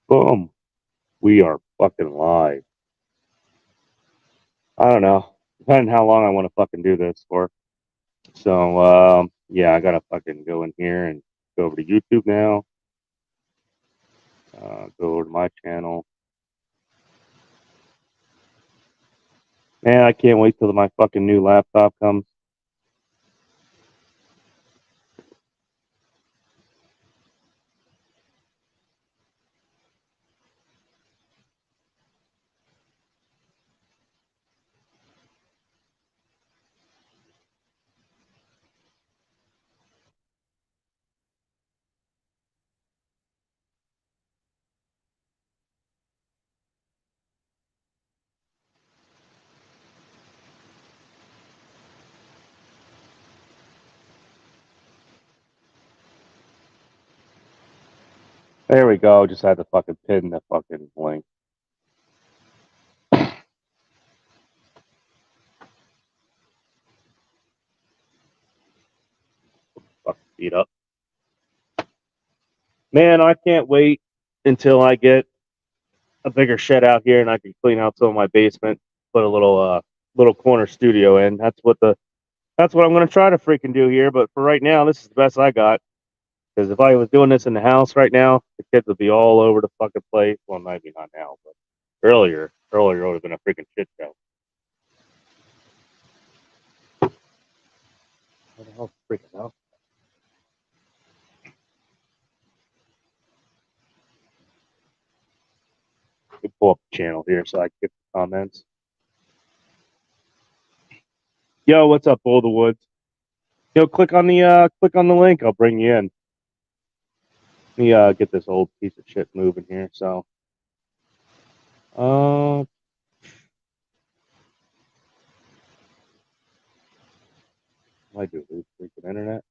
Boom. We are fucking live. I don't know. Depending how long I want to fucking do this for. So, yeah, I gotta fucking go in here and go over to YouTube now. Go over to my channel. Man, I can't wait till my fucking new laptop comes. There we go. Just had to fucking pin the fucking link. Fucking beat up. Man, I can't wait until I get a bigger shed out here and I can clean out some of my basement, put a little corner studio in. That's what I'm gonna try to freaking do here. But for right now, this is the best I got. Because if I was doing this in the house right now, the kids would be all over the fucking place. Well, maybe not now, but earlier would have been a freaking shit show. What the hell's freaking out? Let me pull up the channel here so I can get the comments. Yo, what's up, Bull of the Woods? Yo, click on the link. I'll bring you in. Let me get this old piece of shit moving here. So, uh, what do I do? Freaking internet.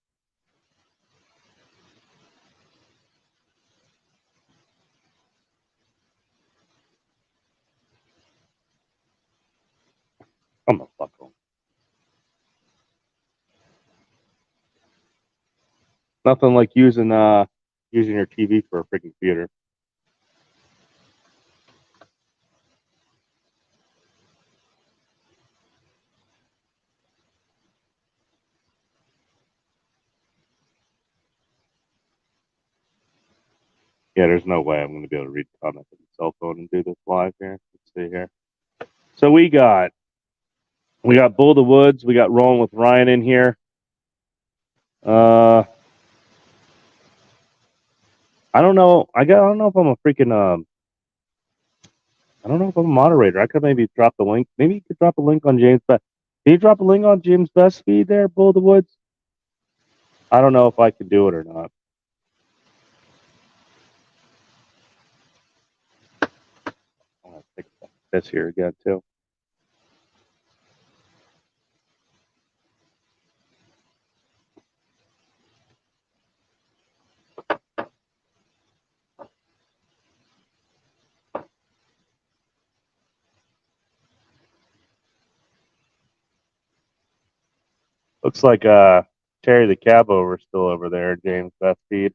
I'm a fuck home. Nothing like using your TV for a freaking theater. Yeah, there's no way I'm going to be able to read the comments on my cell phone and do this live here. Let's see here. So we got Bull of the Woods. We got Rolling with Ryan in here. I don't know. I don't know if I'm a freaking I don't know if I'm a moderator. I could maybe drop the link. Maybe you could drop a link on James Best. Can you drop a link on James Best feed there, Bull of the Woods? I don't know if I can do it or not. I'm gonna take this here again too. Looks like Terry the Cab Over still over there, James Best feed.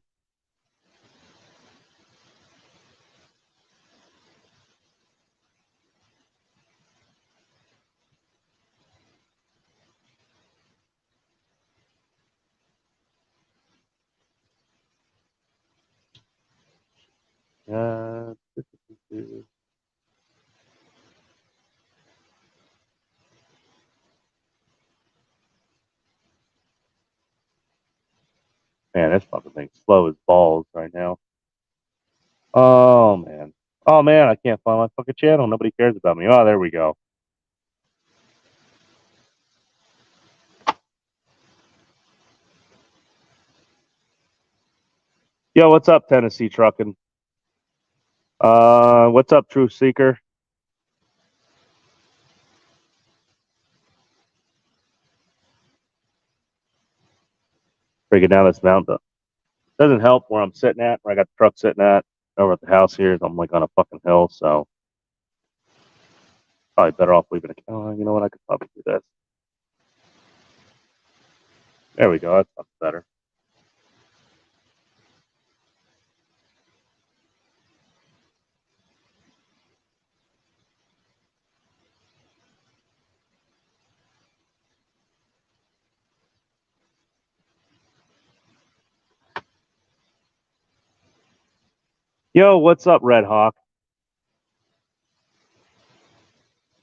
Uh, Man, this fucking thing's slow as balls right now. Oh man. Oh man, I can't find my fucking channel. Nobody cares about me. Oh, there we go. Yo, what's up, Tennessee Trucking? What's up, Truth Seeker? Breaking down this mountain. Doesn't help where I'm sitting at, where I got the truck sitting at over at the house here. I'm like on a fucking hill, so probably better off leaving it. Oh, you know what? I could probably do this. There we go. That's much better. Yo, what's up, Red Hawk?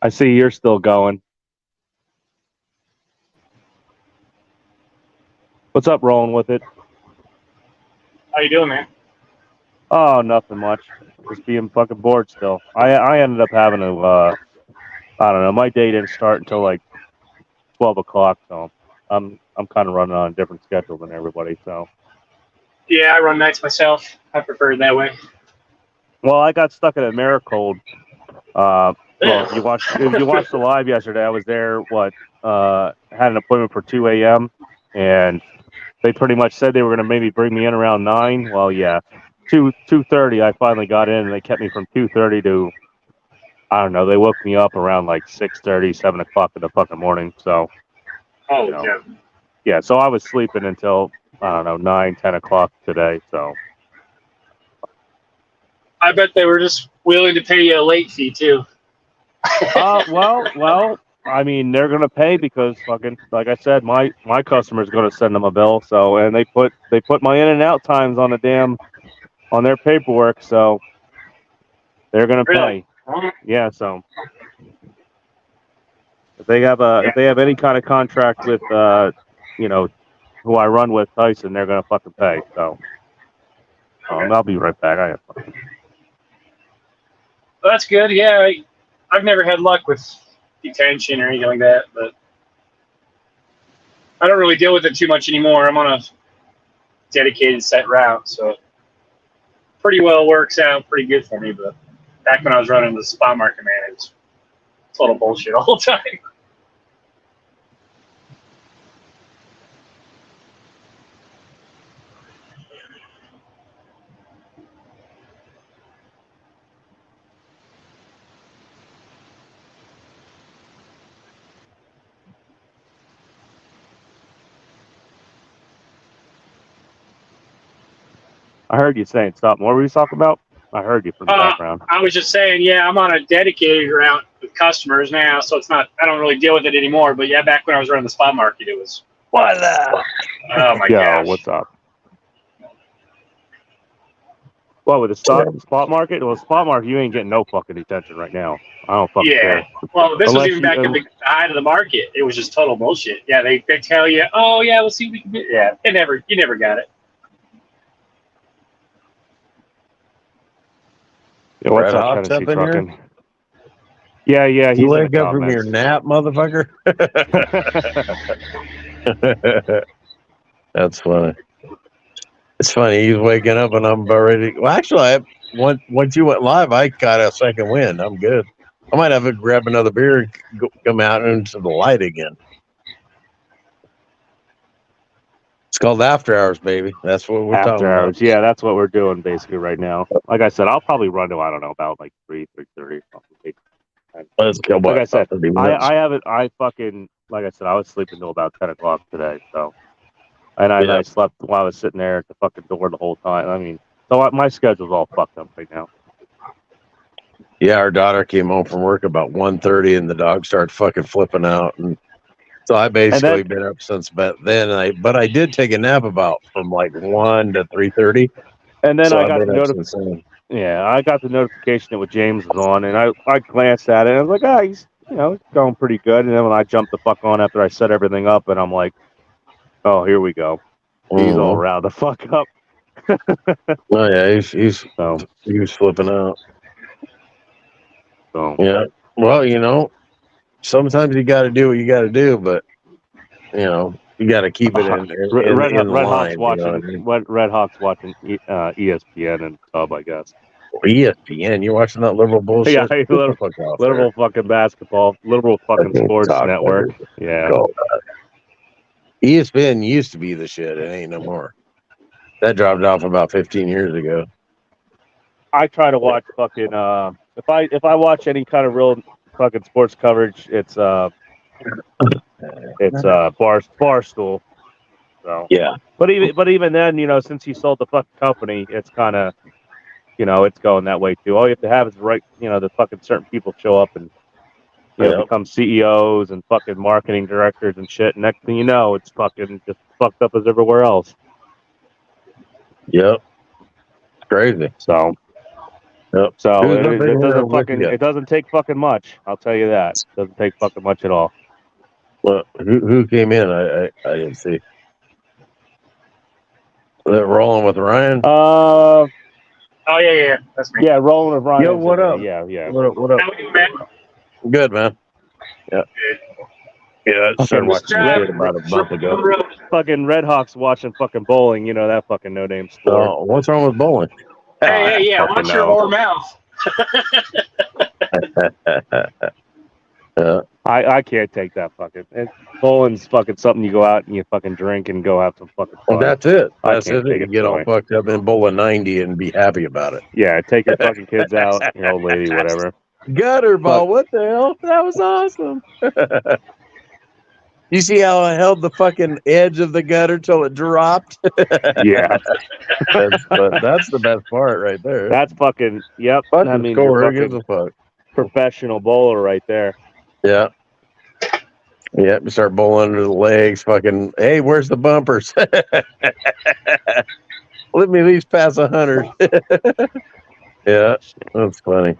I see you're still going. What's up, rolling with it? How you doing, man? Oh, nothing much. Just being fucking bored still. I ended up having to I don't know, my day didn't start until like 12 o'clock, so I'm kind of running on a different schedule than everybody. So Yeah, I run nights myself. I prefer it that way. well, I got stuck at a Maricold. Well, if you watched the live yesterday, I was there. Had an appointment for 2 a.m. and they pretty much said they were going to maybe bring me in around 9. Well, yeah, 2:30. I finally got in, and they kept me from 2:30 to, I don't know. They woke me up around like 6:30, 7 o'clock in the fucking morning. So Oh, you know, yeah. yeah. So I was sleeping until, I don't know, 9, 10 o'clock today. So I bet they were just willing to pay you a late fee too. well. I mean, they're gonna pay because fucking, like I said, my customer's gonna send them a bill. So, and they put my in and out times on on their paperwork. So they're gonna Really? pay. Yeah. So if they have any kind of contract with who I run with, Tyson, they're gonna fucking pay. So Okay. I'll be right back. Well, that's good. Yeah, I've never had luck with detention or anything like that, but I don't really deal with it too much anymore. I'm on a dedicated set route, so it pretty well works out pretty good for me. But back when I was running the spot market, man, it was total bullshit all the time. I heard you saying something. What were you talking about? I heard you from the background. I was just saying, yeah, I'm on a dedicated route with customers now, so it's not. I don't really deal with it anymore. But yeah, back when I was running the spot market, it was. What the? Oh my Yo, gosh! what's up? What, with the spot market? Well, spot market, you ain't getting no fucking detention right now. I don't fucking care. Well, this was Unless even back at the height of the market. It was just total bullshit. Yeah, they tell you, oh yeah, we'll see what we can do. Yeah, you never got it. Yeah, what's Red up, Hawk's Tennessee up in here? trucking? Yeah, You he's in the wake up from your comments. nap, motherfucker? That's funny. It's funny. He's waking up and I'm already. Well, actually, once you went live, I got a second wind. I'm good. I might have to grab another beer and come out into the light again. It's called After Hours, baby. That's what we're talking After about. hours. Yeah, that's what we're doing basically right now. Like I said, I'll probably run to, I don't know, about like 3:30 something. Let's go. Like I said, 30 minutes. I haven't. Like I said, I was sleeping till about 10 o'clock today. So, and I slept while I was sitting there at the fucking door the whole time. I mean, so my schedule's all fucked up right now. Yeah, our daughter came home from work about 1:30 and the dog started fucking flipping out. And so I basically been up since about then. But I did take a nap from like 1 to 3:30. And then so I got the notification. Yeah, I got the notification that what James was on, and I glanced at it, and I was like, he's going pretty good. And then when I jumped the fuck on after I set everything up, and I'm like, oh, here we go. He's all riled the fuck up. Oh yeah, he's flipping out. So yeah, well, sometimes you got to do what you got to do, but you got to keep it in Red line. Hawk's watching Red Hawk's watching ESPN and Tub, I guess. ESPN, you're watching that liberal bullshit. Yeah, liberal fucking basketball, liberal fucking sports network. Yeah. ESPN used to be the shit. It ain't no more. That dropped off about 15 years ago. I try to watch fucking if I watch any kind of real fucking sports coverage, it's Barstool. So yeah. But even then, since he sold the fucking company, it's kind of it's going that way too. All you have to have is the fucking certain people show up and become CEOs and fucking marketing directors and shit. And next thing you know, it's fucking just fucked up as everywhere else. Yep. Crazy. So Yep. So Who's it, up it in it here doesn't with fucking you? it doesn't take fucking much. I'll tell you that. It doesn't take fucking much at all. Well, who came in? I didn't see. They're rolling with Ryan. Oh yeah. That's me. Yeah, rolling with Ryan. Yo, what up? Yeah. What up? How we doing, man? Good, man. Yeah. Yeah, I started Okay. watching Just, shit about a month ago. Fucking Red Hawks watching fucking bowling. You know that fucking no name sport. Oh, what's wrong with bowling? Hey, yeah. fucking Watch your no. lower mouth. Yeah. I can't take that fucking. Bowling's fucking something you go out and you fucking drink and go have some fucking Well, fun. that's it. I That's can't it. take You it get all joy. fucked up and bowl a 90 and be happy about it. Yeah, take your fucking kids out, your old lady, whatever. Gutter ball. What the hell? That was awesome. You see how I held the fucking edge of the gutter till it dropped? Yeah, That's the best part right there. that's fucking. Yep, Fuck that the means score. you're Who gives fucking a fuck? professional bowler right there. Yeah. Yeah, you start bowling under the legs, fucking, hey, where's the bumpers? Let me at least pass 100. Yeah, that's funny.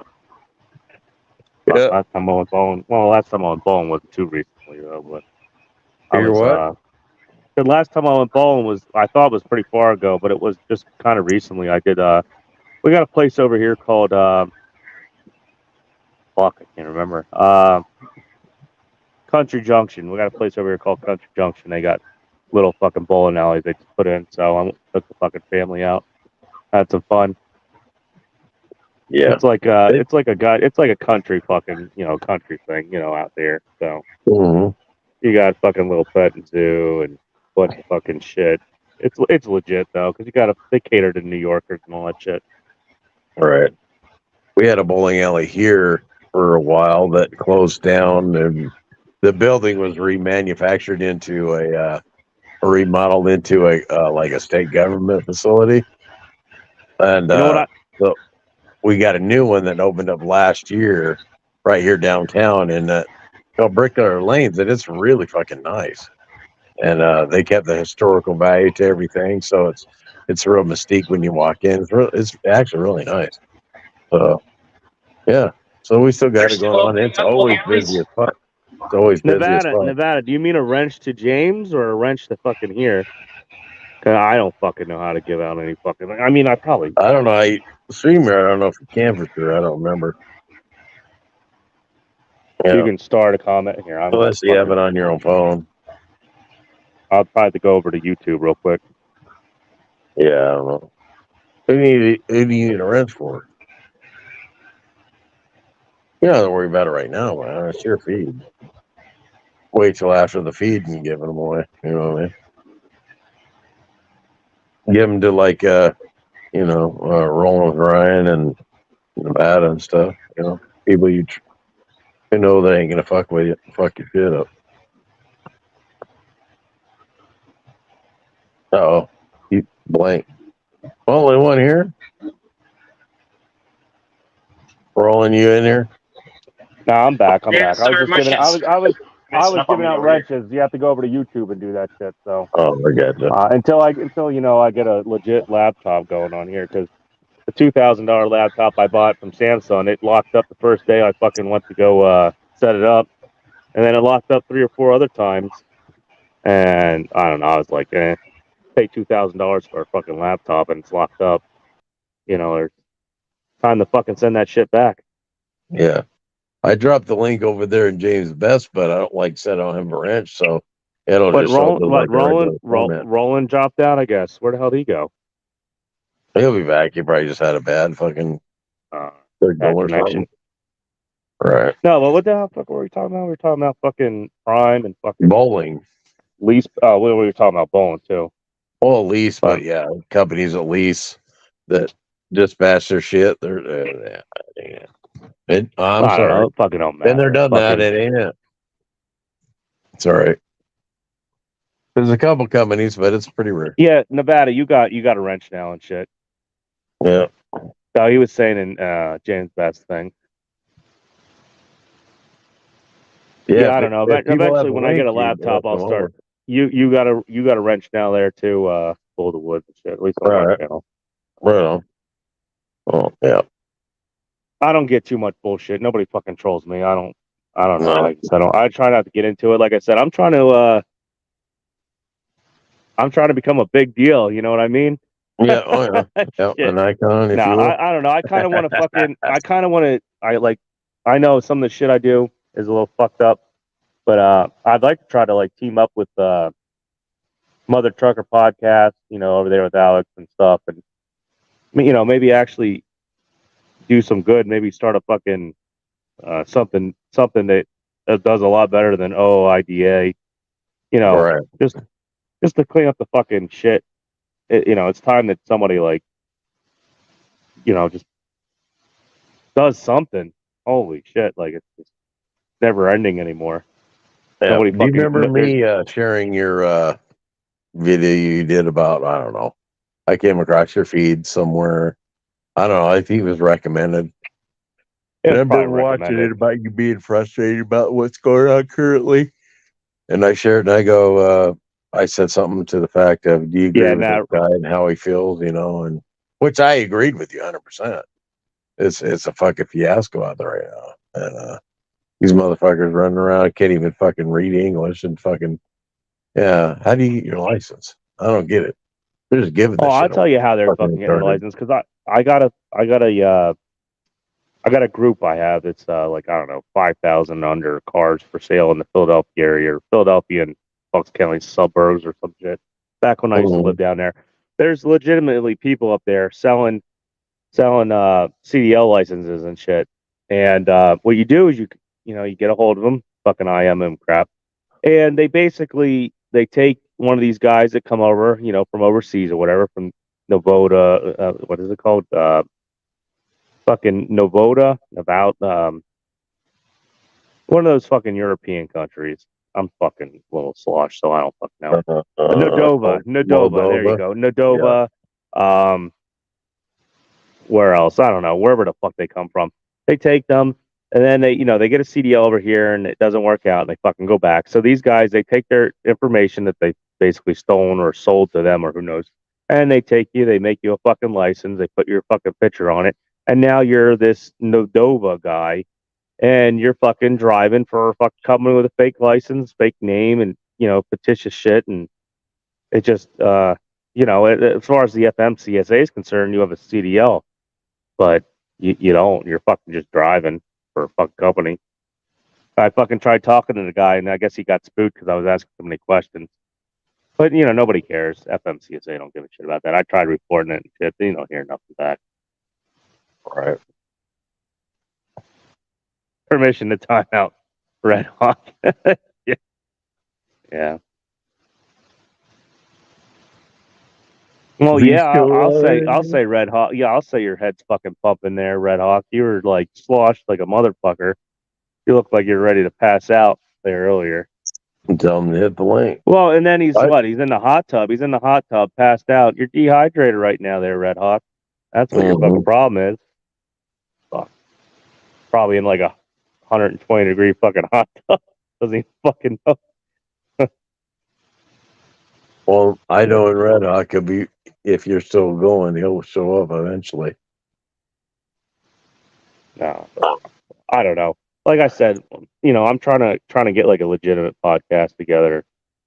Yeah. Last time I went bowling. Well, last time I went bowling wasn't too recently though, but You're what? The last time I went bowling was I thought it was pretty far ago, but it was just kind of recently. I did. We got a place over here called fuck, I can't remember. Country Junction. We got a place over here called Country Junction. They got little fucking bowling alleys they just put in. So I took the fucking family out. Had some fun. Yeah. It's like a country fucking country thing out there. So Mm-hmm. you got fucking little petting zoo and bunch of fucking shit. It's legit though because they cater to New Yorkers and all that shit. All right. We had a bowling alley here for a while that closed down, and the building was remanufactured into remodeled into like a state government facility. And You know what? we got a new one that opened up last year right here downtown in Brickyard Lanes, and it's really fucking nice. And they kept the historical value to everything, so it's a real mystique when you walk in. It's actually really nice. Yeah. So we still got it going on. It's always busy as fuck. It's always busy as fuck. Nevada. Do you mean a wrench to James or a wrench to fucking here? Cause I don't fucking know how to give out any fucking. I mean, I don't know. I don't know if you can for sure. I don't remember. Yeah. You can start a comment here. Unless you have it on your own phone. I'll try to go over to YouTube real quick. Yeah, I don't know. Who do you need a wrench for? You don't have to worry about it right now, man. It's your feed. Wait till after the feed and give them away. You know what I mean? Give them to Rolling with Ryan and Nevada and stuff. You know, people you know they ain't gonna fuck with you, fuck your shit up. Oh, you blank. Only one here. Rolling you in here. No, I'm back. I'm back. Sorry, I was giving out wrenches. You have to go over to YouTube and do that shit. So I got you. until I get a legit laptop going on here because the $2,000 laptop I bought from Samsung, it locked up the first day I fucking went to go set it up, and then it locked up 3 or 4 other times, and I don't know. I was like, pay $2,000 for a fucking laptop and it's locked up. There's time to fucking send that shit back. Yeah. I dropped the link over there in James Best, but I don't I don't have a wrench, so it'll just Roland dropped out, I guess. Where the hell did he go? He'll be back. He probably just had a bad fucking bad connection. Right. No, but what the hell fuck were we talking about? We were talking about fucking Prime and fucking bowling. Lease. We were talking about bowling too. Well, lease, but yeah, companies at lease that dispatch their shit. I'm sorry. Fucking don't matter. Then they're done that. It ain't it. It's all right. There's a couple companies, but it's pretty rare. Yeah, Nevada, you got a wrench now and shit. Yeah. So he was saying in James Best thing. Yeah, I don't know. Eventually, when I get a laptop, I'll start. You got a wrench now there too. Pull the wood and shit. At least on my channel. Right on. Oh yeah. I don't get too much bullshit. Nobody fucking trolls me. I don't know. No. I try not to get into it. Like I said, I'm trying to become a big deal. You know what I mean? Yeah, oh yeah. Yep, Shit. an icon, if No, you will. I don't know. I kind of want to I know some of the shit I do is a little fucked up, but I'd like to try to like team up with Mother Trucker podcast, over there with Alex and stuff, and maybe actually do some good. Maybe start a fucking something that does a lot better than OIDA. Right. Just to clean up the fucking shit. It's time that somebody like just does something. Holy shit! Like it's just never ending anymore. Yeah. Nobody Do you fucking. remember me sharing your video you did about, I don't know, I came across your feed somewhere. I don't know, I think it was recommended. And I've been watching it about you being frustrated about what's going on currently. And I shared, and I go, I said something to the fact of, do you agree with this guy and how he feels, and which I agreed with you 100%. It's a fucking fiasco out there right now. And these motherfuckers running around, can't even fucking read English and fucking, yeah. How do you get your license? I don't get it. They're just giving. I'll tell you how they're fucking getting their license, because I got a group I have. It's like, I don't know, 5,000 under cars for sale in the Philadelphia area, or Philadelphia and Bucks County suburbs or some shit. Back when I used to live down there, there's legitimately people up there selling CDL licenses and shit. And what you do is you get a hold of them, fucking IMM crap, and they take one of these guys that come over, from overseas or whatever, from Novoda, what is it called? Fucking Novoda, about one of those fucking European countries. I'm fucking a little slosh, so I don't fucking know. Nadova. There you go. Nadova. Yeah. Where else? I don't know. Wherever the fuck they come from, they take them, and then they get a CDL over here, and it doesn't work out, and they fucking go back. So these guys, they take their information that they basically stolen or sold to them, or who knows, and they make you a fucking license. They put your fucking picture on it, and now you're this Nadova guy, and you're fucking driving for a fucking company with a fake license, fake name, and fictitious shit, and it just as far as the FMCSA is concerned, you have a CDL, but you don't. You're fucking just driving for a fucking company. I fucking tried talking to the guy, and I guess he got spooked because I was asking so many questions. But nobody cares. FMCSA don't give a shit about that. I tried reporting it and shit. They don't hear nothing back. Right. Permission to time out Red Hawk. Yeah. Well, yeah, I'll say Red Hawk. Yeah, I'll say your head's fucking pumping there, Red Hawk. You were like sloshed like a motherfucker. You look like you're ready to pass out there earlier. Tell him to hit the link. Well, and then he's in the hot tub. He's in the hot tub, passed out. You're dehydrated right now there, Red Hawk. That's what your fucking problem is. Fuck. Probably in like a 120-degree fucking hot tub. Doesn't even fucking know. Well, I know in Red Hawk could be, if you're still going, he'll show up eventually. No, I don't know. Like I said, I'm trying to get like a legitimate podcast together,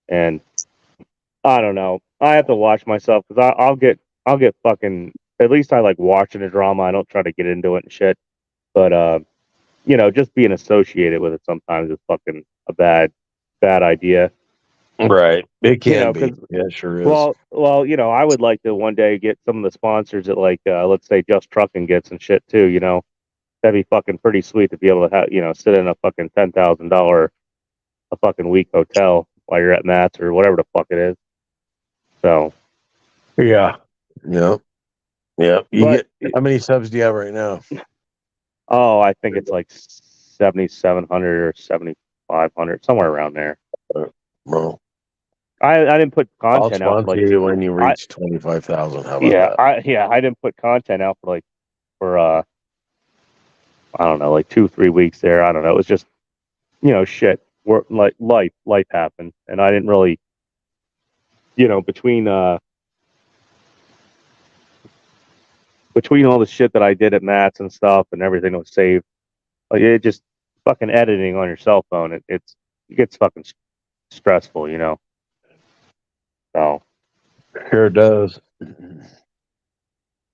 and I don't know. I have to watch myself, because I'll get fucking. At least I like watching the drama. I don't try to get into it and shit. But just being associated with it sometimes is fucking a bad idea. Right. It can be. Yeah, sure is. Well, I would like to one day get some of the sponsors that, like, let's say Just Trucking gets and shit too. That'd be fucking pretty sweet to be able to have, sit in a fucking $10,000 a fucking week hotel while you're at Matt's or whatever the fuck it is. So, yeah. Yep. How many subs do you have right now? Oh, I think it's like 7,700 or 7,500, somewhere around there. Bro, I didn't put content I'll out. sponsor you when you reach 25,000. How about that? I didn't put content out for I don't know, like 2-3 weeks there. I don't know. It was just shit. Work, like life happened, and I didn't really between between all the shit that I did at Matt's and stuff and everything that was saved, like it just fucking editing on your cell phone. It gets fucking stressful, you know. So Sure does.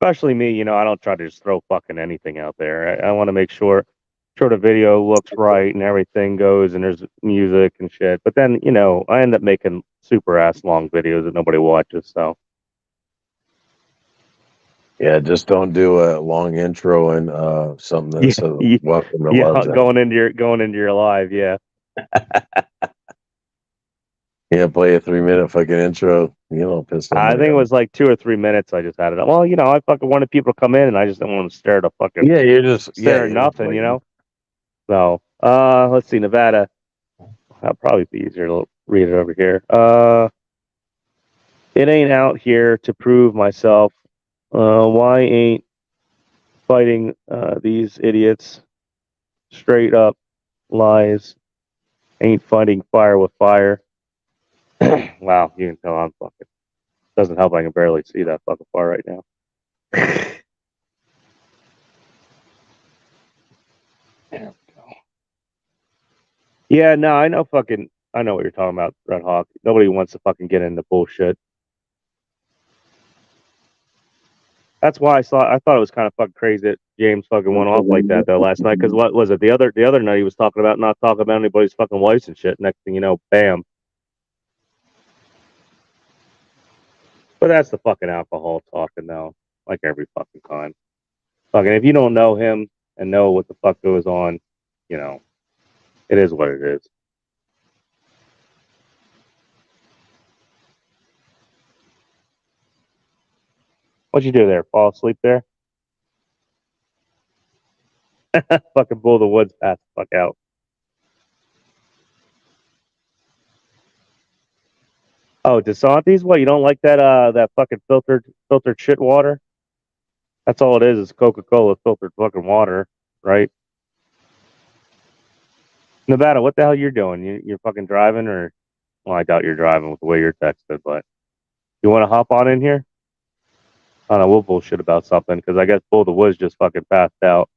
especially me, you know, I don't try to just throw fucking anything out there. I want to make sure the video looks right and everything goes and there's music and shit. But then, you know, I end up making super ass long videos that nobody watches. So Yeah, just don't do a long intro and something that's a yeah, welcome to yeah, love. going into your live, yeah. Yeah, play a 3-minute fucking intro. You know, piss I think it was like 2 or 3 minutes. I just had it. Well, you know, I fucking wanted people to come in, and I just didn't want them to stare at a fucking Yeah, you're just stare at you're just nothing, you waiting. know. So, let's see, Nevada. That'll probably be easier to read it over here. It ain't out here to prove myself. Why ain't fighting these idiots? Straight up lies. Ain't fighting fire with fire. Wow, you can tell I'm fucking. Doesn't help. I can barely see that fucking far right now. There we go. Yeah, no, I know I know what you're talking about, Red Hawk. Nobody wants to fucking get into bullshit. That's why I thought it was kind of fucking crazy that James fucking went off like that though last night. Because what was it? The other night he was talking about not talking about anybody's fucking wives and shit. Next thing you know, bam. But that's the fucking alcohol talking though, like every fucking time. Fucking if you don't know him and know what the fuck goes on, you know, it is what it is. What'd you do there? Fall asleep there? Fucking blow the woods pass the fuck out. Oh, DeSantis? What, you don't like that fucking filtered shit water? That's all it is Coca-Cola filtered fucking water, right? Nevada, what the hell you're doing? You're fucking driving or well, I doubt you're driving with the way you're texted, but you wanna hop on in here? I don't know, we'll bullshit about something because I guess Bull the Woods just fucking passed out.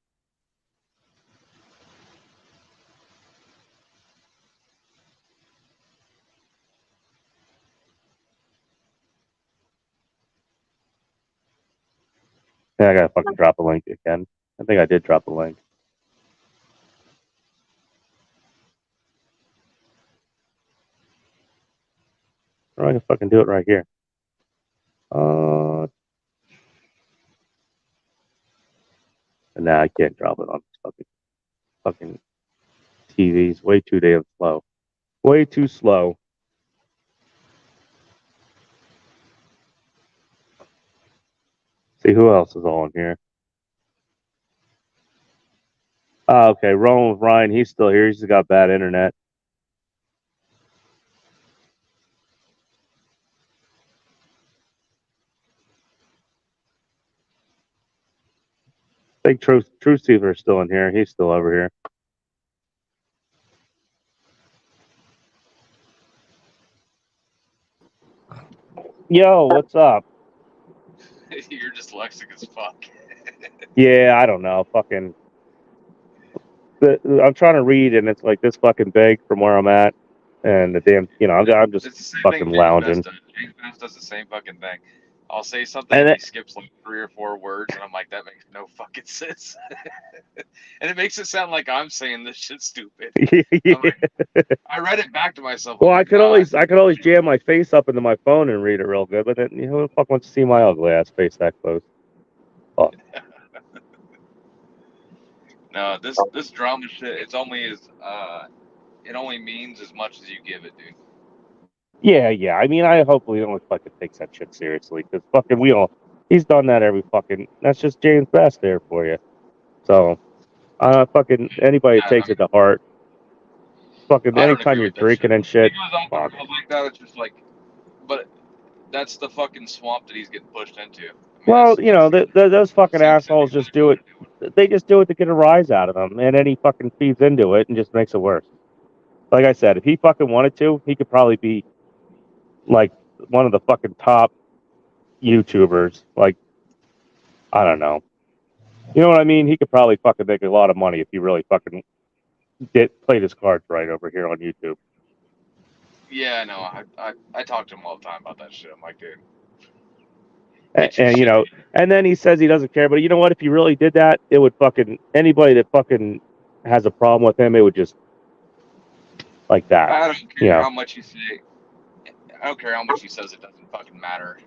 Yeah, I gotta fucking drop a link again. I think I did drop a link. Or I can fucking do it right here. Nah, I can't drop it on this fucking TV's way too damn slow. Way too slow. See who else is on here. Oh, okay, rolling with Ryan. He's still here. He's just got bad internet. I think Truth Seeker is still in here. He's still over here. Yo, what's up? You're dyslexic as fuck. Yeah, I don't know. Fucking. I'm trying to read, and it's like this fucking big from where I'm at, and the damn, you know, I'm just It's the same fucking thing lounging. James Best does the same fucking thing. I'll say something And and he skips like 3 or 4 words, and I'm like, that makes no fucking sense. And it makes it sound like I'm saying this shit's stupid. yeah. I read it back to myself. Well, I'm I like, could nah, always jam my face up into my phone and read it real good, but then you know, who the fuck wants to see my ugly ass face that close? Fuck. No, this drama shit. It's only as it only means as much as you give it, dude. Yeah. I mean, I hopefully no one fucking takes that shit seriously, because fucking he's done that every fucking. That's just James Best there for you. So, fucking anybody that Yeah, takes it to heart. Fucking I don't anytime agree you're with that shit. drinking and If shit. he goes on Fuck. girls like that, it's just like, but that's the fucking swamp that he's getting pushed into. I mean, Well, you know, those fucking seems to assholes be just do it. They just do it to get a rise out of them, and then he fucking feeds into it and just makes it worse. Like I said, if he fucking wanted to, he could probably be like one of the fucking top YouTubers. Like, I don't know. You know what I mean? He could probably fucking make a lot of money if he really fucking played his cards right over here on YouTube. Yeah, no, I talk to him all the time about that shit. I'm like, dude, And, get your and you shit. know, and then he says he doesn't care. But you know what? If he really did that, it would fucking anybody that fucking has a problem with him, it would just like that. I don't You care know, how much you say. I don't care how much he says it doesn't fucking matter.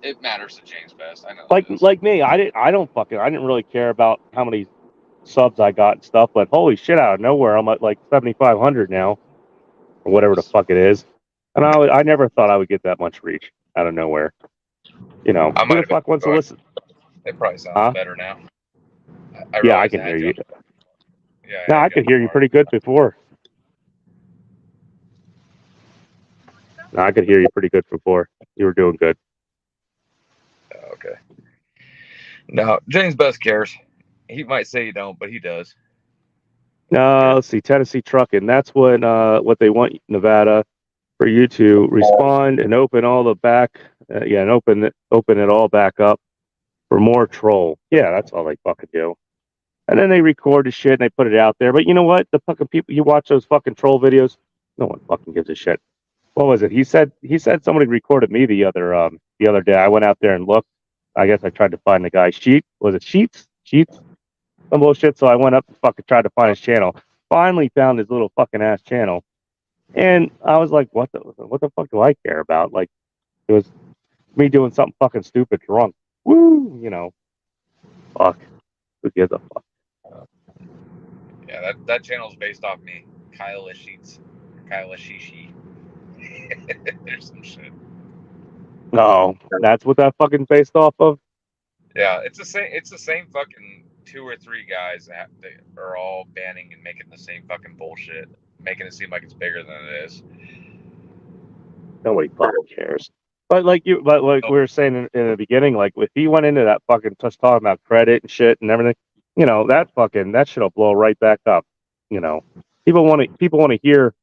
It matters to James Best. I know this. like me, I didn't really care about how many subs I got and stuff. But holy shit, out of nowhere, I'm at like 7,500 now, or whatever the fuck it is. And I never thought I would get that much reach out of nowhere. You know, I who might the have been fuck wants to going. listen? It probably sounds Huh? better now. Yeah, I realized can had hear you. Yeah, No, had I could on hear you hard. pretty good before. No, I could hear you pretty good before. You were doing good. Okay. Now, James Best cares. He might say he don't, but he does. Let's see, Tennessee Trucking. That's what they want Nevada for you to respond and open all the back. And open it all back up for more troll. Yeah, that's all they fucking do. And then they record the shit and they put it out there. But you know what? The fucking people you watch those fucking troll videos. No one fucking gives a shit. What was it? He said somebody recorded me the other day. I went out there and looked. I guess I tried to find the guy. Was it Sheets? Some bullshit. So I went up and fucking tried to find his channel. Finally found his little fucking ass channel. And I was like, what the fuck do I care about? Like, it was me doing something fucking stupid drunk. Woo, you know. Fuck. Who gives a fuck? Yeah, that channel's based off me. Kyle Sheets. Kyle Shishi. There's some shit. No, that's what that fucking based off of. Yeah, it's the same fucking 2 or 3 guys that are all banning and making the same fucking bullshit, making it seem like it's bigger than it is. Nobody fucking cares. But like we were saying in the beginning, like if he went into that fucking just talking about credit and shit and everything, you know, that shit'll blow right back up. You know, people want to hear.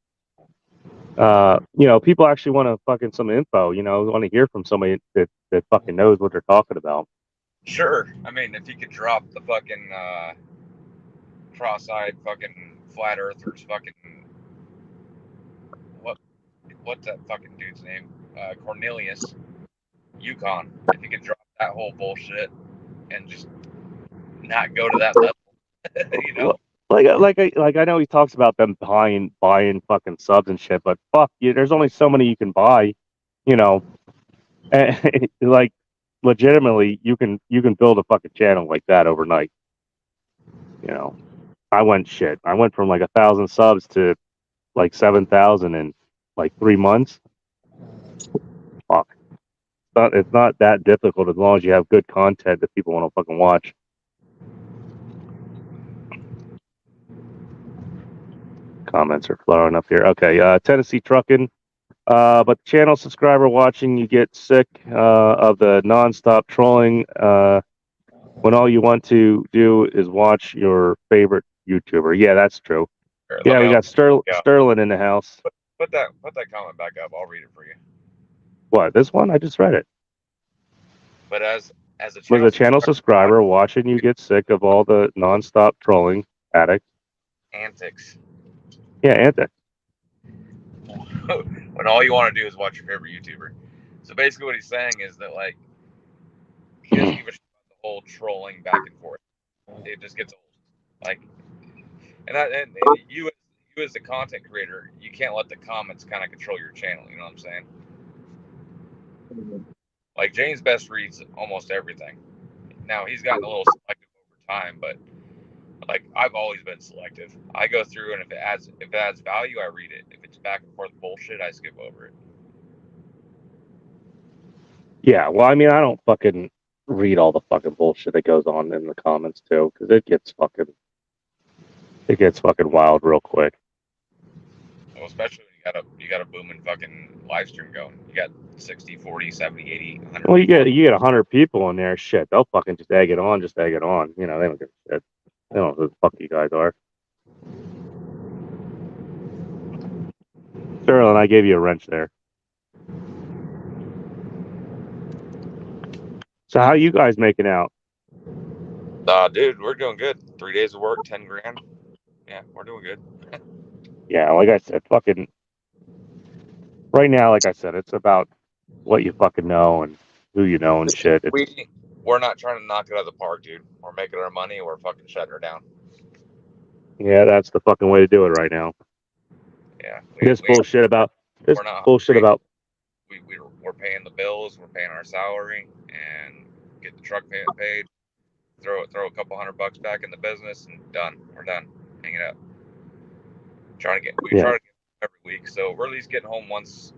You know, people actually want to fucking some info. You know, want to hear from somebody that fucking knows what they're talking about. Sure. I mean, if he could drop the fucking cross-eyed fucking flat earthers fucking what's that fucking dude's name? Cornelius Yukon. If he could drop that whole bullshit and just not go to that level, you know. Like I know he talks about them buying fucking subs and shit, but fuck you. There's only so many you can buy, you know. And, like legitimately, you can build a fucking channel like that overnight. You know, I went from like 1,000 subs to like 7,000 in like 3 months. Fuck, it's not that difficult as long as you have good content that people want to fucking watch. Comments are flowing up here. Okay, Tennessee Trucking. But the channel subscriber watching, you get sick of the nonstop trolling when all you want to do is watch your favorite YouTuber. Yeah, that's true. Sure, Yeah, we got Sterling in the house. Put that comment back up. I'll read it for you. What, this one? I just read it. But as a channel subscriber watching, you get sick of all the nonstop trolling antics. Yeah, antics. When all you want to do is watch your favorite YouTuber. So basically, what he's saying is that like he doesn't give a shit about the whole trolling back and forth. It just gets old. Like, and you as the content creator, you can't let the comments kind of control your channel. You know what I'm saying? Like James Best reads almost everything. Now he's gotten a little selective over time, but like I've always been selective. I go through and if it adds value, I read it. If it's back and forth bullshit, I skip over it. Yeah, well, I mean, I don't fucking read all the fucking bullshit that goes on in the comments too, because it gets fucking wild real quick. Well, especially when you got a booming fucking live stream going. You got 60, 40, 70, 80, 100. Well, you get 100 people in there. Shit, they'll fucking just egg it on. You know, they don't give a shit. They don't know who the fuck you guys are. Sterling, I gave you a wrench there. So how you guys making out? Dude, we're doing good. 3 days of work, 10 grand. Yeah, we're doing good. Yeah, like I said, fucking right now, like I said, it's about what you fucking know and who you know and shit. We're not trying to knock it out of the park, dude. We're making our money. We're fucking shutting her down. Yeah, that's the fucking way to do it right now. Yeah. This bullshit about we're not bullshit hungry. about We're paying the bills. We're paying our salary and get the truck payment paid. Throw a couple $100 back in the business and done. We're done. Hang it up. Try to get every week, so we're at least getting home once.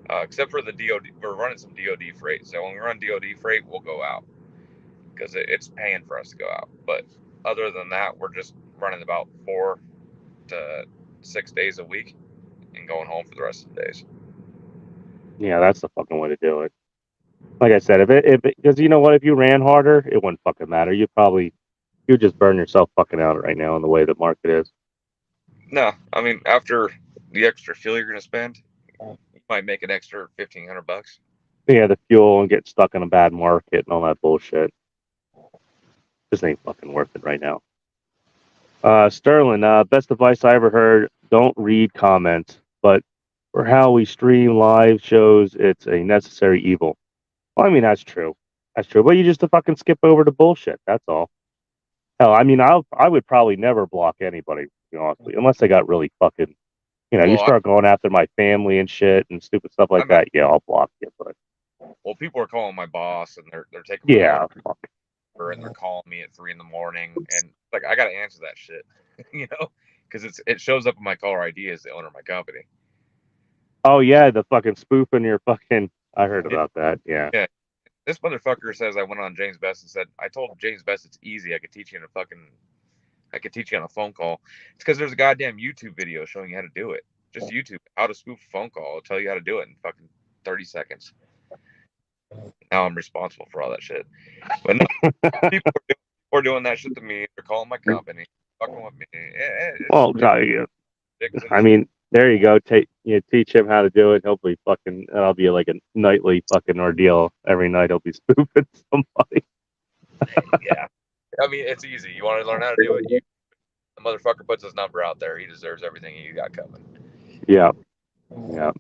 Except for the DOD, we're running some DOD freight. So when we run DOD freight, we'll go out because it's paying for us to go out. But other than that, we're just running about 4 to 6 days a week and going home for the rest of the days. Yeah, that's the fucking way to do it. Like I said, if because you know what, if you ran harder, it wouldn't fucking matter. You'd just burn yourself fucking out right now in the way the market is. No, I mean after the extra fuel you're gonna spend, you might make an extra $1,500. Yeah, the fuel and getting stuck in a bad market and all that bullshit. This ain't fucking worth it right now. Sterling, best advice I ever heard: don't read comments, but for how we stream live shows, it's a necessary evil. Well, I mean, that's true. That's true. But you just to fucking skip over the bullshit. That's all. Hell, I mean, I would probably never block anybody, honestly, unless they got really fucking, you start going after my family and shit and stupid stuff like that. Yeah, I'll block you. But people are calling my boss and they're taking yeah, and they're calling me at 3 a.m. and like I gotta answer that shit, because it shows up in my caller ID as the owner of my company. Oh yeah, the fucking spoofing your fucking. I heard about that. Yeah. Yeah. This motherfucker says I went on James Best and said I told James Best it's easy. I could teach you on a phone call. It's because there's a goddamn YouTube video showing you how to do it. Just YouTube how to spoof a phone call. It'll tell you how to do it in fucking 30 seconds. Now I'm responsible for all that shit. But no, people are doing that shit to me. They're calling my company, fucking with me. Well, I mean, there you go. Teach him how to do it. Hopefully, fucking, that'll be like a nightly fucking ordeal. Every night he'll be spoofing somebody. Yeah, I mean, it's easy. You want to learn how to do it? The motherfucker puts his number out there. He deserves everything you got coming. Yeah, that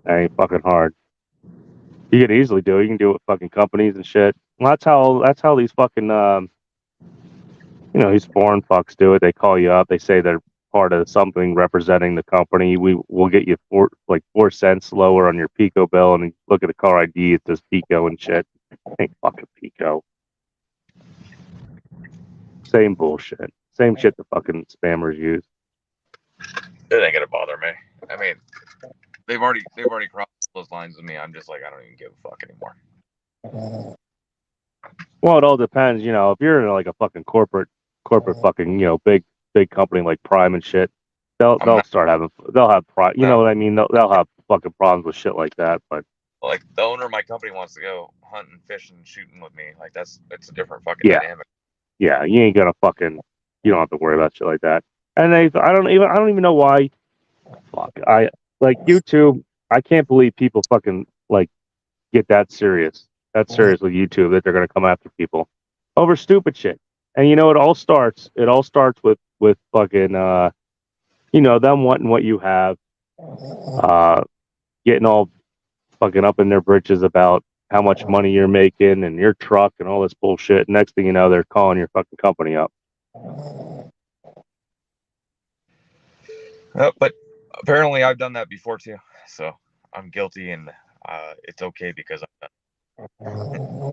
ain't fucking hard. You can easily do it. You can do it with fucking companies and shit. Well, that's how these fucking these foreign fucks do it. They call you up. They say they're part of something representing the company. We'll get you 4 cents lower on your Pico bill, and look at the car ID. It says Pico and shit. Ain't fucking Pico. Same bullshit. Same shit the fucking spammers use. It ain't gonna bother me. I mean, they've already crossed those lines with me. I'm just like, I don't even give a fuck anymore. Well, it all depends. If you're in like a fucking corporate fucking big company like Prime and shit, they'll have prime. You know what I mean? They'll have fucking problems with shit like that. But like the owner of my company wants to go hunting, fishing, shooting with me. Like it's a different fucking dynamic. Yeah, you ain't gonna fucking. You don't have to worry about shit like that. And I don't even know why. Fuck, I like YouTube. I can't believe people fucking like get that serious. That's serious with YouTube that they're gonna come after people over stupid shit. And it all starts with fucking them wanting what you have, getting all fucking up in their britches about how much money you're making and your truck and all this bullshit. Next thing you know, they're calling your fucking company up. But apparently I've done that before too, so I'm guilty, and it's okay because I'm done.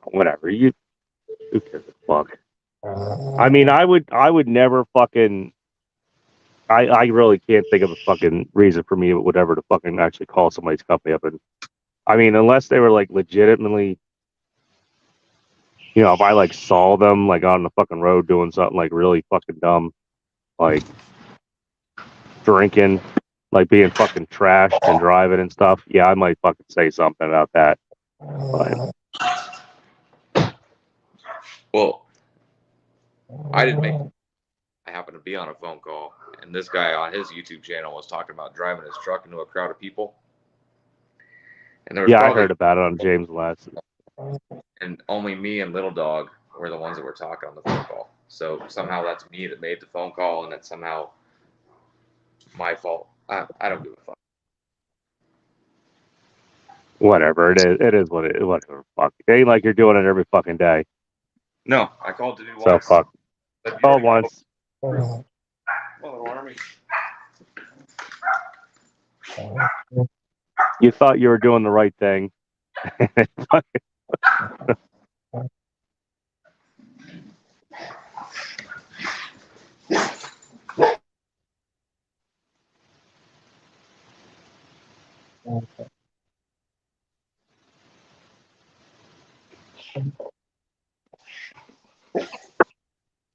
Whatever, who cares a fuck? I mean, I would never fucking. I really can't think of a fucking reason for me would ever to fucking actually call somebody's company up. And I mean, unless they were like legitimately, if I like saw them like on the fucking road doing something like really fucking dumb, like drinking, like being fucking trashed and driving and stuff, yeah, I might fucking say something about that. But, well, I happened to be on a phone call, and this guy on his YouTube channel was talking about driving his truck into a crowd of people. And there was Yeah, I probably, heard about it on James last. and only me and Little Dog were the ones that were talking on the phone call. So somehow that's me that made the phone call, and it's somehow my fault. I don't give a fuck. Whatever it is, what it. Whatever. Fuck. It ain't like you're doing it every fucking day. No, I called to do So once. fuck. But you Call already know. once. Well, little army. You thought you were doing the right thing.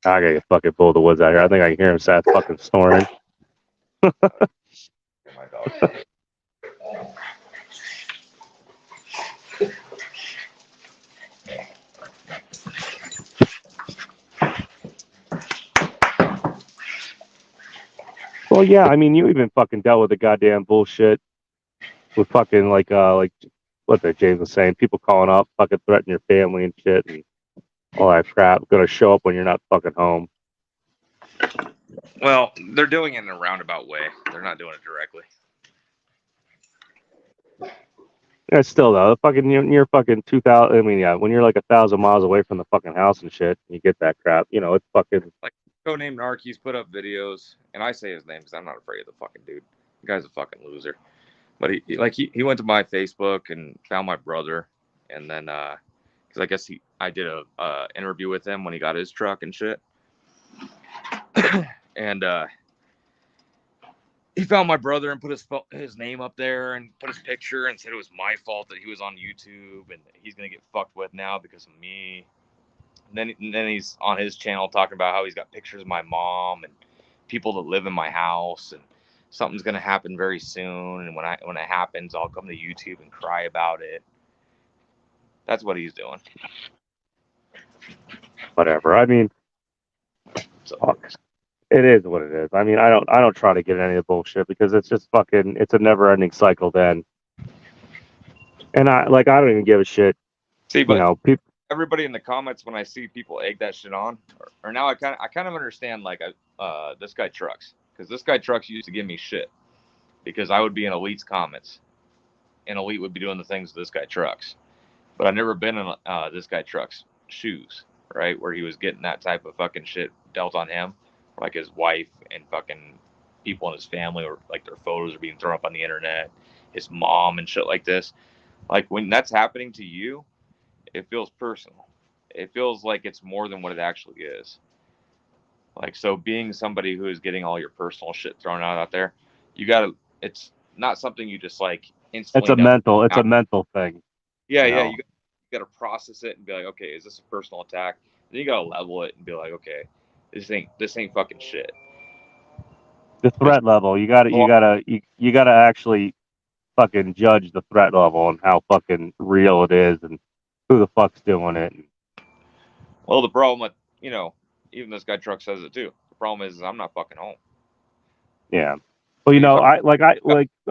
I gotta fucking pull the woods out here. I think I can hear him start fucking snoring. My dog. Well, yeah, I mean, you even fucking dealt with the goddamn bullshit with fucking like what the James was saying, people calling up, fucking threatening your family and shit and all that crap. Gonna show up when you're not fucking home. Well, they're doing it in a roundabout way. They're not doing it directly. Yeah, still though, fucking you're fucking 2,000. I mean, yeah, when you're like 1,000 miles away from the fucking house and shit, you get that crap. You know, it's fucking. Codenamed Narc, he's put up videos, and I say his name because I'm not afraid of the fucking dude. The guy's a fucking loser. But he went to my Facebook and found my brother, and then because I guess I did a interview with him when he got his truck and shit, and he found my brother and put his name up there and put his picture and said it was my fault that he was on YouTube and he's gonna get fucked with now because of me. And then he's on his channel talking about how he's got pictures of my mom and people that live in my house and something's gonna happen very soon. And when it happens, I'll come to YouTube and cry about it. That's what he's doing. Whatever. I mean, So, fuck. It is what it is. I mean, I don't try to get any of the bullshit because it's just fucking. It's a never-ending cycle. Then, and I don't even give a shit. see, but You know, people. everybody in the comments when I see people egg that shit on, or now I kind of understand like this guy Trucks, because this guy Trucks used to give me shit because I would be in Elite's comments, and Elite would be doing the things this guy Trucks, but I've never been in this guy Trucks' shoes, right, where he was getting that type of fucking shit dealt on him, like his wife and fucking people in his family, or like their photos are being thrown up on the internet, his mom and shit like this. Like when that's happening to you, it feels personal. It feels like it's more than what it actually is. Like, so being somebody who is getting all your personal shit thrown out there, it's not something you just like instantly. It's a mental thing. Yeah, you yeah. know? You got to process it and be like, okay, is this a personal attack? Then you got to level it and be like, okay, this ain't fucking shit. The threat level, you gotta actually fucking judge the threat level and how fucking real it is and who the fuck's doing it. Well, the problem with, even this guy Truck says it too. The problem is I'm not fucking home. Yeah. Well, you know, I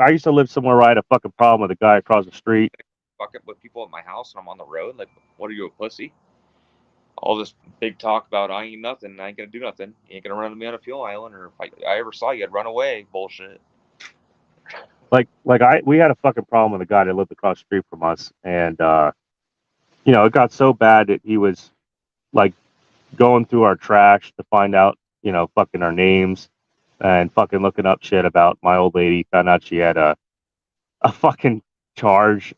used to live somewhere where I had a fucking problem with a guy across the street. Fucking with people at my house and I'm on the road. Like, what are you, a pussy? All this big talk about I ain't nothing, I ain't gonna do nothing. You ain't gonna run me on a fuel island, or if I ever saw you, I'd run away. Bullshit. We had a fucking problem with a guy that lived across the street from us, and it got so bad that he was like going through our trash to find out, fucking our names and fucking looking up shit about my old lady. Found out she had a fucking charge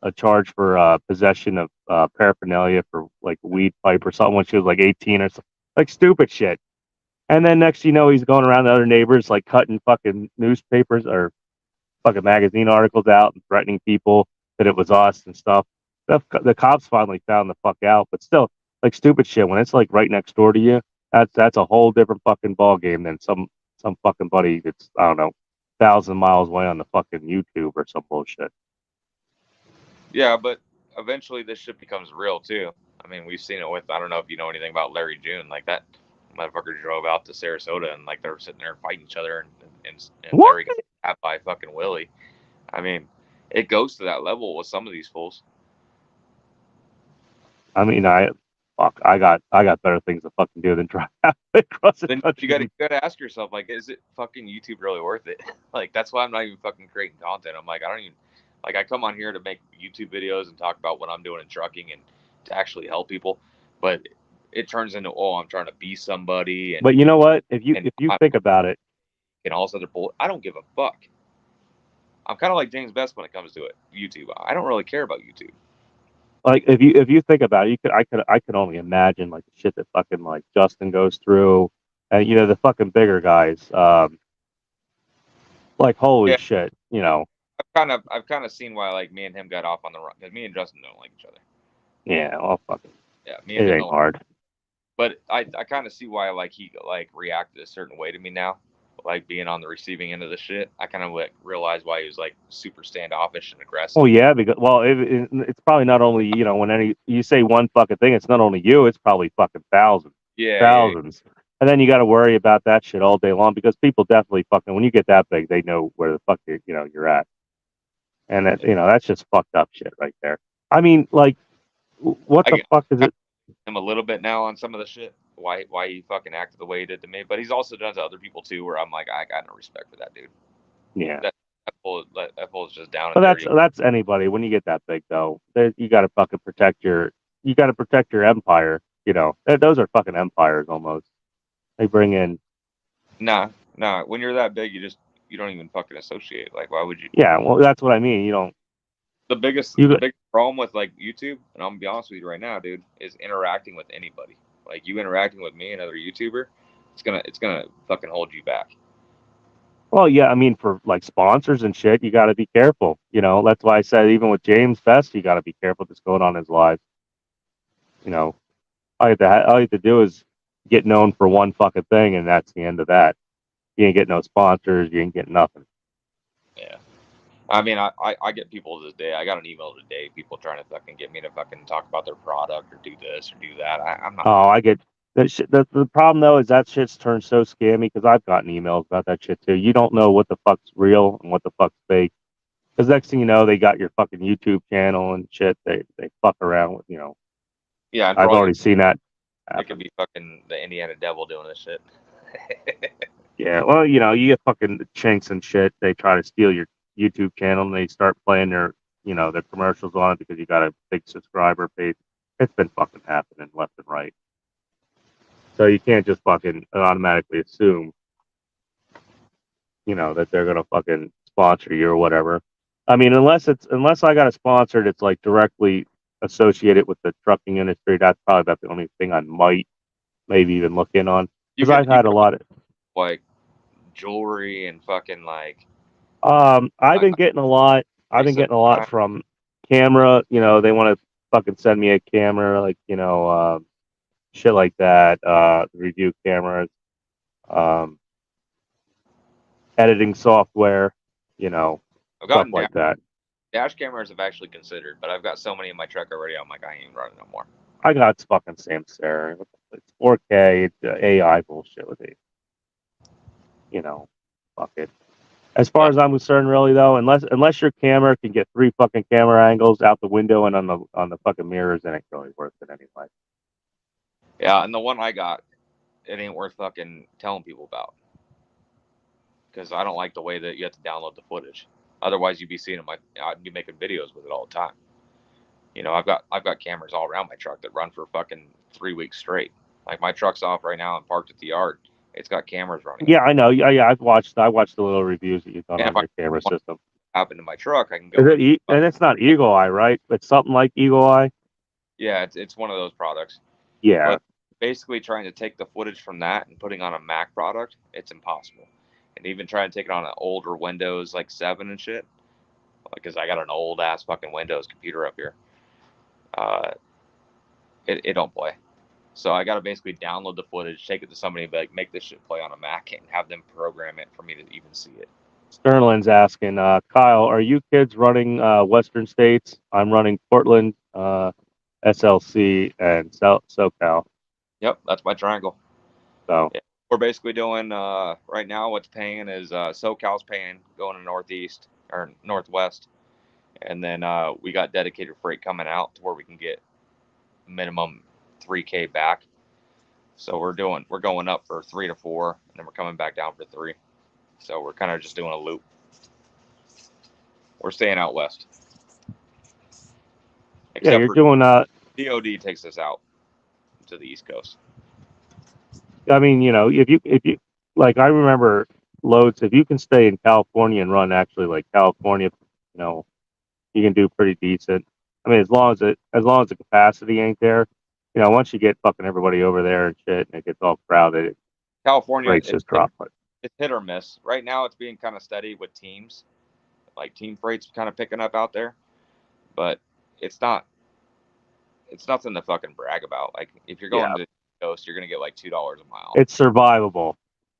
for possession of paraphernalia for like weed pipe or something when she was like 18 or something, like stupid shit. And then next, he's going around to other neighbors like cutting fucking newspapers or fucking magazine articles out and threatening people that it was us and stuff. The cops finally found the fuck out, but still, like stupid shit. When it's like right next door to you, that's a whole different fucking ball game than some fucking buddy that's, I don't know, 1,000 miles away on the fucking YouTube or some bullshit. Yeah, but eventually this shit becomes real too. I mean, we've seen it with, I don't know if you know anything about Larry June, like that motherfucker drove out to Sarasota and like they were sitting there fighting each other and Larry got stabbed by fucking Willie. I mean, It goes to that level with some of these fools. I mean, I got better things to fucking do than drive across the Then country. you gotta ask yourself, like, is it fucking YouTube really worth it? Like, that's why I'm not even fucking creating content. I'm like, I don't even like. I come on here to make YouTube videos and talk about what I'm doing in trucking and to actually help people, but it turns into, oh, I'm trying to be somebody. And But you know what? If you I- think about it, and all this other bull, I don't give a fuck. I'm kind of like James Best when it comes to it. YouTube, I don't really care about YouTube. like if you think about it, I could only imagine like the shit that fucking like Justin goes through, and you know the fucking bigger guys. Like holy Yeah. shit, you know. I've kind of seen why like me and him got off on the run because me and Justin don't like each other. Yeah, well, fucking, Yeah, me it and him ain't don't. hard. But I kind of see why like he like reacted a certain way to me now, like being on the receiving end of the shit. I kind of like realized why he was like super standoffish and aggressive. Oh yeah, because well, it's probably not only you know when you say one fucking thing, it's not only you, it's probably fucking thousands. Yeah. And then you got to worry about that shit all day long because people definitely fucking when you get that big, they know where the fuck you're at, and that that's just fucked up shit right there. I mean, like, what I the get fuck is it? him a little bit now on some of the shit. Why he fucking acted the way he did to me, but he's also done to other people too. Where I'm like, I got no respect for that dude. Yeah, That fool is just down but and dirty. that's anybody when you get that big though. You got to fucking protect your empire. You know, those are fucking empires almost. They bring in. Nah. When you're that big, you don't even fucking associate. Like, why would you? Yeah, well, that's what I mean. You don't. The biggest problem with like YouTube, and I'm gonna be honest with you right now, dude, is interacting with anybody. Like you interacting with me, another YouTuber, it's gonna fucking hold you back. Well, yeah, I mean, for like sponsors and shit, you got to be careful. You know, that's why I said even with James Best, you got to be careful just going on his live. You know, all you have to do is get known for one fucking thing, and that's the end of that. You ain't get no sponsors. You ain't get nothing. Yeah. I mean, I get people to this day. I got an email today, people trying to fucking get me to fucking talk about their product or do this or do that. I'm not. Oh, I get that shit. The problem though is that shit's turned so scammy because I've gotten emails about that shit too. You don't know what the fuck's real and what the fuck's fake. Because next thing you know, they got your fucking YouTube channel and shit. They fuck around with Yeah, and I've already seen that. it could be fucking the Indiana Devil doing this shit. Yeah, well, you get fucking chinks and shit. They try to steal your YouTube channel and they start playing their commercials on it because you got a big subscriber base. It's been fucking happening left and right. So you can't just fucking automatically assume, that they're gonna fucking sponsor you or whatever. I mean, unless I got it sponsored, it's like directly associated with the trucking industry. That's probably about the only thing I might maybe even look in on because I've had a lot of. like jewelry and fucking like. I've been getting a lot. I've been getting a lot from camera. They want to fucking send me a camera, like shit like that. Review cameras, editing software, I've stuff gotten like that. Dash cameras have actually considered, but I've got so many in my truck already. I'm like, I ain't even running no more. I got fucking Samsung. It's 4K. It's AI bullshit with it. Fuck it. As far as I'm concerned, really though, unless your camera can get 3 fucking camera angles out the window and on the fucking mirrors, it ain't really worth it anyway. Yeah, and the one I got, it ain't worth fucking telling people about because I don't like the way that you have to download the footage. Otherwise, you'd be seeing I'd be making videos with it all the time. I've got cameras all around my truck that run for fucking 3 weeks straight. Like my truck's off right now and parked at the yard. It's got cameras running. Yeah, I know. Yeah, I watched the little reviews that you've done on your camera system. Happen to my truck, I can go. And it's not Eagle Eye, right? It's something like Eagle Eye. Yeah, it's one of those products. Yeah. But basically, trying to take the footage from that and putting on a Mac product, it's impossible. And even trying to take it on an older Windows like 7 and shit, because I got an old ass fucking Windows computer up here. It don't play. So I got to basically download the footage, take it to somebody, and be like, make this shit play on a Mac, and have them program it for me to even see it. Sterling's asking, Kyle, are you kids running Western States? I'm running Portland, SLC, and SoCal. Yep, that's my triangle. So yeah, we're basically doing right now. What's paying is SoCal's paying going to Northeast or Northwest, and then we got dedicated freight coming out to where we can get minimum 3K back. So we're going up for 3 to 4, and then we're coming back down for 3. So we're kind of just doing a loop. We're staying out west. Yeah, you're for doing DOD takes us out to the East Coast. I mean, if you like, I remember loads. If you can stay in California and run actually like California, you can do pretty decent. I mean, as long as the capacity ain't there, once you get fucking everybody over there and shit, and it gets all crowded, California, rates just drop. It's hit or miss. Right now, it's being kind of steady with teams, like team freight's kind of picking up out there, but it's not. It's nothing to fucking brag about. Like if you're going to the coast, you're gonna get like $2 a mile. It's survivable.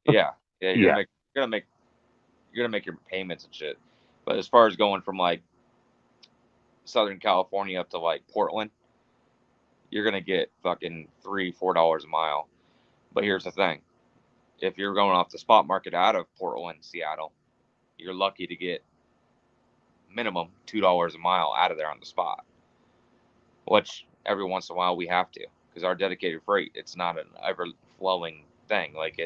Yeah. You're gonna make your payments and shit. But as far as going from like Southern California up to like Portland, you're gonna get fucking $3-4 a mile. But here's the thing: if you're going off the spot market out of Portland, Seattle, you're lucky to get minimum $2 a mile out of there on the spot. Which every once in a while we have to, because our dedicated freight, it's not an ever flowing thing. Like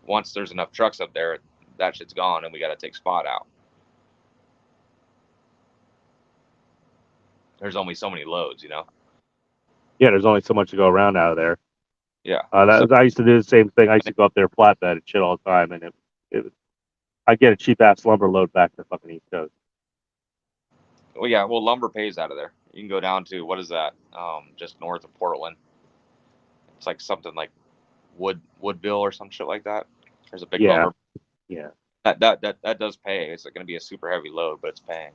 once there's enough trucks up there, that shit's gone, and we got to take spot out. There's only so many loads, Yeah, there's only so much to go around out of there. Yeah. I used to do the same thing. I used to go up there flatbed and shit all the time, and I get a cheap ass lumber load back to fucking East Coast. Well, yeah. Well, lumber pays out of there. You can go down to, what is that? Just north of Portland. It's like something like Woodville or some shit like that. There's a big lumber. Yeah. That does pay. It's going to be a super heavy load, but it's paying.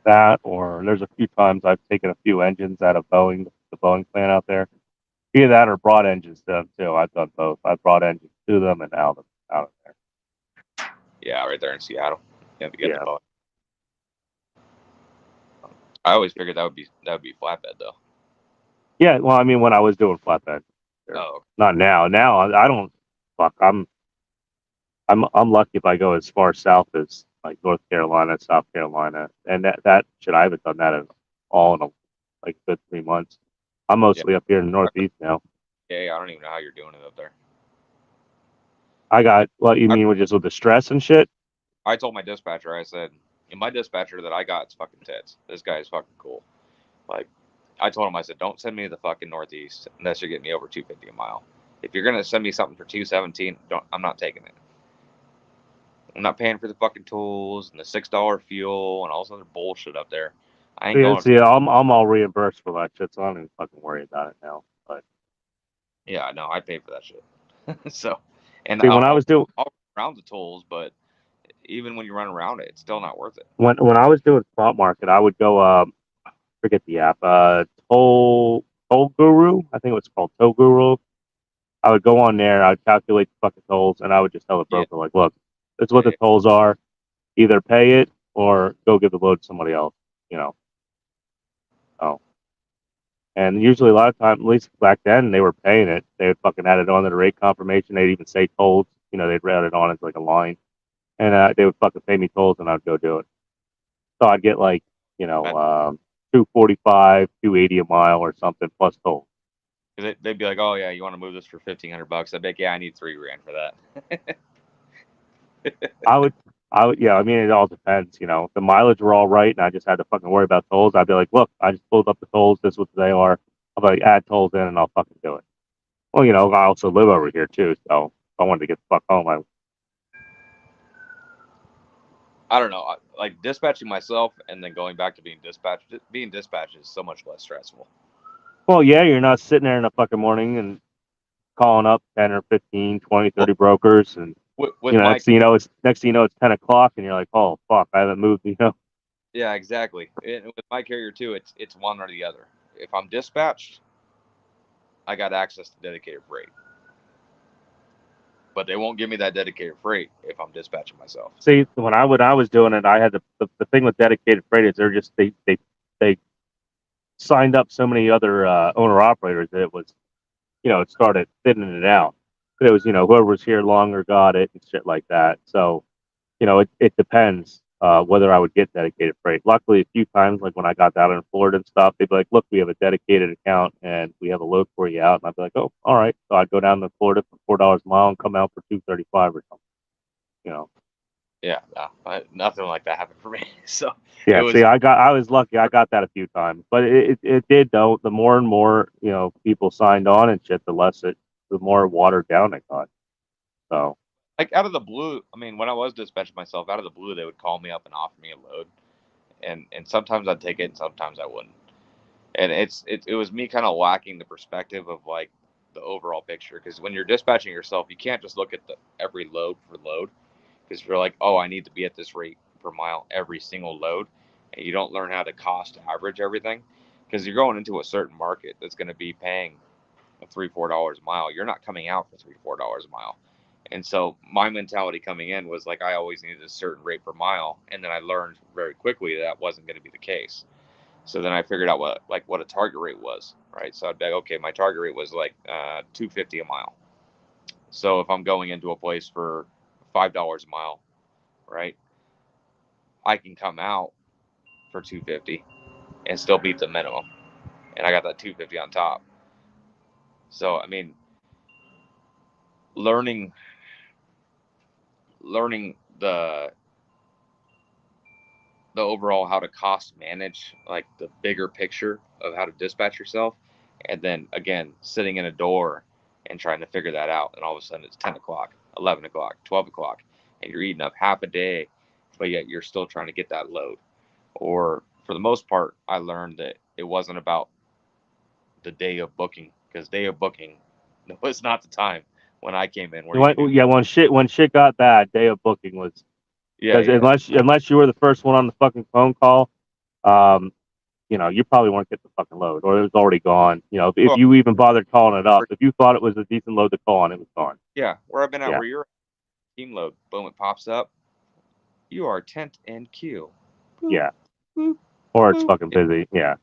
That, or there's a few times I've taken a few engines out of Boeing, the Boeing plant out there. Either that or brought engines to them too. I've done both. I've brought engines to them and out of there. Yeah, right there in Seattle. You have to get the Boeing. I always figured that would be flatbed though. Yeah, well, I mean, when I was doing flatbed, not now. Now I don't. Fuck, I'm lucky if I go as far south as like North Carolina, South Carolina, and that shit. I haven't done that at all in like good 3 months. I'm mostly up here in the Northeast now. Yeah, I don't even know how you're doing it up there. I got what you mean with just with the stress and shit. I told my dispatcher, I said, my dispatcher that I got is fucking tits. This guy is fucking cool. Like, I told him, I said, don't send me to the fucking Northeast unless you're getting me over $250 a mile. If you're gonna send me something for $217, I'm not taking it. I'm not paying for the fucking tools and the $6 fuel and all this other bullshit up there. I ain't going. See, I'm all reimbursed for that shit, so I don't even fucking worry about it now. But yeah, no, I pay for that shit. So, and see, when I was doing around the tools, but even when you run around it, it's still not worth it. When I was doing spot market, I would go forget the app, Toll Guru, I think it was called Toll Guru. I would go on there, I'd calculate the fucking tolls, and I would just tell the broker, like, look, this is what the tolls are. Either pay it or go give the load to somebody else, Oh. And usually a lot of times, at least back then, they were paying it. They would fucking add it on to the rate confirmation. They'd even say tolls. They'd write it on as like a line. And they would fucking pay me tolls, and I'd go do it. So I'd get like, $245, $280 a mile or something plus tolls. Because they'd be like, oh yeah, you want to move this for $1,500? I'd be like, yeah, I need $3,000 for that. I would, yeah. I mean, it all depends. The mileage were all right, and I just had to fucking worry about tolls. I'd be like, look, I just pulled up the tolls. This is what they are. I'll be like, add tolls in, and I'll fucking do it. Well, I also live over here too, so if I wanted to get the fuck home, I don't know. Like dispatching myself and then going back to being dispatched. Being dispatched is so much less stressful. Well, yeah, you're not sitting there in the fucking morning and calling up 10 or 15, 20, 30 brokers, and next thing you know, it's 10 o'clock, and you're like, oh fuck, I haven't moved. Yeah, exactly. And with my carrier too, it's one or the other. If I'm dispatched, I got access to dedicated freight. But they won't give me that dedicated freight if I'm dispatching myself. See, when I was doing it, I had the thing with dedicated freight is they're just they signed up so many other owner operators that it was, it started thinning it out. But it was, whoever was here longer got it and shit like that. So, it depends. whether I would get dedicated freight. Luckily, a few times, like when I got down in Florida and stuff, they'd be like, "Look, we have a dedicated account and we have a load for you out." And I'd be like, "Oh, all right." So I'd go down to Florida for $4 a mile and come out for $2.35 or something. You know. Yeah, no, nothing like that happened for me. So Yeah. it was See, I was lucky. I got that a few times, but it did though. The more and more people signed on and shit, the more watered down it got. So like out of the blue. I mean, when I was dispatching myself, out of the blue, they would call me up and offer me a load, and sometimes I'd take it, and sometimes I wouldn't. And it was me kind of lacking the perspective of like the overall picture, because when you're dispatching yourself, you can't just look at every load for load, because you're like, oh, I need to be at this rate per mile every single load, and you don't learn how to cost average everything, because you're going into a certain market that's going to be paying $3-4 a mile. You're not coming out for $3-4 a mile. And so my mentality coming in was like, I always needed a certain rate per mile, and then I learned very quickly that wasn't going to be the case. So then I figured out what a target rate was, right? So I'd be like, okay, my target rate was like $2.50 a mile. So if I'm going into a place for $5 a mile, right, I can come out for $2.50 and still beat the minimum, and I got that $2.50 on top. So I mean, learning the overall how to cost manage, like the bigger picture of how to dispatch yourself, and then again sitting in a door and trying to figure that out, and all of a sudden it's 10 o'clock, 11 o'clock, 12 o'clock, and you're eating up half a day, but yet you're still trying to get that load. Or for the most part, I learned that it wasn't about the day of booking, because day of booking was not the time when I came in where when shit got bad, day of booking was yeah, because unless you were the first one on the fucking phone call, um, you probably weren't getting the fucking load, or it was already gone. If Well, you even bothered calling it up, if you thought it was a decent load to call on, it was gone. yeah, where I've been at, Yeah, where you're team load, boom, it pops up, you are 10th in queue. yeah, or it's fucking busy. Yeah,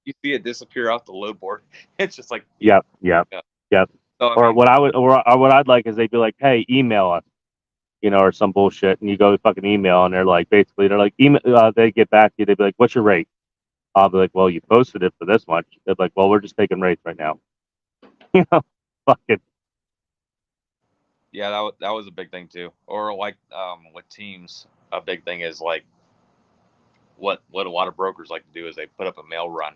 You see it disappear off the load board. It's just like, yep. yeah. So, I Or mean, what I'd like is they'd be like, "Hey, email us," or some bullshit, and you go fucking email, and they're like, email. They get back to you. They'd be like, "What's your rate?" I'll be like, "Well, you posted it for this much." They're like, "Well, we're just taking rates right now." Fucking yeah, that was a big thing too. Or like with teams, a big thing is like what a lot of brokers like to do is they put up a mail run,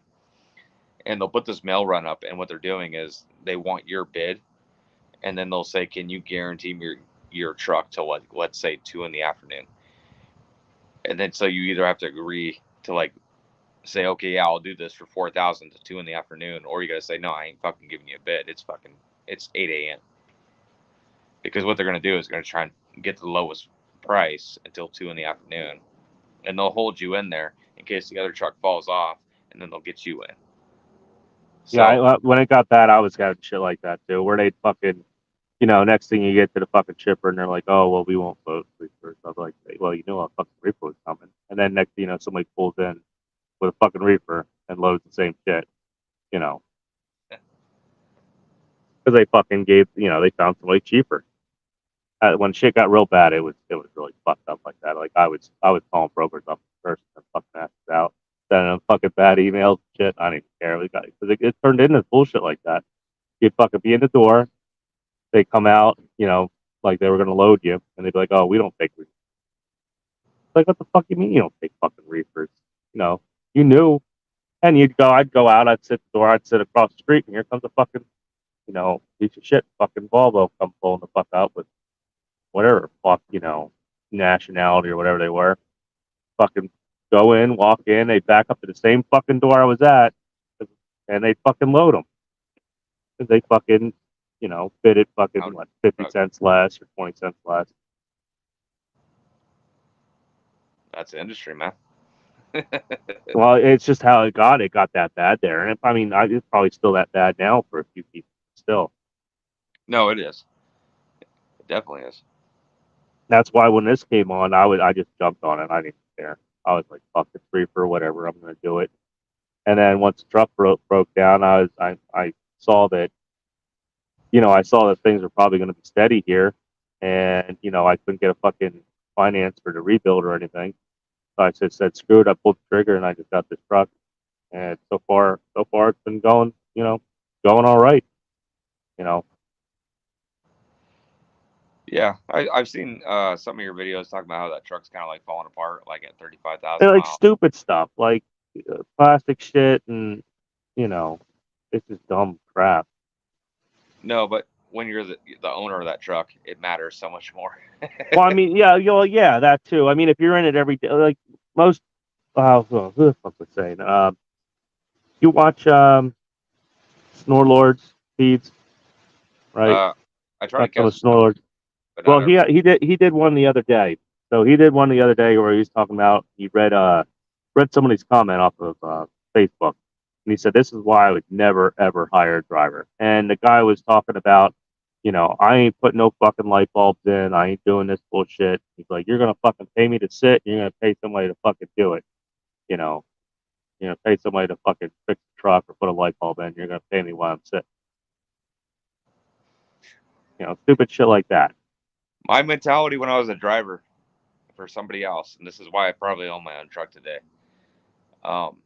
and they'll put this mail run up, and what they're doing is they want your bid, and then they'll say, "Can you guarantee me your truck till what, let's say 2 in the afternoon?" And then so you either have to agree to like say, okay, yeah, I'll do this for 4,000 to 2 in the afternoon, or you gotta say, no, I ain't fucking giving you a bid. It's 8 a.m. Because what they're gonna do is gonna try and get the lowest price until 2 in the afternoon, and they'll hold you in there in case the other truck falls off, and then they'll get you in. So yeah. When it got bad, I was having shit like that too, where they fucking, next thing you get to the fucking shipper, and they're like, "Oh, well, we won't load reefers." I was like, "Well, a fucking reefer was coming," and then next thing you know, somebody pulls in with a fucking reefer and loads the same shit, because they fucking they found somebody cheaper. When shit got real bad, it was really fucked up like that. Like I was calling brokers up first and fucking asses out, sending them fucking bad emails, shit. I didn't care. It turned into bullshit like that. You'd fucking be in the door, they come out, like they were gonna load you, and they'd be like, "Oh, we don't take reefers." Like, what the fuck you mean you don't take fucking reefers? You knew, and I'd go out, I'd sit at the door, I'd sit across the street, and here comes a fucking, piece of shit, fucking Volvo come pulling the fuck out with whatever fuck, nationality or whatever they were. Fucking go in, walk in, they back up to the same fucking door I was at, and they fucking load them. They fucking, bid it fucking, what, 50 cents less or 20 cents less. that's the industry, man. Well, it's just how it got that bad there. And I mean, it's probably still that bad now for a few people still. No, it is. It definitely is. That's why when this came on, I just jumped on it. I didn't care. I was like, fuck it's free for whatever. I'm gonna do it. And then once the truck broke down, I saw that, things were probably going to be steady here, and I couldn't get a fucking finance for the rebuild or anything. So I said screw it. I pulled the trigger and I just got this truck. And so far it's been going, going all right. You know, Yeah, I've seen some of your videos talking about how that truck's kind of like falling apart, like at 35,000 they're like miles. stupid stuff, like plastic shit, and it's just dumb crap. No, but when you're the owner of that truck, it matters so much more. Well, I mean, yeah, that too. I mean, if you're in it every day, like most, well, who the fuck was saying? You watch Snorlords feeds, right? I try to Some of catch, Snorlords. but Well, not every. he did one the other day. So he did one the other day where he was talking about he read somebody's comment off of Facebook, and he said this is why I would never ever hire a driver. And the guy was talking about, I ain't putting no fucking light bulbs in. I ain't doing this bullshit. He's like, you're gonna fucking pay me to sit. And you're gonna pay somebody to fucking do it. You know, you're gonna pay somebody to fucking fix the truck or put a light bulb in. You're gonna pay me while I'm sitting. Stupid shit like that. My mentality when I was a driver for somebody else, and this is why I probably own my own truck today. And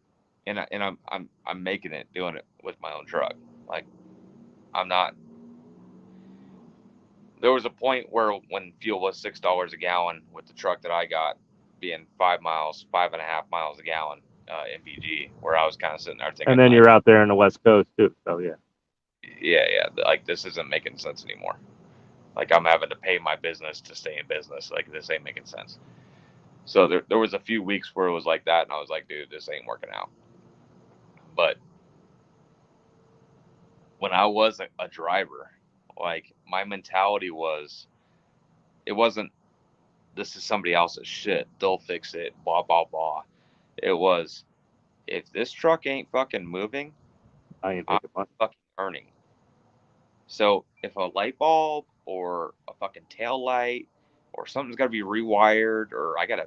I'm making it doing it with my own truck. Like I'm not. There was a point where when fuel was $6 a gallon with the truck that I got being 5.5 miles a gallon MPG, where I was kind of sitting there thinking, And then like, you're out there in the West Coast too. So yeah. yeah, like this isn't making sense anymore. Like I'm having to pay my business to stay in business. Like this ain't making sense. So there was a few weeks where it was like that, and I was like, dude, this ain't working out. But when I was a driver, like my mentality was, it wasn't this is somebody else's shit. They'll fix it. Blah blah blah. It was, if this truck ain't fucking moving, I ain't I'm making money. fucking earning. So if a light bulb or a fucking tail light or something's got to be rewired, or I got to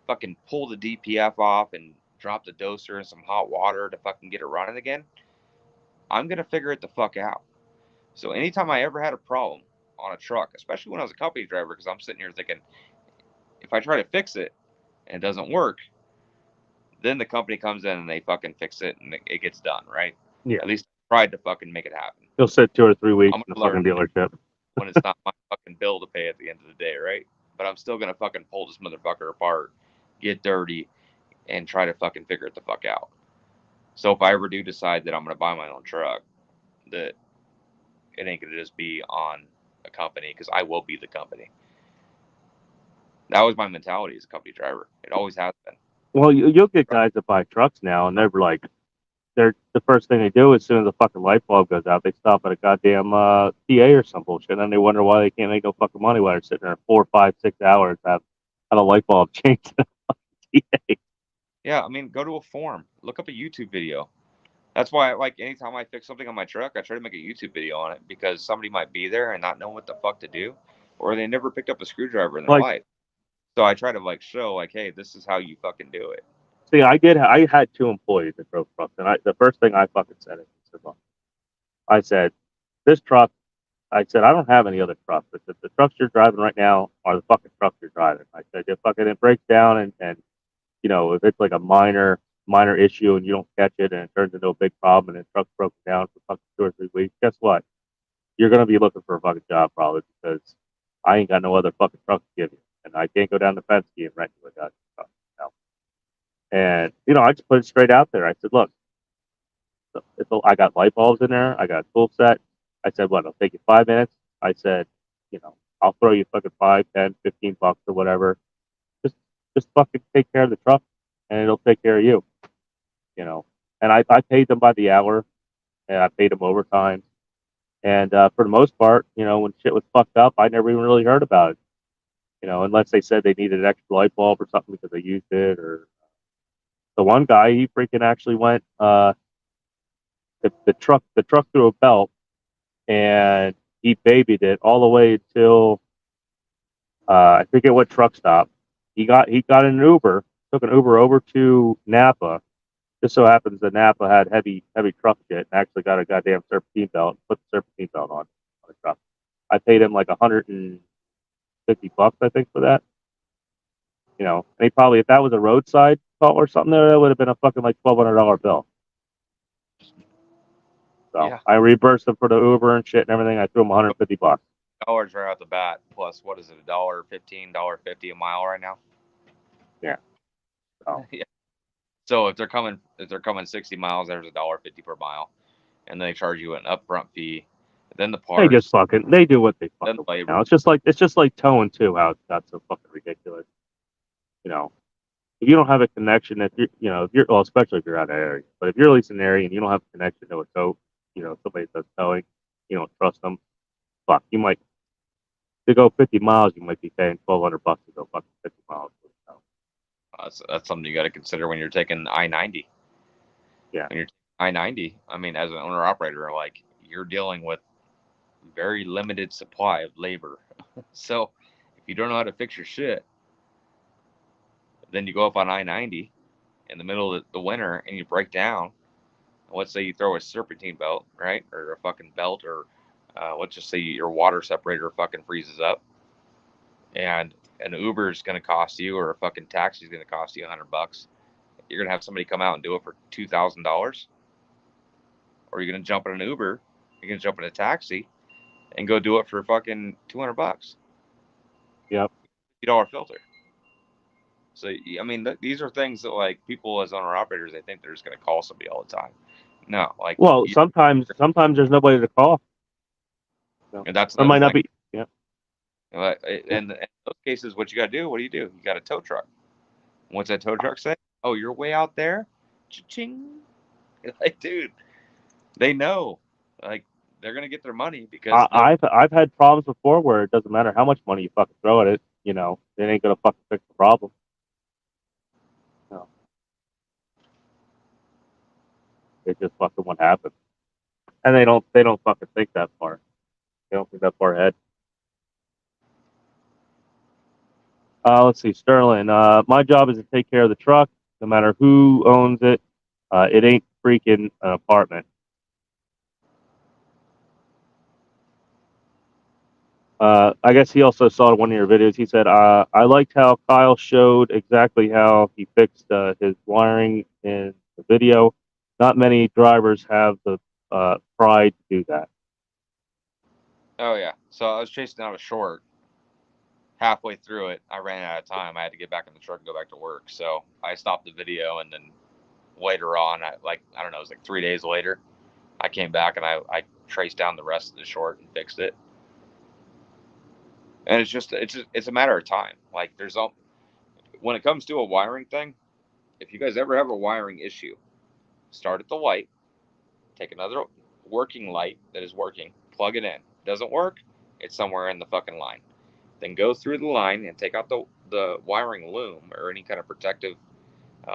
fucking pull the DPF off and drop the doser in some hot water to fucking get it running again, I'm going to figure it the fuck out. So anytime I ever had a problem on a truck, especially when I was a company driver, because I'm sitting here thinking, if I try to fix it and it doesn't work, then the company comes in and they fucking fix it and it gets done, right? Yeah. At least I tried to fucking make it happen. He'll sit 2 or 3 weeks I'm in the gonna fucking learn dealership. when it's not my fucking bill to pay at the end of the day, right? But I'm still gonna fucking pull this motherfucker apart, get dirty, and try to fucking figure it the fuck out. So if I ever do decide that I'm gonna buy my own truck, that it ain't gonna just be on a company, because I will be the company. That was my mentality as a company driver. It always has been. Well, you'll get guys that buy trucks now, and they're the first thing they do as soon as the fucking light bulb goes out, they stop at a goddamn TA or some bullshit, and then they wonder why they can't make no fucking money while they're sitting there 4, 5, 6 hours have a light bulb changed. Yeah, I mean, go to a forum, look up a YouTube video. That's why, like, anytime I fix something on my truck, I try to make a YouTube video on it, because somebody might be there and not know what the fuck to do, or they never picked up a screwdriver in their Like, life. So I try to like show, like, hey, this is how you fucking do it. see, I had 2 employees that drove trucks, and the first thing I fucking said is, I said, this truck, I said, I don't have any other trucks. I said, the trucks you're driving right now are the fucking trucks you're driving. I said, if fucking it breaks down and if it's like a minor issue and you don't catch it and it turns into a big problem and the truck's broken down for fucking 2 or 3 weeks, guess what? You're gonna be looking for a fucking job probably, because I ain't got no other fucking truck to give you, and I can't go down the fence and rent you a goddamn truck. And I just put it straight out there. I said, look, I got light bulbs in there. I got a tool set. I said, what? It'll take you 5 minutes. I said, I'll throw you fucking 5, 10, 15 bucks or whatever. Just fucking take care of the truck, and it'll take care of you. And I paid them by the hour, and I paid them overtime. And for the most part, when shit was fucked up, I never even really heard about it. Unless they said they needed an extra light bulb or something because they used it. Or the one guy, he freaking actually went. The truck threw a belt, and he babied it all the way until I forget what truck stop. He got an Uber, took an Uber over to Napa. Just so happens that Napa had heavy truck shit, and actually got a goddamn serpentine belt, put the serpentine belt on the truck. I paid him like $150, I think, for that. You know, and he probably, if that was a roadside call or something, there that would have been a fucking like $1,200 bill. So Yeah. I reimbursed him for the Uber and shit and everything. I threw him $150. Dollars right out the bat. Plus, what is it? $1.15, $1.50 a mile right now. Yeah. So. Yeah. So if they're coming 60 miles, there's $1.50 per mile, and they charge you an upfront fee. Then the parts. They do what they Then fucking labor. now. It's just like towing too. How it's got so fucking ridiculous. You know, if you don't have a connection, if you're well, especially if you're out of area, but if you're at least in an area and you don't have a connection to a tow, somebody that's towing, you don't trust them. Fuck, you might to go 50 miles, you might be paying $1,200 to go fucking 50 miles. That's something you got to consider when you're taking I-90. Yeah. When you're I-90, I mean, as an owner operator, like you're dealing with very limited supply of labor. So if you don't know how to fix your shit, then you go up on I-90 in the middle of the winter and you break down. Let's say you throw a serpentine belt, right, or a fucking belt, or let's just say your water separator fucking freezes up, and an Uber is going to cost you, or a fucking taxi is going to cost you $100. You're going to have somebody come out and do it for $2,000, or you're going to jump in an Uber, you're going to jump in a taxi, and go do it for fucking $200. Yep. $50 filter. So I mean, these are things that like people as owner operators, they think they're just going to call somebody all the time. No, like Well, sometimes there's nobody to call. And that's It might not thing. be. Yeah. And in those cases, what you got to do? What do? You got a tow truck. What's that tow truck say? Oh, you're way out there. Cha-ching. Like, dude, they know. Like, they're gonna get their money because I've had problems before where it doesn't matter how much money you fucking throw at it. It ain't gonna fucking fix the problem. No. It just fucking what happens. And they don't fucking think that far. They don't think that far ahead. Let's see, Sterling. My job is to take care of the truck, no matter who owns it. It ain't freaking an apartment. I guess he also saw one of your videos. He said, I liked how Kyle showed exactly how he fixed his wiring in the video. Not many drivers have the pride to do that. Oh yeah. So I was chasing down a short. Halfway through it, I ran out of time. I had to get back in the truck and go back to work. So I stopped the video, and then later on, I don't know, it was like 3 days later, I came back and I traced down the rest of the short and fixed it. And it's a matter of time. Like when it comes to a wiring thing, if you guys ever have a wiring issue, start at the light, take another working light that is working, plug it in. Doesn't work, it's somewhere in the fucking line. Then go through the line and take out the wiring loom or any kind of protective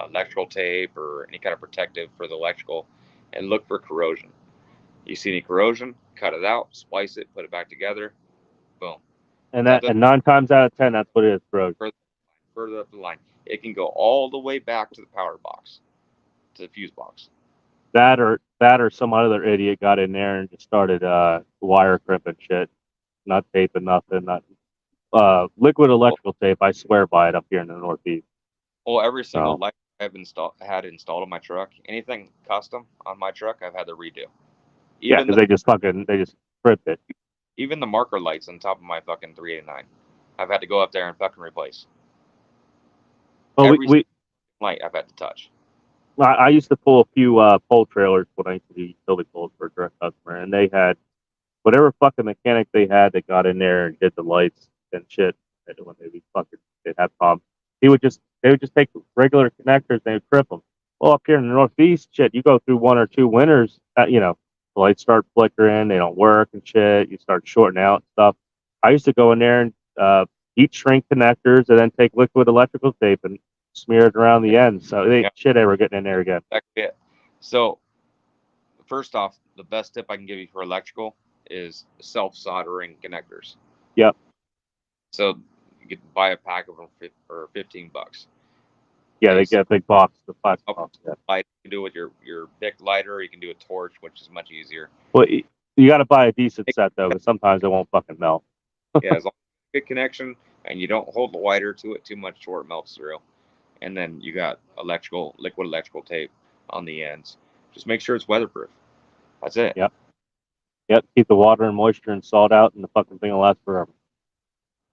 electrical tape or any kind of protective for the electrical, and look for corrosion. You see any corrosion, cut it out, splice it, put it back together, boom. And 9 times out of 10, that's what it is, bro. Further up the line, it can go all the way back to the power box, to the fuse box. That or some other idiot got in there and just started wire crimping shit, not taping nothing, not liquid electrical tape. I swear by it up here in the Northeast. Well, every single light I've had installed on my truck, anything custom on my truck, I've had to redo. Even because they just crimped it. Even the marker lights on top of my fucking 389, I've had to go up there and fucking replace. Well, every light I've had to touch. I used to pull a few pole trailers when I used to do utility poles for a direct customer, and they had whatever fucking mechanic they had that got in there and did the lights and shit. And when they'd have problems, they would just take regular connectors and they would crimp them. Well, up here in the Northeast, shit, you go through 1 or 2 winters, the lights start flickering, they don't work and shit. You start shorting out and stuff. I used to go in there and heat shrink connectors and then take liquid electrical tape and smear it around the end. So they shit ever getting in there again. That's it. So first off, the best tip I can give you for electrical is self-soldering connectors. Yep. So you can buy a pack of them for $15. Yeah, they get a big box, the plastic box. Yeah. Light, you can do it with your Bic lighter, or you can do a torch, which is much easier. Well, you got to buy a decent set though, because sometimes it won't fucking melt. Yeah, as long as it's a good connection, and you don't hold the lighter to it too much to where it melts through. And then you got liquid electrical tape on the ends. Just make sure it's weatherproof. That's it. Yep. Yep. Keep the water and moisture and salt out, and the fucking thing will last forever.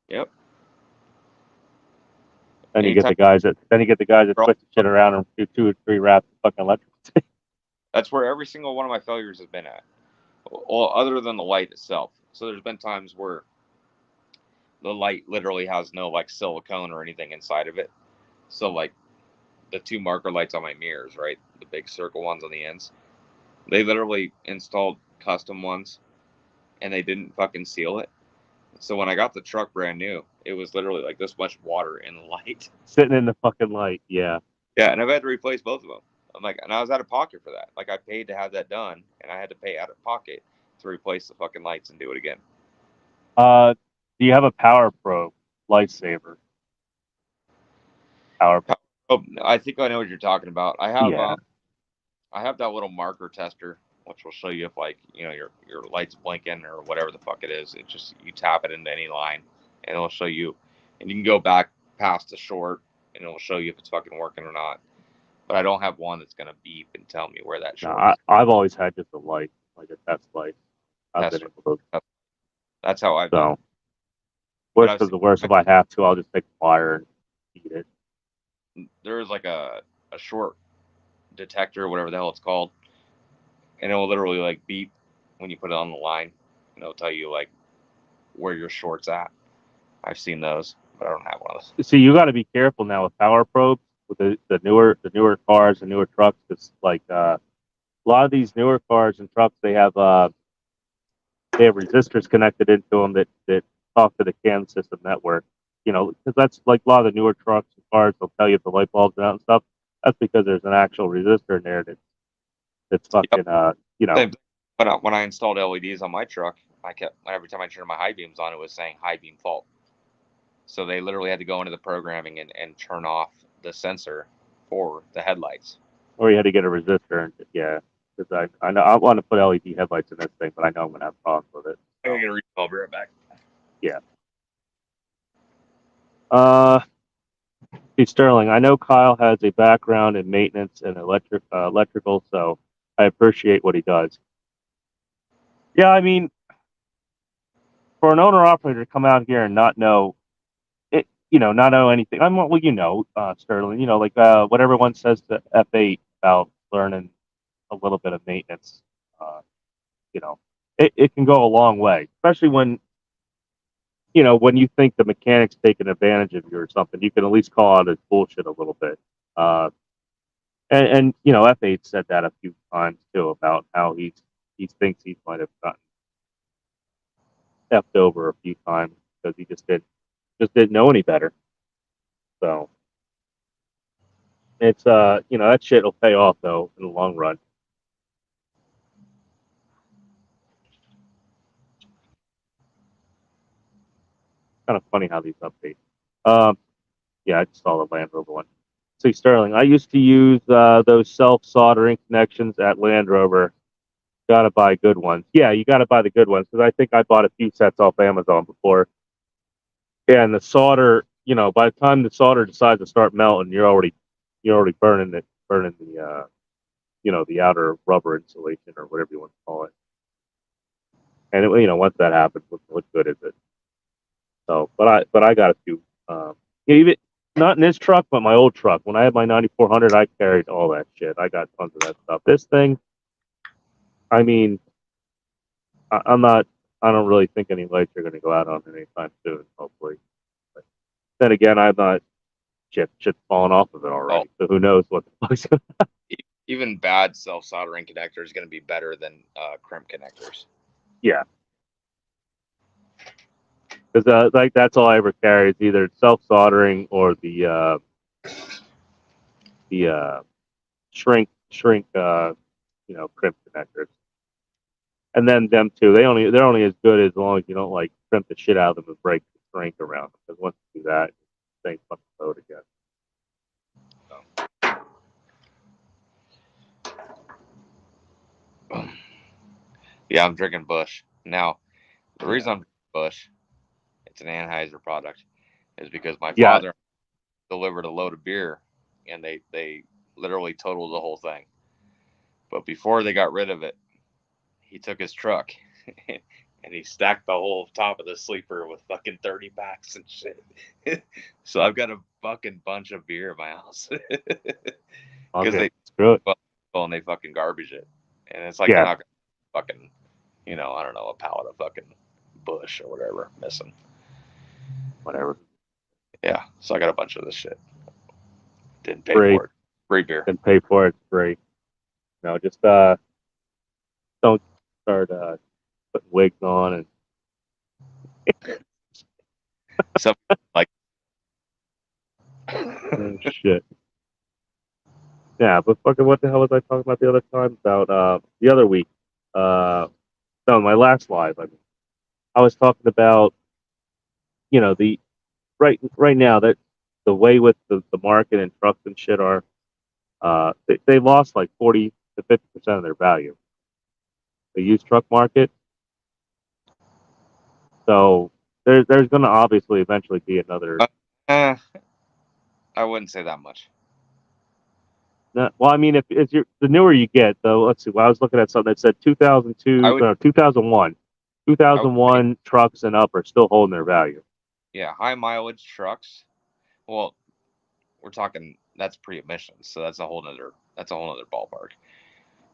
Yep. Then you get the guys that twist the shit around and do 2 or 3 wraps of fucking electrical tape. That's where every single one of my failures has been at. Well, other than the light itself. So there's been times where the light literally has no like silicone or anything inside of it. So like the 2 marker lights on my mirrors, right? The big circle ones on the ends. They literally installed custom ones and they didn't fucking seal it. So when I got the truck brand new, it was literally like this much water in the light. Sitting in the fucking light, yeah. Yeah, and I've had to replace both of them. I'm like, and I was out of pocket for that. Like I paid to have that done, and I had to pay out of pocket to replace the fucking lights and do it again. Do you have a Power Pro Lifesaver? Power Pro. Oh, I think I know what you're talking about. I have Yeah. I have that little marker tester, which will show you if like your light's blinking or whatever the fuck it is. It just you tap it into any line, and it'll show you, and you can go back past the short, and it'll show you if it's fucking working or not. But I don't have one that's gonna beep and tell me where that short is. I've always had just a light, like a test light. I've been able to. That's how I've done. So, worst comes to worst, if I have to, I'll just take the wire and feed it. There is like a short detector, whatever the hell it's called, and it will literally like beep when you put it on the line, and it'll tell you like where your short's at. I've seen those, but I don't have one of those. See, you got to be careful now with power probes with the newer cars and newer trucks. It's like a lot of these newer cars and trucks, they have resistors connected into them that talk to the CAN system network. Because that's like a lot of the newer trucks and cars. They'll tell you if the light bulbs are out and stuff. That's because there's an actual resistor in there that's fucking But when I installed LEDs on my truck, every time I turned my high beams on, it was saying high beam fault. So they literally had to go into the programming and turn off the sensor for the headlights. Or you had to get a resistor, and yeah. Because I know I want to put LED headlights in this thing, but I know I'm gonna have problems with it. I'm gonna get a recall. I'll be right back. Yeah. Steve Sterling, I know Kyle has a background in maintenance and electrical, so I appreciate what he does. Yeah, I mean, for an owner operator to come out here and not know it, not know anything. Sterling, like what everyone says to F8 about learning a little bit of maintenance. It can go a long way, especially when you think the mechanic's taking advantage of you or something. You can at least call out his bullshit a little bit. And F8 said that a few times too about how he thinks he might have gotten effed over a few times because he just didn't know any better. So it's that shit will pay off though in the long run. Kind of funny how these updates. Yeah, I just saw the Land Rover one. See, Sterling, I used to use those self-soldering connections at Land Rover. Got to buy good ones. Yeah, you got to buy the good ones because I think I bought a few sets off Amazon before. Yeah, and the solder, by the time the solder decides to start melting, you're already burning the the outer rubber insulation or whatever you want to call it. And once that happens, what good is it? So, but I got a few. Even not in this truck, but my old truck. When I had my 9400, I carried all that shit. I got tons of that stuff. This thing, I mean, I don't really think any lights are going to go out on it anytime soon. Hopefully, but then again, I'm not shit's falling off of it already. So who knows what the fuck's going to happen. Even bad self-soldering connector is going to be better than crimp connectors. Yeah. Because that's all I ever carry is either self-soldering or the shrink crimp connectors. And then them too, they're only as good as long as you don't like crimp the shit out of them and break the shrink around them. Because once you do that, same fucking load again. So. Yeah, I'm drinking Busch now. The reason I'm drinking Busch, it's an Anheuser product. is because my Yeah. father delivered a load of beer, and they literally totaled the whole thing. But before they got rid of it, he took his truck and he stacked the whole top of the sleeper with fucking 30 packs and shit. So I've got a fucking bunch of beer in my house because Okay, they screw it. and they fucking garbage it, and it's like Yeah. they're not gonna fucking, I don't know, a pallet of fucking Bush or whatever missing. Whatever. Yeah, so I got a bunch of this shit. Didn't pay Free. for it. Free beer. And pay for it free. No, just don't start putting wigs on and So like, shit. Yeah, but fucking what the hell was I talking about the other time? About the other week. No, my last live. I mean, I was talking about the right now that the way with the market and trucks and shit are they lost like 40 to 50% of their value. The used truck market. So there's going to obviously eventually be another. I wouldn't say that much. Well, I mean, if you're the newer you get, though, let's see. Well, I was looking at something that said 2002, I would- no, 2001, 2001 trucks and up are still holding their value. Yeah, high mileage trucks. Well, we're talking that's pre-emissions, so that's a whole nother ballpark.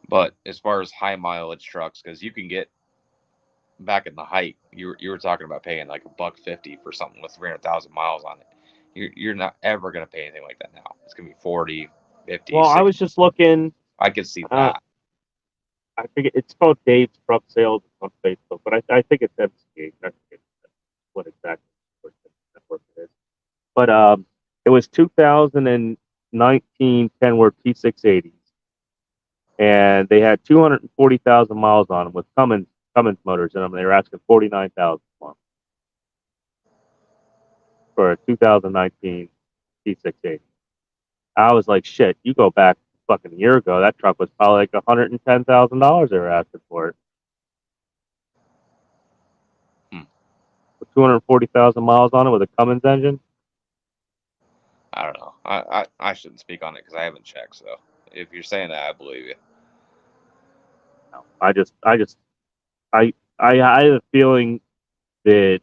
But as far as high mileage trucks, because you can get back in the height, you were talking about paying like $1.50 for something with 300,000 miles on it. You're not ever gonna pay anything like that now. It's gonna be 40, 50. Well, 60. I was just looking. I could see Uh, that. I think it's called Dave's Truck Sales on Facebook, but I think it's MCA. I forget what exactly network it is. But it was 2019 Kenworth T680s, and they had 240,000 miles on them with Cummins motors in them. They were asking 49,000 a month for a 2019 T680. I was like, shit. You go back fucking a year ago, that truck was probably like $110,000 they were asking for it. With 240,000 miles on it with a Cummins engine. I don't know. I shouldn't speak on it because I haven't checked. So if you're saying that, I believe you. No, I have a feeling that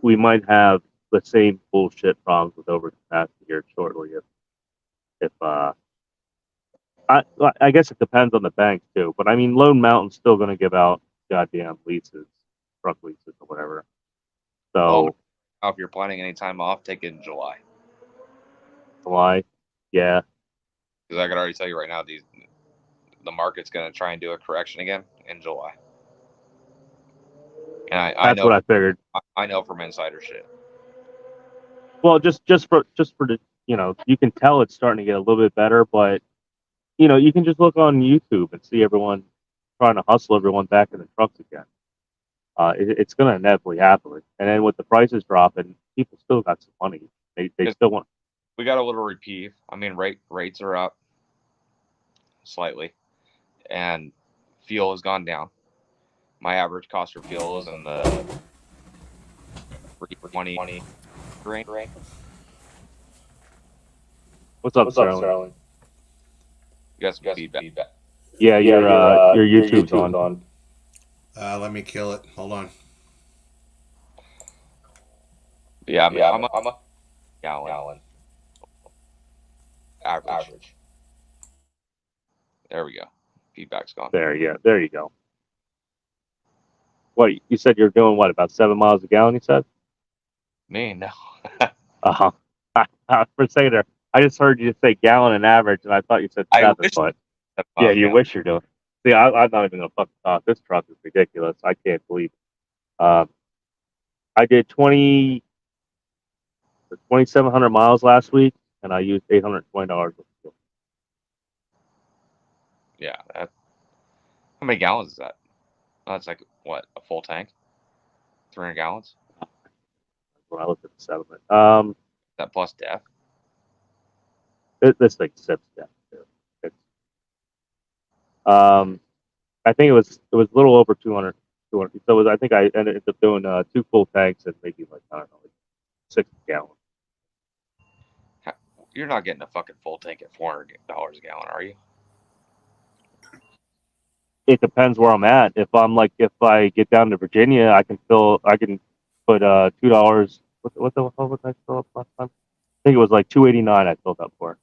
we might have the same bullshit problems with overcapacity here shortly. I guess it depends on the bank too. But I mean, Lone Mountain's still going to give out goddamn leases, truck leases or whatever. So Well, if you're planning any time off, take it in July. July, yeah. Because I can already tell you right now, the market's going to try and do a correction again in July. And I That's know what I figured. I know from insider shit. Well, just for the you can tell it's starting to get a little bit better, but you can just look on YouTube and see everyone trying to hustle everyone back in the trucks again. It's going to inevitably happen, and then with the prices dropping, people still got some money. They still want. We got a little reprieve. I mean, rates are up slightly, and fuel has gone down. My average cost for fuel is in the 320 range. What's up, Sterling? You got some feedback. Yeah, your YouTube's on. Let me kill it. Hold on. Yeah, I'm a gallon. Average. There we go. Feedback's gone. There you go. What you said you're doing? What, about 7 miles a gallon? You said. Me, no. For a second there, I just heard you say gallon and average, and I thought you said 7. But yeah, you wish you're doing. See, I'm not even gonna fucking talk. This truck is ridiculous. I can't believe. I did 2,700 miles last week, and I used $820 of fuel. Yeah. How many gallons is that? Oh, that's like what, a full tank? 300 gallons? When I looked at the settlement, That plus DEF? this thing sips down too. I think it was a little over 200. So I think I ended up doing 2 full tanks and maybe like, I don't know, $60 gallon. You're not getting a fucking full tank at $400 a gallon, are you? It depends where I'm at. If I get down to Virginia, I can put $2. What the hell was I fill up last time? I think it was like $2.89 I filled up for.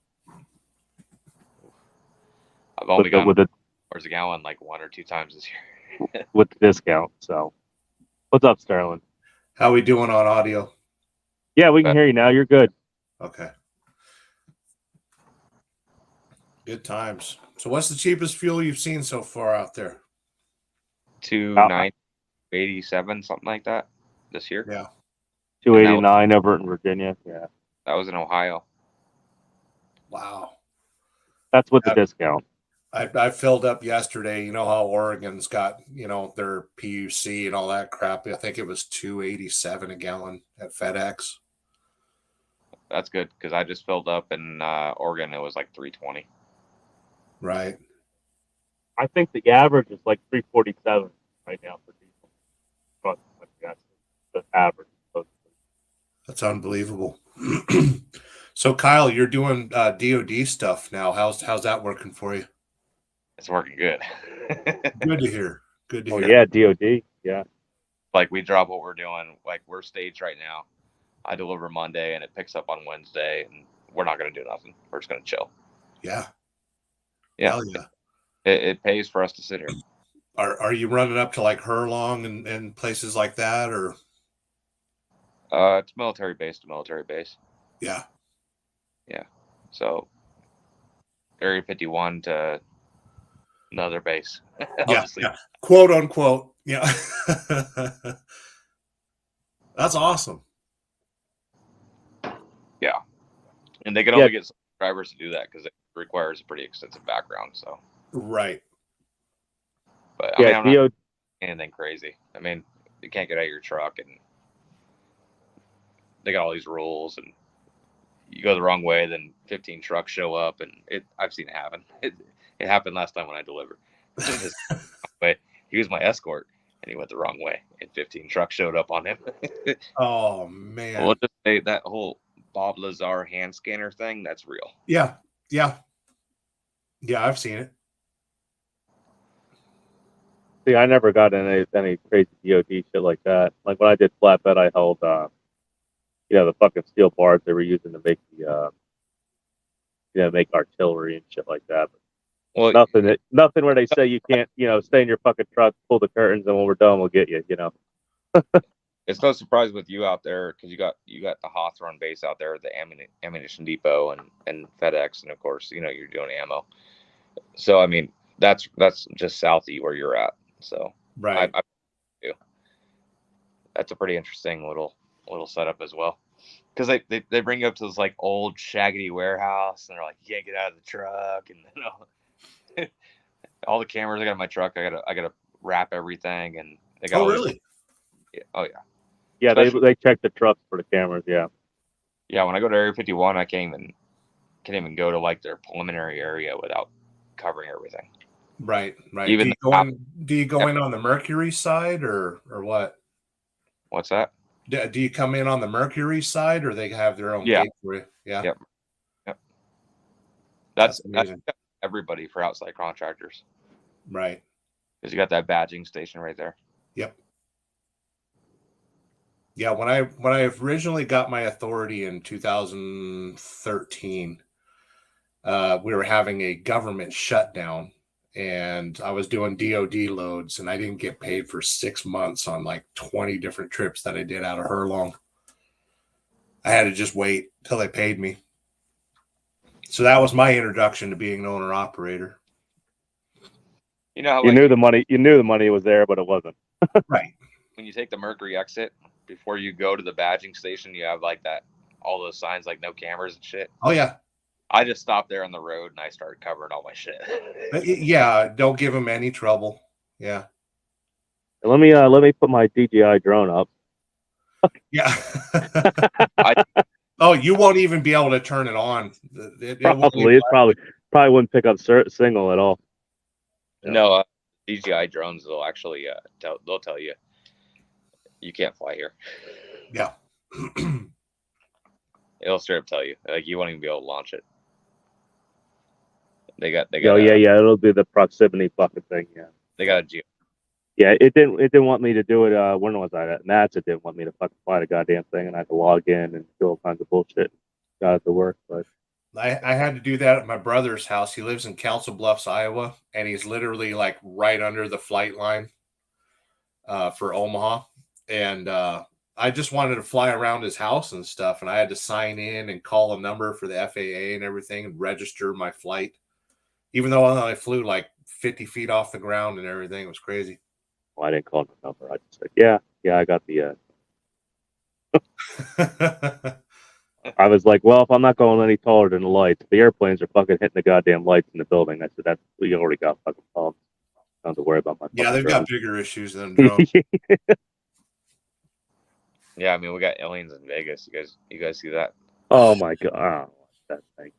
I've only gone with the $4 a gallon like 1 or 2 times this year. with the discount. So, what's up, Sterling? How we doing on audio? Yeah, we can hear you now. You're good. Okay. Good times. So what's the cheapest fuel you've seen so far out there? 2.987, something like that this year. Yeah. $2.89 over in Virginia. Yeah, That was in Ohio. Wow. that's with the discount. I filled up yesterday. You know how Oregon's got, their PUC and all that crap. I think it was $2.87 a gallon at FedEx. That's good because I just filled up in Oregon. It was like $3.20. Right. I think the average is like $3.47 right now for diesel. But that's the average. That's unbelievable. So Kyle, you're doing DoD stuff now. How's that working for you? It's working good. Good to hear. Good to Oh hear. yeah, DoD. Yeah. Like we drop what we're doing. Like we're staged right now. I deliver Monday and it picks up on Wednesday, and we're not going to do nothing. We're just going to chill. Yeah. Yeah. Hell yeah. It pays for us to sit here. Are you running up to like Hurlong and places like that, or? It's military base to military base. Yeah. Yeah. So Area 51 to another base. Yeah. Quote unquote. Yeah. That's awesome. Yeah. And they can only get drivers to do that because it requires a pretty extensive background. So. Right. But yeah, I'm not anything crazy. I mean, you can't get out of your truck, and they got all these rules, and you go the wrong way, then 15 trucks show up, and I've seen it happen. It happened last time when I delivered. But he was my escort, and he went the wrong way, and 15 trucks showed up on him. Oh man. Well, just say that whole Bob Lazar hand scanner thing, that's real. Yeah. Yeah. Yeah, I've seen it. See, I never got any crazy DoD shit like that. Like when I did flatbed, I held, the fucking steel bars they were using to make make artillery and shit like that. Well, nothing where they say you can't, stay in your fucking truck, pull the curtains, and when we're done, we'll get you. It's no surprise with you out there because you got the Hawthorne base out there, the ammunition depot, and FedEx, and of course, you're doing ammo. So I mean, that's just south of where you're at. So right, I do. That's a pretty interesting little setup as well, because they bring you up to this like old shaggy warehouse, and they're like, you can't get out of the truck, and all the cameras I got in my truck, I gotta wrap everything, and they got. Oh really? Oh yeah. Yeah, they check the trucks for the cameras. Yeah. Yeah, when I go to Area 51, I can't even go to like their preliminary area without covering everything. Right. Even do you go in on the Mercury side or what? What's that? Do you come in on the Mercury side, or they have their own gate for you? Yeah. Yep. That's amazing. Everybody for outside contractors. Right. Because you got that badging station right there. Yep. Yeah, when I originally got my authority in 2013, we were having a government shutdown, and I was doing DoD loads, and I didn't get paid for 6 months on like 20 different trips that I did out of Hurlong. I had to just wait till they paid me. So that was my introduction to being an owner operator. You know how you knew the money was there, but it wasn't. Right. When you take the Mercury exit, before you go to the badging station, you have like all those signs like no cameras and shit. Oh yeah. I just stopped there on the road and I started covering all my shit. Yeah, don't give them any trouble. Yeah. Let me put my DJI drone up. Yeah. Oh, you won't even be able to turn it on. It probably wouldn't pick up signal at all. Yeah. No, DJI drones will actually they'll tell you can't fly here. Yeah. It'll straight up tell you. Like you won't even be able to launch it. They got Oh yeah, yeah. It'll do the proximity fucking thing. Yeah. They got a geo. Yeah, it didn't want me to do it. When was I at Nats? It didn't want me to fucking fly the goddamn thing, and I had to log in and do all kinds of bullshit. Got it to work, but I had to do that at my brother's house. He lives in Council Bluffs, Iowa, and he's literally like right under the flight line for Omaha. And I just wanted to fly around his house and stuff, and I had to sign in and call a number for the FAA and everything and register my flight, even though I flew like 50 feet off the ground and everything. It was crazy. well, I didn't call the number. I just said, yeah, I got the. I was like, well, if I'm not going any taller than the lights, the airplanes are fucking hitting the goddamn lights in the building. I said, we already got fucking problems. Don't have to worry about my. Yeah, they've drone. got bigger issues than drones. Yeah, I mean we got aliens in Vegas. You guys see that? Oh my god, that thing.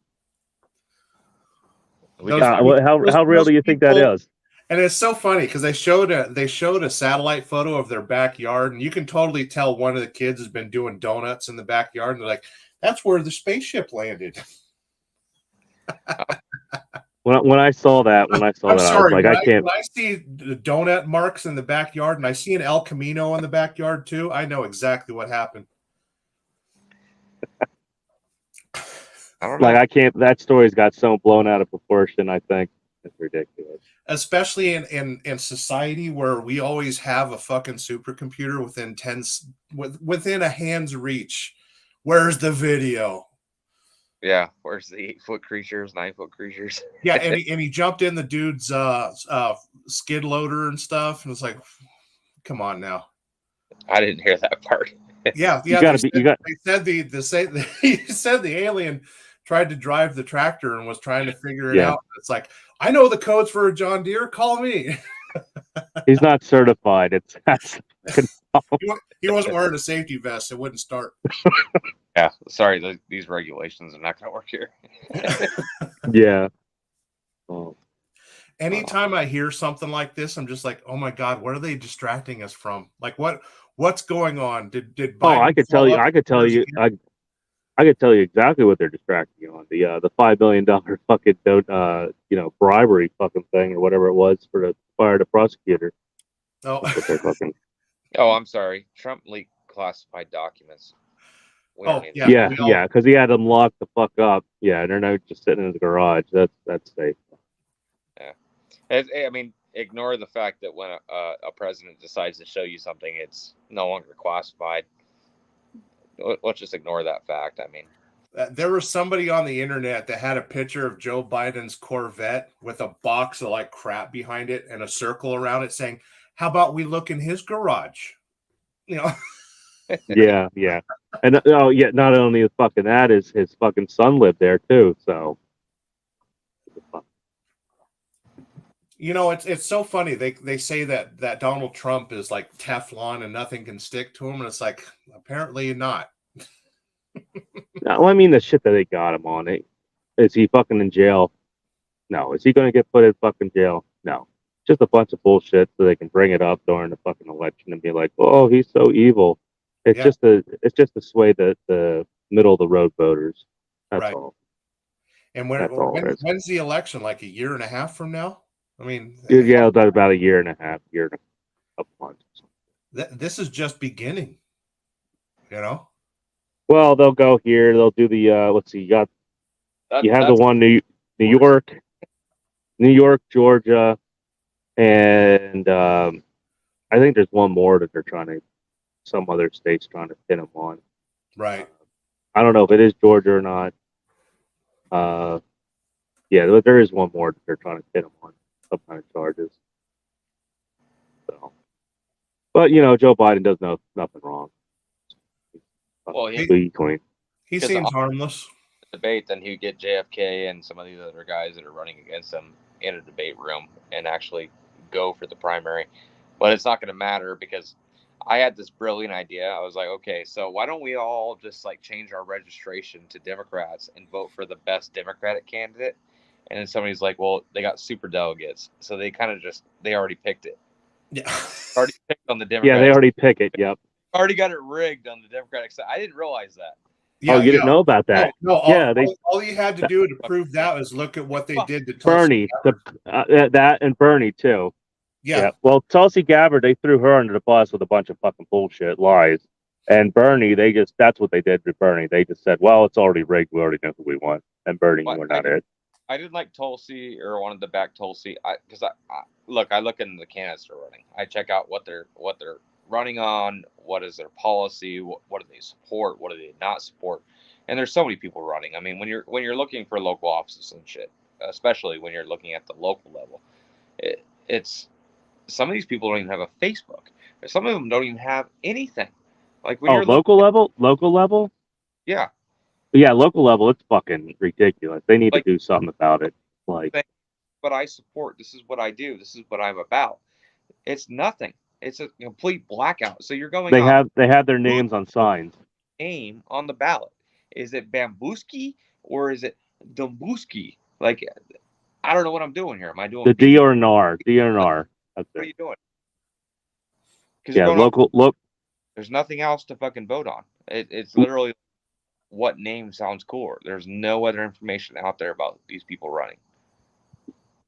We How real do you think that is? And it's so funny because they showed a satellite photo of their backyard, and you can totally tell one of the kids has been doing donuts in the backyard. And they're like, "That's where the spaceship landed." When I saw that, I'm I sorry, was like, I can't. When I see the donut marks in the backyard, and I see an El Camino in the backyard too, I know exactly what happened. I don't know. Like I can't. That story's got so blown out of proportion. I think it's ridiculous. Especially in society where we always have a fucking supercomputer within a hand's reach. Where's the video? Yeah, where's the 8-foot creatures, 9-foot creatures? Yeah, and he jumped in the dude's skid loader and stuff, and it's like, come on now. I didn't hear that part. Yeah. You gotta be. They said he said the alien tried to drive the tractor and was trying to figure it out. It's like, I know the codes for a John Deere. Call me. He's not certified. He wasn't wearing a safety vest. It wouldn't start. Yeah, sorry, these regulations are not going to work here. Yeah. Oh. Anytime I hear something like this, I'm just like, oh my god, what are they distracting us from? Like what's going on? Did Biden I could tell you. I could tell you. I could tell you exactly what they're distracting you on. The $5 million fucking bribery fucking thing or whatever it was for to fire the prosecutor. Oh. Oh, I'm sorry. Trump leaked classified documents. Yeah, because he had them locked the fuck up. Yeah, and they're now just sitting in the garage. That's safe. Yeah, I mean, ignore the fact that when a president decides to show you something, it's no longer classified. Let's just ignore that fact. I mean, there was somebody on the internet that had a picture of Joe Biden's Corvette with a box of like crap behind it and a circle around it saying, how about we look in his garage? You know? Yeah. And not only fucking that, is his fucking son lived there too. So, you know, it's so funny. They say that Donald Trump is like Teflon and nothing can stick to him, and it's like apparently not. No, I mean the shit that they got him on. Is he fucking in jail? No. Is he going to get put in fucking jail? No. Just a bunch of bullshit so they can bring it up during the fucking election and be like, "Oh, he's so evil." It's just to sway the middle of the road voters. That's all. And when's the election? Like a year and a half from now? I mean, yeah, about a year and a half, year and a couple months. This is just beginning. You know. Well, they'll go here. They'll do the let's see. You have the one New York, Georgia, and I think there's one more that they're trying to. Some other states trying to pin him on. Right. I don't know if it is Georgia or not. Yeah, but there is one more that they're trying to pin him on some kind of charges. So, but Joe Biden does nothing wrong. Well, he seems harmless. Debate, then he'd get JFK and some of these other guys that are running against him in a debate room and actually go for the primary. But it's not going to matter because I had this brilliant idea. I was like, okay, so why don't we all just like change our registration to Democrats and vote for the best Democratic candidate? And then somebody's like, well, they got super delegates. So they kind of they already picked it. Yeah. Already picked on the Democratic. Yeah, they already pick it. Yep. Already got it rigged on the Democratic side. I didn't realize that. Oh, you didn't know about that? No, Yeah, all you had to do to prove that was look at what they did to Tulsi Bernie, that and Bernie too. Yeah. Well, Tulsi Gabbard, they threw her under the bus with a bunch of fucking bullshit lies. And Bernie, that's what they did to Bernie. They just said, well, it's already rigged. We already know who we want. And Bernie, Well, we're not it. I didn't like Tulsi or wanted to back Tulsi. I look into the candidates they're running. I check out what they're running on. What is their policy? What do they support? What do they not support? And there's so many people running. I mean, when you're looking for local offices and shit, especially when you're looking at the local level, it's some of these people don't even have a Facebook. Some of them don't even have anything. Like when you're local level, yeah, local level, it's fucking ridiculous. They need to do something about it. Like, but I support. This is what I do. This is what I'm about. It's nothing. It's a complete blackout. So you're going. They have their names on signs. Name on the ballot. Is it Bambuski or is it Dombuski? Like, I don't know what I'm doing here. Am I doing the D or an R? D or an R. What are you doing? Yeah, look. There's nothing else to fucking vote on. It's literally what name sounds cooler. There's no other information out there about these people running.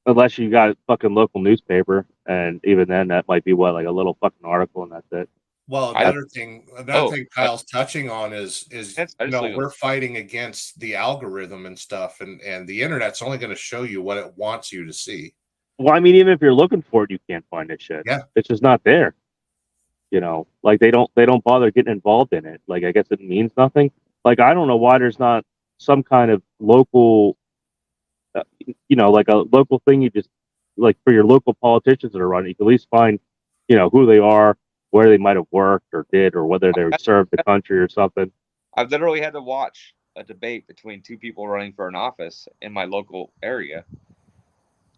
Unless you got a fucking local newspaper, and even then, that might be like a little fucking article, and that's it. Well, another thing Kyle's touching on is we're fighting against the algorithm and stuff, and the internet's only going to show you what it wants you to see. Well, I mean, even if you're looking for it, you can't find that shit. Yeah, it's just not there. You know, like they don't bother getting involved in it. Like, I guess it means nothing. Like, I don't know why there's not some kind of local, like a local thing. You just, like, for your local politicians that are running, you can at least find, who they are, where they might have worked or did, or whether they served the country or something. I've literally had to watch a debate between two people running for an office in my local area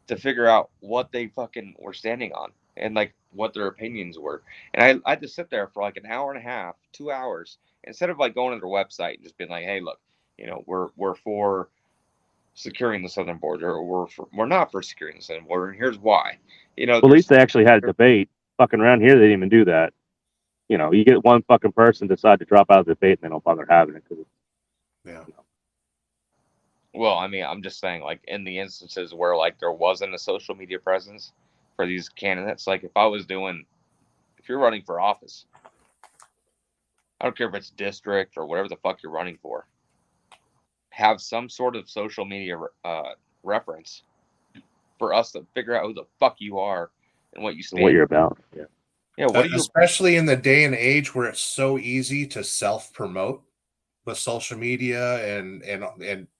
to figure out what they fucking were standing on and like what their opinions were. And I had to sit there for like an hour and a half, 2 hours, instead of like going to their website and just being like, hey, look, we're for securing the southern border, or we're not for securing the southern border, and here's why. Well, at least they actually had a debate. Fucking around here, they didn't even do that. You get one fucking person decide to drop out of the debate and they don't bother having it. Yeah. Well, I mean, I'm just saying, like, in the instances where like there wasn't a social media presence for these candidates, like if you're running for office, I don't care if it's district or whatever the fuck you're running for, have some sort of social media reference for us to figure out who the fuck you are and what you stand, what you're about. Yeah. Yeah. Especially in the day and age where it's so easy to self-promote with social media and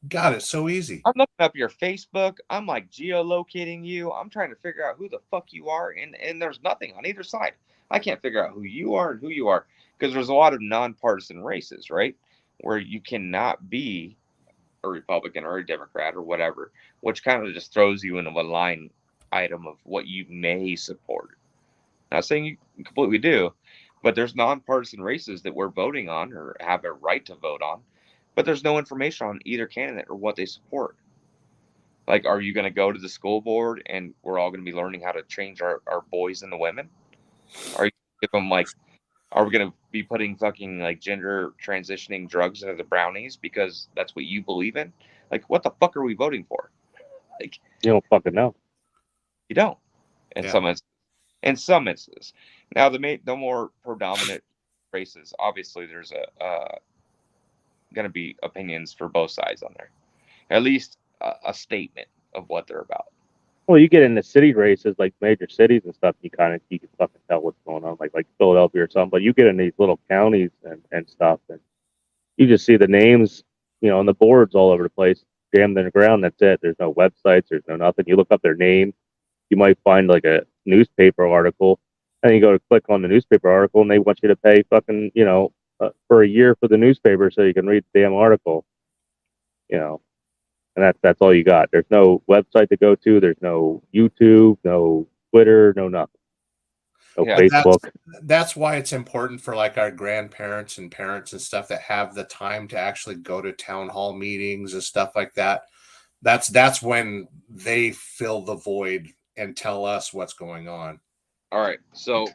God, it's so easy. I'm looking up your Facebook. I'm like geolocating you. I'm trying to figure out who the fuck you are, and there's nothing on either side. I can't figure out who you are and who you are because there's a lot of nonpartisan races, right? Where you cannot be a Republican or a Democrat or whatever, which kind of just throws you into a line item of what you may support. Not saying you completely do, but there's nonpartisan races that we're voting on or have a right to vote on, but there's no information on either candidate or what they support. Like, are you going to go to the school board and we're all going to be learning how to change our boys into women? Are you give them like, are we going to be putting fucking like gender transitioning drugs into the brownies because that's what you believe in? Like, what the fuck are we voting for? Like, you don't fucking know. You don't. In some instances. Now, the more predominant races, obviously, there's going to be opinions for both sides on there. At least a statement of what they're about. Well, you get into city races, like major cities and stuff, you can fucking tell what's going on, like Philadelphia or something. But you get in these little counties and stuff, and you just see the names, on the boards all over the place, jammed in the ground. That's it. There's no websites. There's no nothing. You look up their name. You might find like a newspaper article, and you go to click on the newspaper article, and they want you to pay fucking, for a year for the newspaper so you can read the damn article, and that's all you got. There's no website to go to. There's no YouTube, no Twitter, no nothing. No Facebook. That's why it's important for like our grandparents and parents and stuff that have the time to actually go to town hall meetings and stuff like that. That's when they fill the void and tell us what's going on. All right, so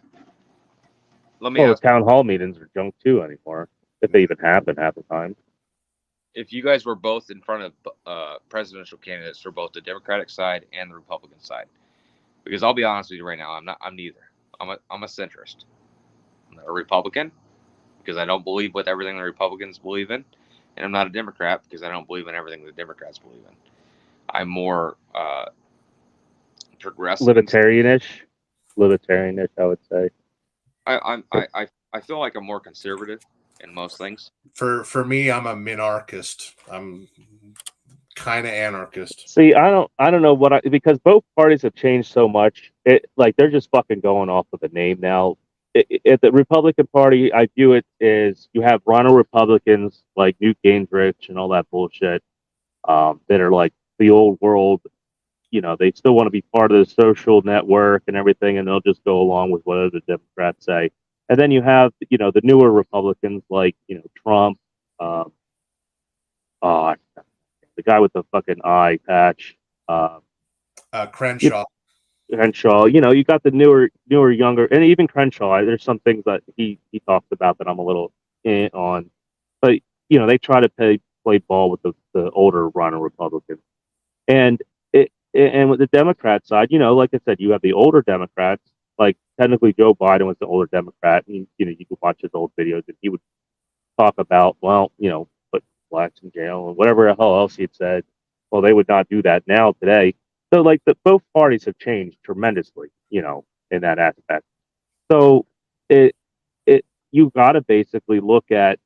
let me ask. Town hall meetings are junk too anymore, if they even happen half the time. if you guys were both in front of presidential candidates for both the Democratic side and the Republican side, because I'll be honest with you right now, I'm neither. I'm a centrist. I'm not a Republican because I don't believe with everything the Republicans believe in, and I'm not a Democrat because I don't believe in everything the Democrats believe in. I'm more progressive, libertarianish, I would say. I feel like I'm more conservative in most things. For me, I'm a minarchist. I'm kind of anarchist. See, I don't know because both parties have changed so much. It like they're just fucking going off of the name now. The Republican Party, I view it as you have Ronald Republicans like Newt Gingrich and all that bullshit that are like the old world. You know, they still want to be part of the social network and everything, and they'll just go along with whatever the Democrats say. And then you have, you know, the newer Republicans like, you know, Trump, the guy with the fucking eye patch, Crenshaw. Crenshaw. You know, you got the newer, younger, and even Crenshaw. There's some things that he talks about that I'm a little on, but you know, they try to play ball with the older Ronald Republicans, and with the Democrat side, you know, like I said, you have the older Democrats. Like technically, Joe Biden was the older Democrat. And, you know, you could watch his old videos, and he would talk about, well, you know, put blacks in jail and whatever the hell else he'd said. Well, they would not do that now today. So, like, both parties have changed tremendously, you know, in that aspect. So, you got to basically look at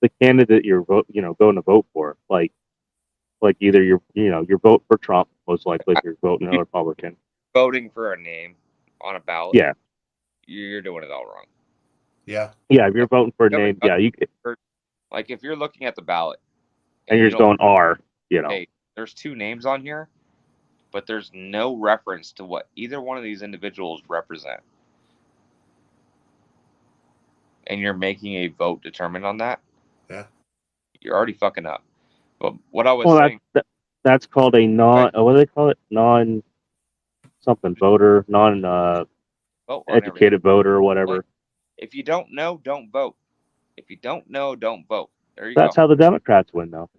the candidate you're going to vote for, like either you're vote for Trump, most likely if you're voting a Republican. Voting for a name on a ballot, yeah, you're doing it all wrong. Yeah. If you're voting for a name, you like if you're looking at the ballot and you're just going R, you know. Hey, there's two names on here, but there's no reference to what either one of these individuals represent. And you're making a vote determined on that. Yeah. You're already fucking up. But what I was saying, that's called a non. What do they call it? Non something voter, educated voter or whatever. If you don't know, don't vote. If you don't know, don't vote. There you go. That's how the Democrats win, though.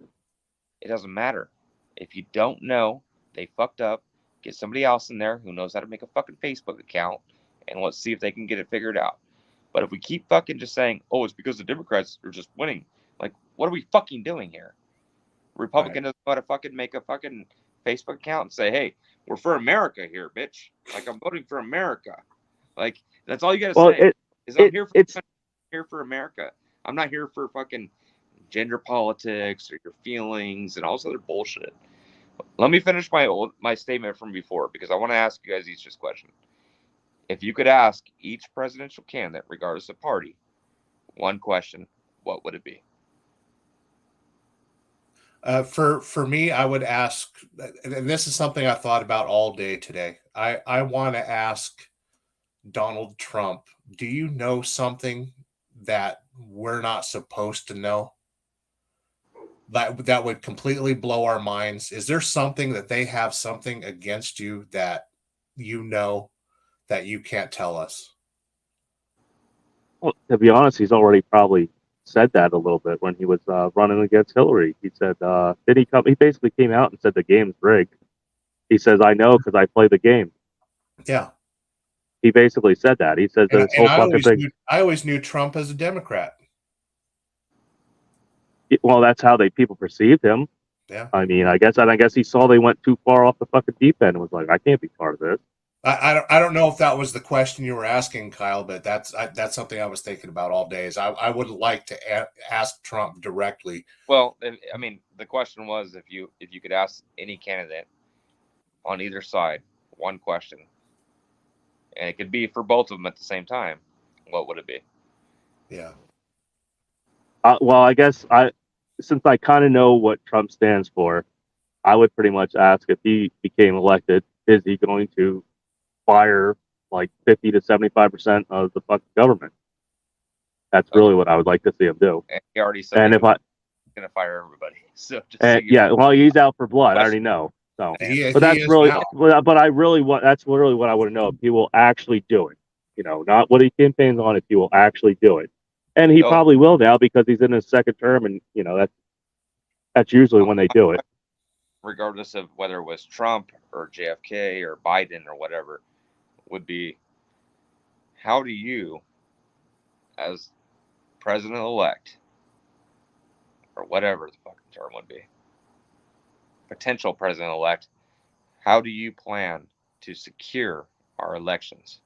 It doesn't matter. If you don't know, they fucked up. Get somebody else in there who knows how to make a fucking Facebook account, and let's see if they can get it figured out. But if we keep fucking just saying, oh, it's because the Democrats are just winning, like, what are we fucking doing here? Republican doesn't know how to fucking make a fucking Facebook account and say, hey, we're for America here, bitch. Like, I'm voting for America. Like, that's all you gotta say. I'm here for America. I'm not here for fucking gender politics or your feelings and all this other bullshit. Let me finish my statement from before, because I want to ask you guys each this question. If you could ask each presidential candidate, regardless of party, one question, what would it be? For me, I would ask, and this is something I thought about all day today. I want to ask Donald Trump, do you know something that we're not supposed to know? That would completely blow our minds. Is there something that they have something against you that you know that you can't tell us? Well, to be honest, he's already probably said that a little bit when he was running against Hillary. He said, he basically came out and said the game's rigged. He says, I know because I play the game. Yeah. He basically said that. He said this whole fucking thing. I always knew Trump as a Democrat. Well, that's how people perceived him. Yeah. I mean, I guess he saw they went too far off the fucking deep end and was like, I can't be part of this. I don't know if that was the question you were asking, Kyle, but that's something I was thinking about all day. Is I would like to ask Trump directly. Well, I mean, the question was if you could ask any candidate on either side one question, and it could be for both of them at the same time, what would it be? Yeah. Well, I guess since I kind of know what Trump stands for, I would pretty much ask if he became elected, is he going to fire like 50 to 75% of the fucking government? That's really what I would like to see him do. And he already said and if I going to fire everybody. So well, he's out for blood. I already know. So, but that's really, but I really that's really what I want to know, if he will actually do it. You know, not what he campaigns on, if he will actually do it. And he probably will now because he's in his second term, and you know That's usually when they do it. regardless of whether it was Trump or JFK or Biden or whatever, would be how do you, as president elect, or whatever the fucking term would be, potential president elect, how do you plan to secure our elections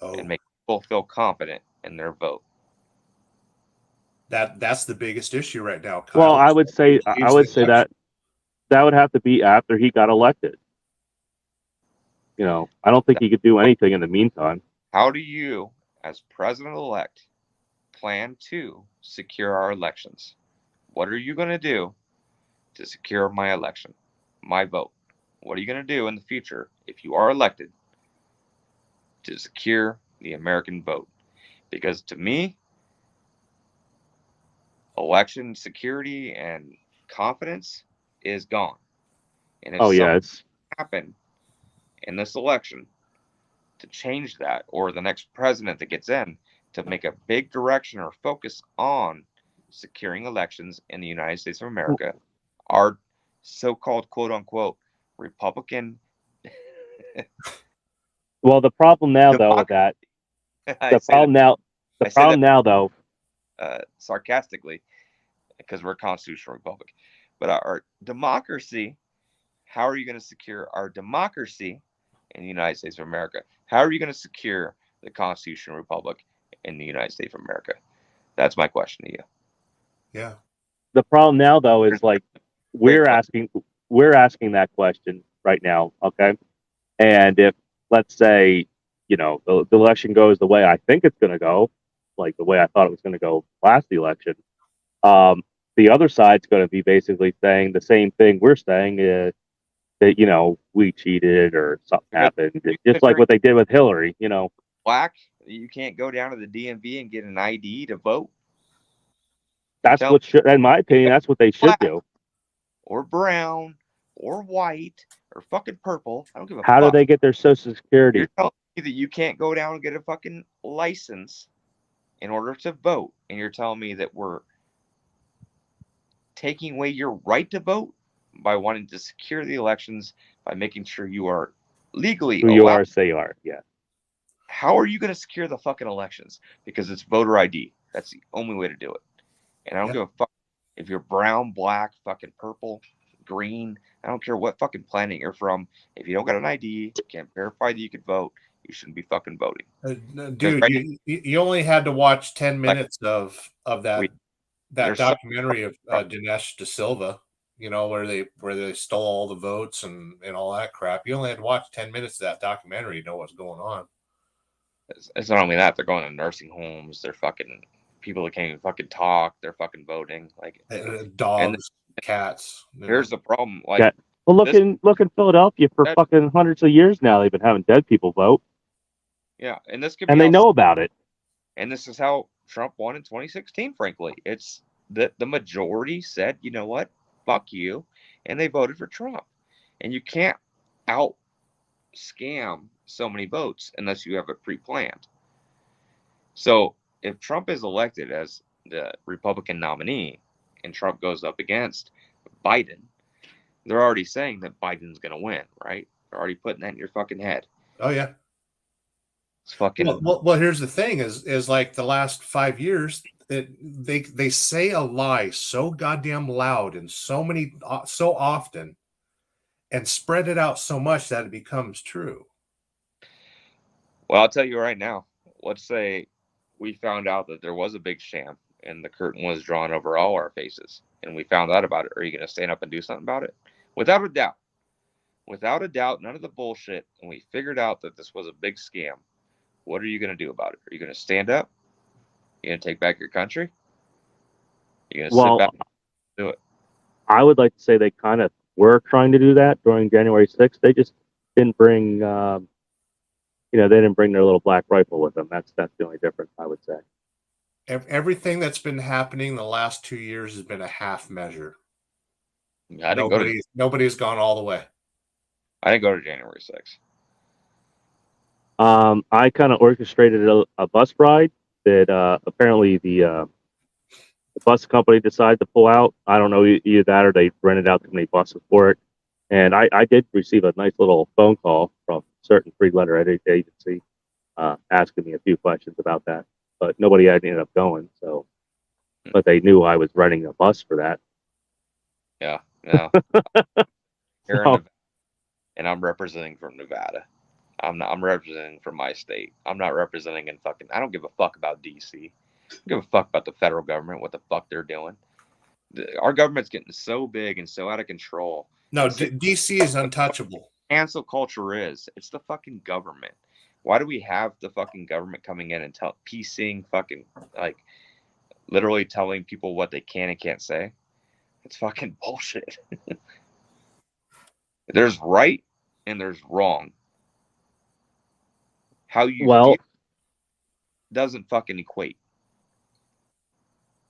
and make people feel confident in their vote? That's the biggest issue right now, Kyle. Well, I would say that would have to be after he got elected. You know, I don't think he could do anything in the meantime. How do you, as president elect, plan to secure our elections? What are you going to do to secure my election, my vote? What are you going to do in the future if you are elected to secure the American vote? Because to me, election security and confidence is gone. And if something happened in this election to change that, or the next president that gets in to make a big direction or focus on securing elections in the United States of America, our so-called quote-unquote Republican. Well, the problem now, though, with that, sarcastically, because we're a constitutional republic, but our democracy, how are you going to secure our democracy in the United States of America? How are you going to secure the constitutional republic in the United States of America? That's my question to you. Yeah. The problem now, though, is like we're asking that question right now, okay? And if, let's say, you know, the election goes the way I think it's going to go, like the way I thought it was going to go last election, the other side's going to be basically saying the same thing we're saying, that, you know, we cheated or something happened, just like what they did with Hillary, you know. Black, you can't go down to the DMV and get an ID to vote. That's what should, in my opinion, that's what they should do. Or brown, or white, or fucking purple. I don't give a fuck. How do they get their Social Security? You're telling me that you can't go down and get a fucking license in order to vote, and you're telling me that we're taking away your right to vote by wanting to secure the elections by making sure you are legally Who you are, say you are, yeah. How are you going to secure the fucking elections? Because it's voter ID. That's the only way to do it. And I don't give a fuck if you're brown, black, fucking purple, green. I don't care what fucking planet you're from. If you don't got an ID, can't verify that you could vote, you shouldn't be fucking voting. Dude, you only had to watch 10 minutes of that documentary of Dinesh De Silva, you know, where they stole all the votes and all that crap. You only had to watch 10 minutes of that documentary to know what's going on. It's not only that, they're going to nursing homes, they're fucking people that can't even fucking talk, they're fucking voting. Like dogs, cats. Here's the problem. Like well, look in Philadelphia for fucking hundreds of years now, they've been having dead people vote. Yeah, and this could and they know about it. And this is how Trump won in 2016, frankly. It's the majority said, you know what, fuck you, and they voted for Trump. And you can't out scam so many votes unless you have it pre-planned. So if Trump is elected as the Republican nominee and Trump goes up against Biden, they're already saying that Biden's going to win, right? They're already putting that in your fucking head. Oh, yeah. It's fucking. Well, here's the thing is like the last 5 years, they say a lie so goddamn loud and so often and spread it out so much that it becomes true. Well, I'll tell you right now, let's say we found out that there was a big sham and the curtain was drawn over all our faces and we found out about it. Are you going to stand up and do something about it? Without a doubt, none of the bullshit. And we figured out that this was a big scam. What are you going to do about it? Are you going to stand up? Are you going to take back your country? Are you going to sit back and do it? I would like to say they kind of were trying to do that during January 6th. They just didn't bring, they didn't bring their little black rifle with them. That's the only difference, I would say. Everything that's been happening the last 2 years has been a half measure. Nobody's gone all the way. I didn't go to January 6th. I kind of orchestrated a bus ride that apparently the the bus company decided to pull out. I don't know, either that or they rented out too many buses for it. And I did receive a nice little phone call from a certain free letter agency asking me a few questions about that, but nobody had ended up going. So, but they knew I was renting a bus for that. Yeah. No. Here in So, Nevada, and I'm representing from Nevada. I'm representing from my state. I'm not representing in fucking. I don't give a fuck about DC. I don't give a fuck about the federal government. What the fuck they're doing? Our government's getting so big and so out of control. No, It's DC is untouchable. cancel culture is. It's the fucking government. Why do we have the fucking government coming in and piecing fucking like literally telling people what they can and can't say? It's fucking bullshit. There's right and there's wrong. How you well, feel doesn't fucking equate.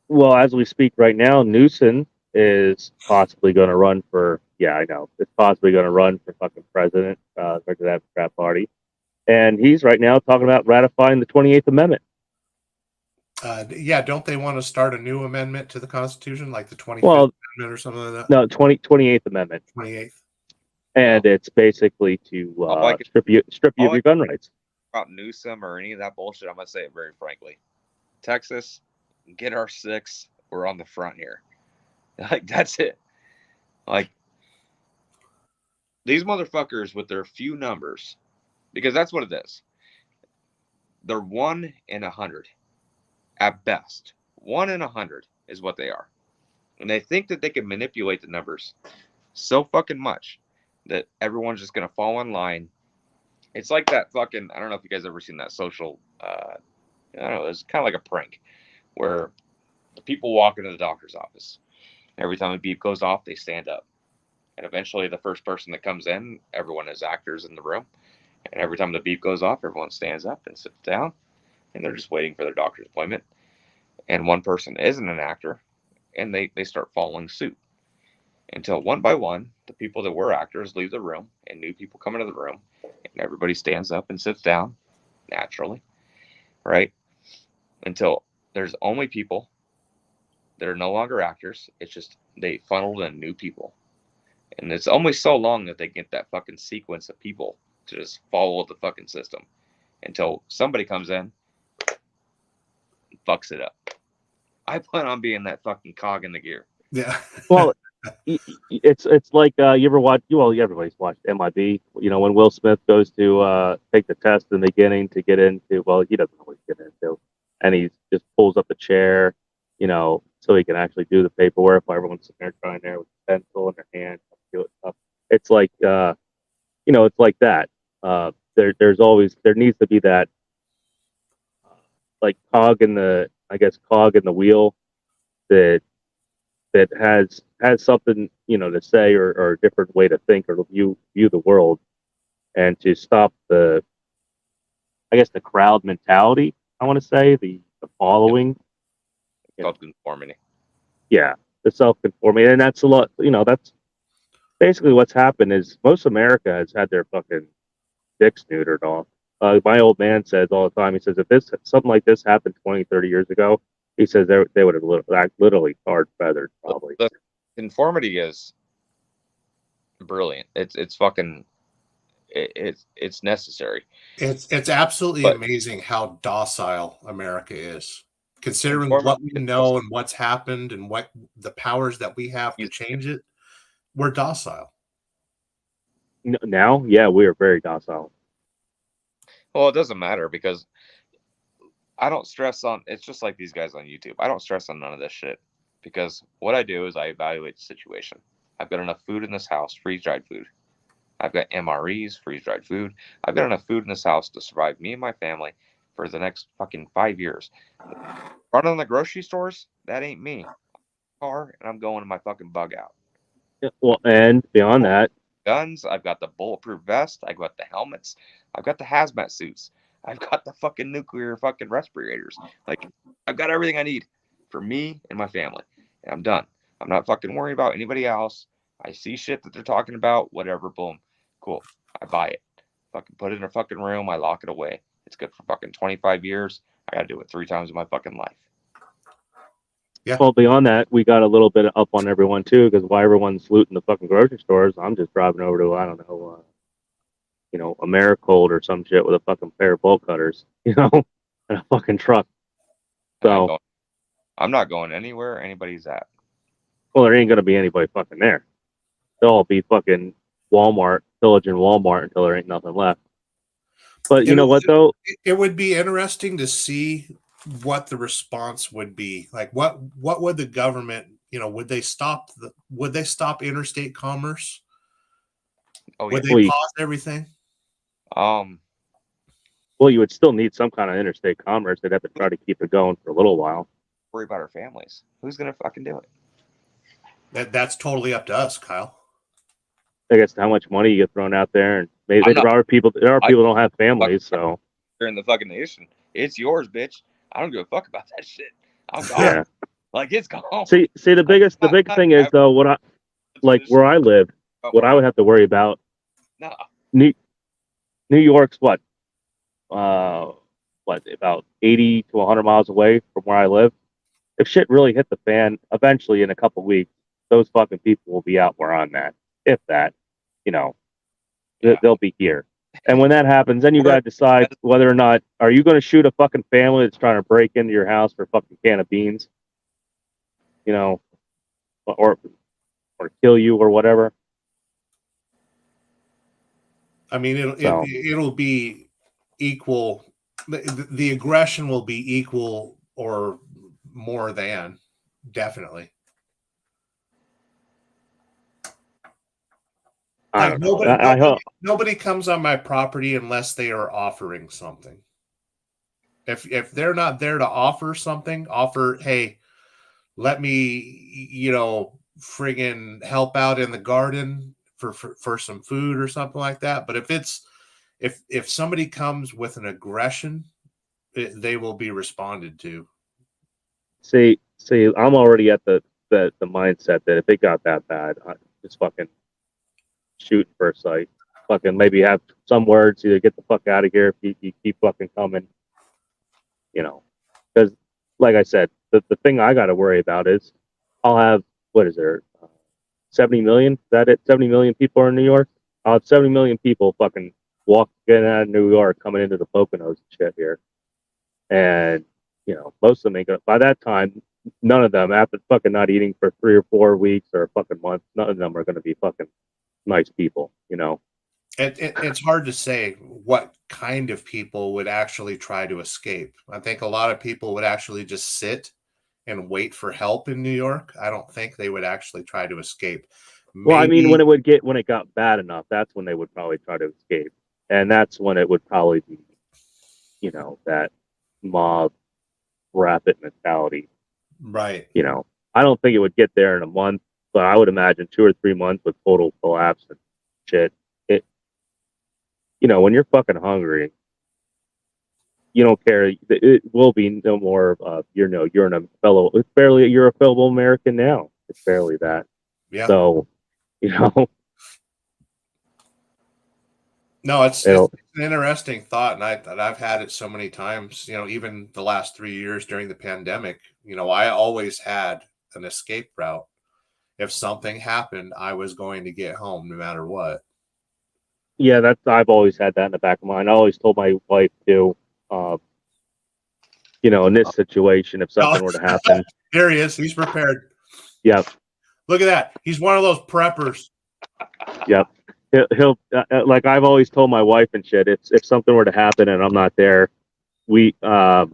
well, as we speak right now, Newsom is possibly going to run for. Yeah, I know. It's possibly going to run for fucking president for the Democrat Party, and he's right now talking about ratifying the 28th Amendment. Yeah, don't they want to start a new amendment to the Constitution, like the 25th Amendment or something like that? No, 28th Amendment. 28th. And it's basically to strip you of your gun rights. About Newsom or any of that bullshit, I'm gonna say it very frankly. Texas, get our 6. We're on the front here. Like that's it. Like these motherfuckers with their few numbers, because that's what it is. They're 1 in 100 at best. 1 in 100 is what they are, and they think that they can manipulate the numbers so fucking much that everyone's just gonna fall in line. It's like that fucking. I don't know if you guys ever seen that social. I don't know. It's kind of like a prank where the people walk into the doctor's office. Every time a beep goes off, they stand up, and eventually the first person that comes in, everyone is actors in the room, and every time the beep goes off, everyone stands up and sits down, and they're just waiting for their doctor's appointment. And one person isn't an actor, and they start following suit until one by one, the people that were actors leave the room and new people come into the room, and everybody stands up and sits down naturally, right? Until there's only people that are no longer actors. It's just they funneled in new people. And it's only so long that they get that fucking sequence of people to just follow the fucking system until somebody comes in and fucks it up. I plan on being that fucking cog in the gear. Yeah. Well, it's like you ever watch? Well, everybody's watched MIB. You know, when Will Smith goes to take the test in the beginning to get into. Well, he doesn't know what he's getting into, and he just pulls up a chair, you know, so he can actually do the paperwork while everyone's sitting there trying there with a pencil in their hand. It's like you know, it's like that. There's always there needs to be that like cog in the wheel that has something, you know, to say or a different way to think or view the world, and to stop the crowd mentality. I want to say the following. It's called conformity. Yeah, the self-conforming, and that's a lot. You know, that's basically what's happened. Is most America has had their fucking dicks neutered off. My old man says all the time. He says if something like this happened 20, 30 years ago, he says they would have literally hard feathered probably. The conformity is brilliant. It's fucking it's necessary. It's absolutely amazing how docile America is, considering what we know and what's happened and what the powers that we have to change it. We're docile. Now, yeah, we are very docile. Well, it doesn't matter because I don't stress on. It's just like these guys on YouTube. I don't stress on none of this shit because what I do is I evaluate the situation. I've got enough food in this house, freeze-dried food. I've got MREs, freeze-dried food. I've got enough food in this house to survive me and my family for the next fucking 5 years. Running the grocery stores, that ain't me. Car, and I'm going to my fucking bug out. Yeah, well, and beyond that, guns. I've got the bulletproof vest. I've got the helmets. I've got the hazmat suits. I've got the fucking nuclear fucking respirators. Like, I've got everything I need for me and my family. And I'm done. I'm not fucking worrying about anybody else. I see shit that they're talking about, whatever, boom. Cool. I buy it. Fucking put it in a fucking room. I lock it away. It's good for fucking 25 years. I gotta do it 3 times in my fucking life. Well, beyond that, we got a little bit up on everyone too, because while everyone's looting the fucking grocery stores, I'm just driving over to, I don't know, Americold or some shit with a fucking pair of bolt cutters, and a fucking truck. So, I'm not going anywhere anybody's at. well, there ain't gonna be anybody fucking there. They'll all be fucking Walmart, pillaging Walmart until there ain't nothing left. But you know what though? It would be interesting to see what the response would be. Like, what would the government, would they stop interstate commerce? Oh, Would yeah. they pause everything? Well, you would still need some kind of interstate commerce. They'd have to try to keep it going for a little while. Worry about our families. Who's gonna fucking do it? That's totally up to us, Kyle. I guess how much money you get thrown out there, and maybe there are people who don't have families, so You're in the fucking nation. It's yours, bitch. I don't give a fuck about that shit. I'm gone. yeah. Like, it's gone. See, the big thing is though, where I live, what I would have to worry about. No. New York's what about 80 to 100 miles away from where I live. If shit really hit the fan, eventually in a couple weeks, those fucking people will be out where I'm at. If that, they'll be here. And when that happens, then you gotta decide whether or not are you going to shoot a fucking family that's trying to break into your house for a fucking can of beans, or kill you or whatever. I mean, it'll be equal. The aggression will be equal or more than, definitely. Like nobody comes on my property unless they are offering something. If they're not there to offer something, hey, let me, friggin' help out in the garden for some food or something like that. But if somebody comes with an aggression, they will be responded to. See, I'm already at the mindset that if it got that bad, I just fucking shoot first sight. Fucking maybe have some words, either get the fuck out of here if you keep fucking coming. Because like I said, the thing I got to worry about is I'll have, what is there, 70 million? Is that it? 70 million people are in New York? I'll have 70 million people fucking getting out of New York, coming into the Poconos and shit here. And, most of them ain't gonna, by that time, none of them, after fucking not eating for 3 or 4 weeks or a fucking month, none of them are going to be fucking nice people, It's hard to say what kind of people would actually try to escape. I think a lot of people would actually just sit and wait for help in New York. I don't think they would actually try to escape. Well, I mean, when it got bad enough, that's when they would probably try to escape. And that's when it would probably be, that mob rapid mentality. Right. I don't think it would get there in a month, but I would imagine 2 or 3 months with total collapse and shit. When you're fucking hungry, you don't care. It will be no more of you're a fellow American now. It's barely that. Yeah. So, No, it's an interesting thought, and I've had it so many times. Even the last 3 years during the pandemic, I always had an escape route. If something happened, I was going to get home no matter what. Yeah, I've always had that in the back of mind. I always told my wife too. In this situation, if something were to happen, there he is. He's prepared. Yep. Look at that. He's one of those preppers. Yep. He'll like I've always told my wife and shit. If something were to happen and I'm not there, we like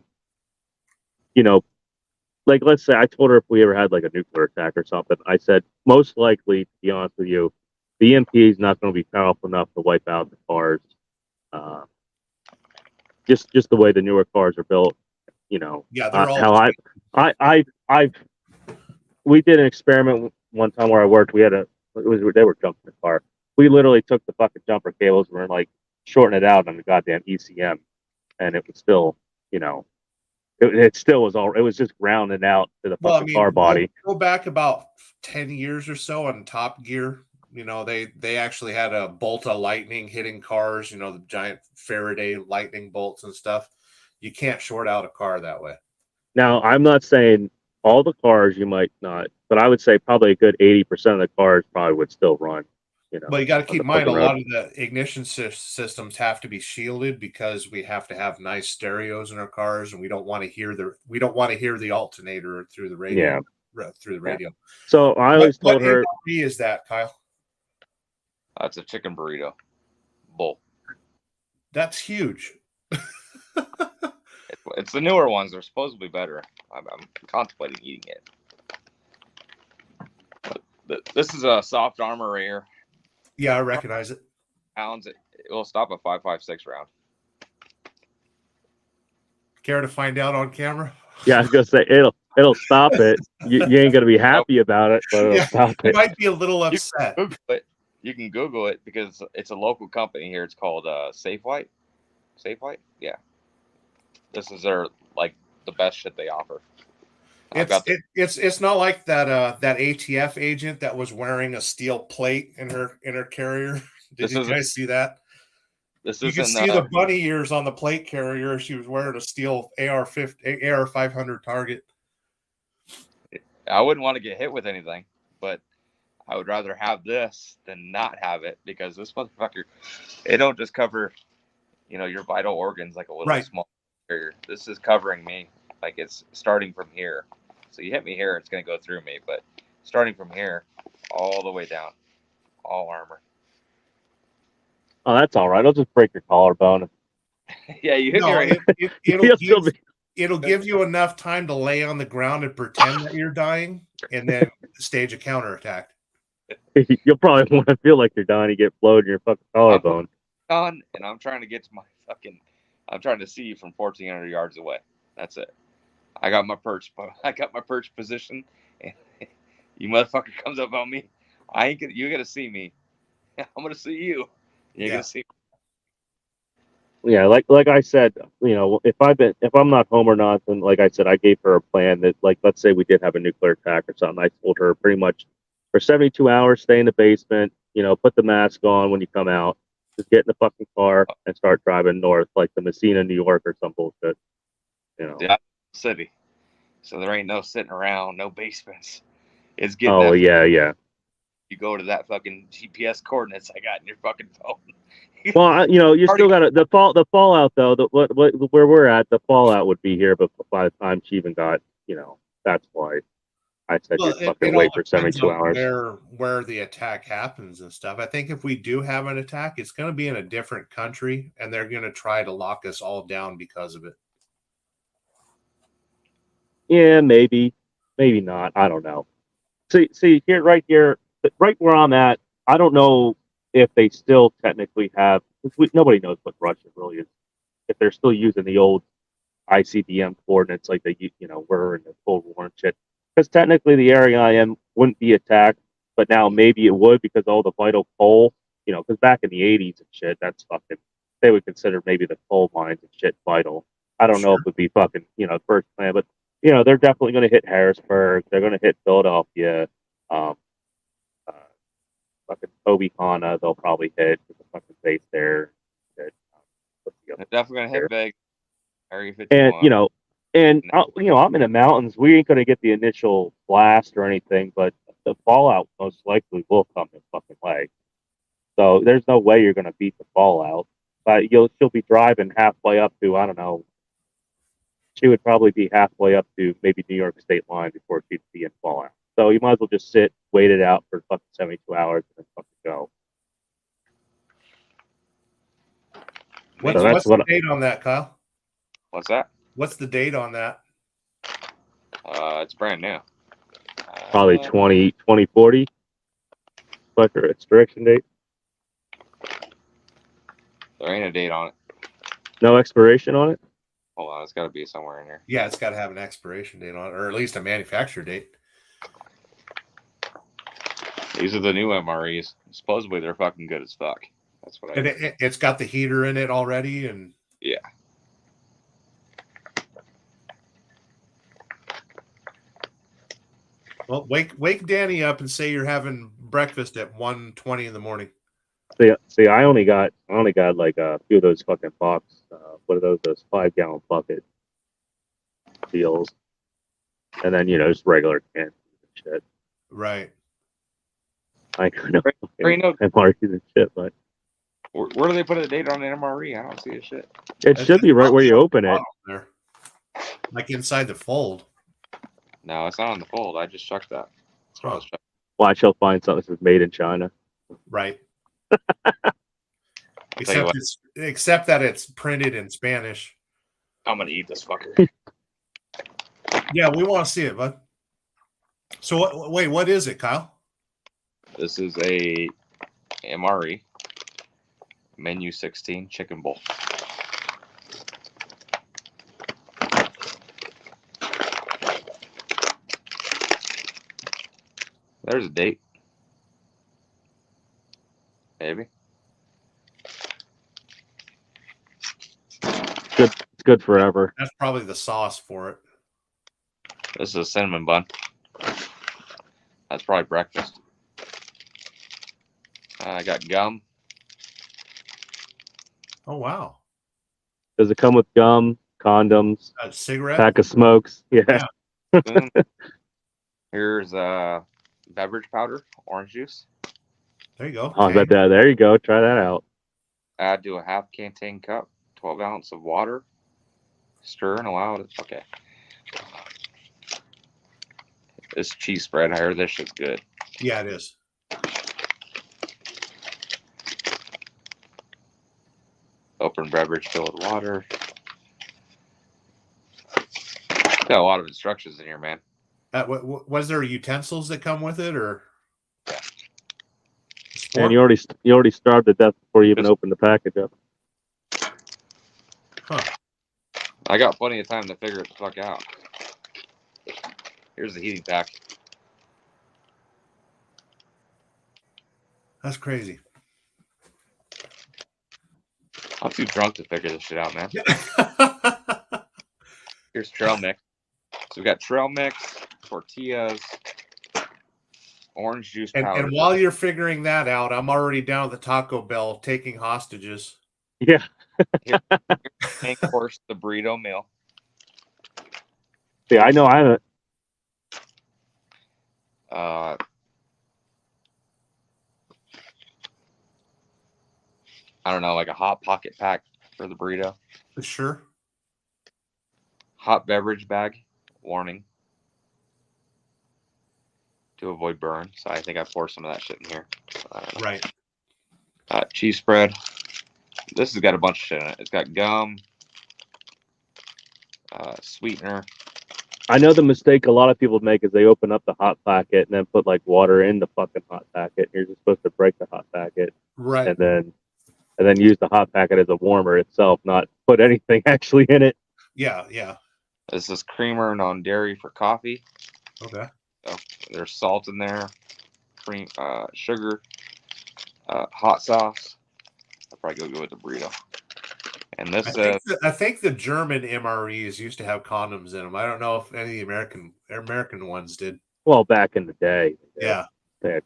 let's say I told her if we ever had like a nuclear attack or something, I said most likely, to be honest with you, the EMP is not going to be powerful enough to wipe out the cars. Just the way the newer cars are built, Yeah, they're all. We did an experiment one time where I worked. They were jumping the car. We literally took the fucking jumper cables and we're like shorting it out on the goddamn ECM, and it was still, it still was all. It was just grounded out to the fucking car body. Go back about 10 years or so on Top Gear. They actually had a bolt of lightning hitting cars. The giant Faraday lightning bolts and stuff. You can't short out a car that way. Now, I'm not saying All the cars you might not, but I would say probably a good 80% of the cars probably would still run. You know, But you got to on keep the in mind a fucking lot road. of the ignition systems have to be shielded because we have to have nice stereos in our cars, and we don't want to hear the alternator through the radio. Through the radio. So I always told her, MRE is that, Kyle? That's a chicken burrito bowl. That's huge. It's the newer ones. They're supposed to be better. I'm contemplating eating it. But this is a soft armor right here. Yeah, I recognize it. Pounds. It will stop a 5.56 round. Care to find out on camera? yeah, I was gonna say it'll stop it. You ain't gonna be happy about it, but it'll stop You it. might be a little upset. Google it. You can Google it because it's a local company here. It's called Safe White. Safe White? Yeah. This is their the best shit they offer. It's not like that that ATF agent that was wearing a steel plate in her carrier. Did you guys see that? You can see the bunny ears on the plate carrier. She was wearing a steel AR-500 target. I wouldn't want to get hit with anything, but I would rather have this than not have it because this motherfucker, it don't just cover, your vital organs like a little small carrier. This is covering me. Like it's starting from here. So you hit me here, it's going to go through me, but starting from here all the way down, all armor. Oh, that's all right. I'll just break your collarbone. Yeah, you hit me right. It'll give you enough time to lay on the ground and pretend that you're dying, and then stage a counterattack. You'll probably want to feel like you're dying. You get blowed in your fucking collarbone. And I'm trying to get to I'm trying to see you from 1,400 yards away. That's it. I got my perch position, and you motherfucker comes up on me. You're gonna see me. I'm gonna see you. You're gonna see me. Yeah, like I said, if I'm not home or not, then like I said, I gave her a plan that, like, let's say we did have a nuclear attack or something. I told her pretty much for 72 hours, stay in the basement, put the mask on when you come out, just get in the fucking car and start driving north, like the Messina, New York or some bullshit. Yeah, city. So there ain't no sitting around, no basements. It's getting. Oh yeah. You go to that fucking GPS coordinates I got in your fucking phone. Well, you still got the fallout though. Where we're at, the fallout would be here, but by the time she even got, that's why I said just fucking wait for 72 hours. Where the attack happens and stuff. I think if we do have an attack, it's going to be in a different country, and they're going to try to lock us all down because of it. Yeah, maybe not. I don't know. See right here, right where I'm at. I don't know if they still technically have. Nobody knows what Russia really is. If they're still using the old ICBM coordinates like they were in the Cold War and shit. Because technically the area I am wouldn't be attacked, but now maybe it would because all the vital coal. Because back in the 80s and shit, that's fucking. They would consider maybe the coal mines and shit vital. I don't know if it would be fucking first plan, but. They're definitely going to hit Harrisburg. They're going to hit Philadelphia. Fucking Toby Hanna, they'll probably hit with the fucking base there. They're definitely going to hit Vegas. Area 51. And, I'm in the mountains. We ain't going to get the initial blast or anything, but the fallout most likely will come this fucking way. So there's no way you're going to beat the fallout. But she'll be driving halfway up to, I don't know, she would probably be halfway up to maybe New York state line before she'd be in fallout. So you might as well just wait it out for fucking 72 hours and then fucking go. What's the date on that, Kyle? What's that? What's the date on that? It's brand new. Probably 2040. Like her expiration date. There ain't a date on it. No expiration on it? Hold on, it's got to be somewhere in here. Yeah, it's got to have an expiration date on it, or at least a manufacturer date. These are the new MREs. Supposedly, they're fucking good as fuck. That's what it's got the heater in it already, and yeah. Well, wake Danny up and say you're having breakfast at 1:20 in the morning. See, I only got like a few of those fucking box. What are those 5-gallon bucket deals? and then just regular cans and shit. Right. I know Right, no. MREs and shit, but Where do they put a date on an MRE? I don't see a shit. it should be right where you open it. There. Like inside the fold. No, it's not on the fold. I just checked that. That's what I was checking. Watch, you'll find something that says made in China. Right. Tell you what. Except that it's printed in Spanish. I'm gonna eat this fucker. Yeah, we want to see it, bud. So wait, what is it, Kyle? This is a MRE menu 16 chicken bowl. There's a date. Maybe. It's good forever. That's probably the sauce for it. This is a cinnamon bun. That's probably breakfast. I got gum. Oh wow. Does it come with gum, condoms, A cigarette? pack of smokes? Yeah. Spoon. Here's beverage powder, orange juice. There you go. Oh, I bet that. There you go. Try that out. Add to a half Canteen cup, 12 ounce of water. Stir and allow it. Okay. This cheese spread, I heard this shit's good. Yeah, it is. Open beverage filled with water. Got a lot of instructions in here, man. Was there utensils that come with it, or? And you already starved to death before you even opened the package up. Huh. I got plenty of time to figure it the fuck out. Here's the heating pack. That's crazy. I'm too drunk to figure this shit out, man. Here's trail mix. So we got trail mix, tortillas, orange juice powder. And while you're figuring that out, I'm already down at the Taco Bell taking hostages. Yeah. Main course, the burrito meal. See, I know I haven't. I don't know, like a hot pocket pack for the burrito. Sure. Hot beverage bag. Warning. To avoid burn. So I think I pour some of that shit in here. Right. Cheese spread. This has got a bunch of shit in it. It's got gum, sweetener. I know the mistake a lot of people make is they open up the hot packet and then put like water in the fucking hot packet. You're just supposed to break the hot packet, Right. and then use the hot packet as a warmer itself, not put anything actually in it. Yeah, yeah. This is creamer non-dairy for coffee. Okay. So there's salt in there, cream, sugar, hot sauce. I'll probably go with the burrito. And this I think the German MREs used to have condoms in them. I don't know if any of the American ones did. Well, back in the day. Yeah. I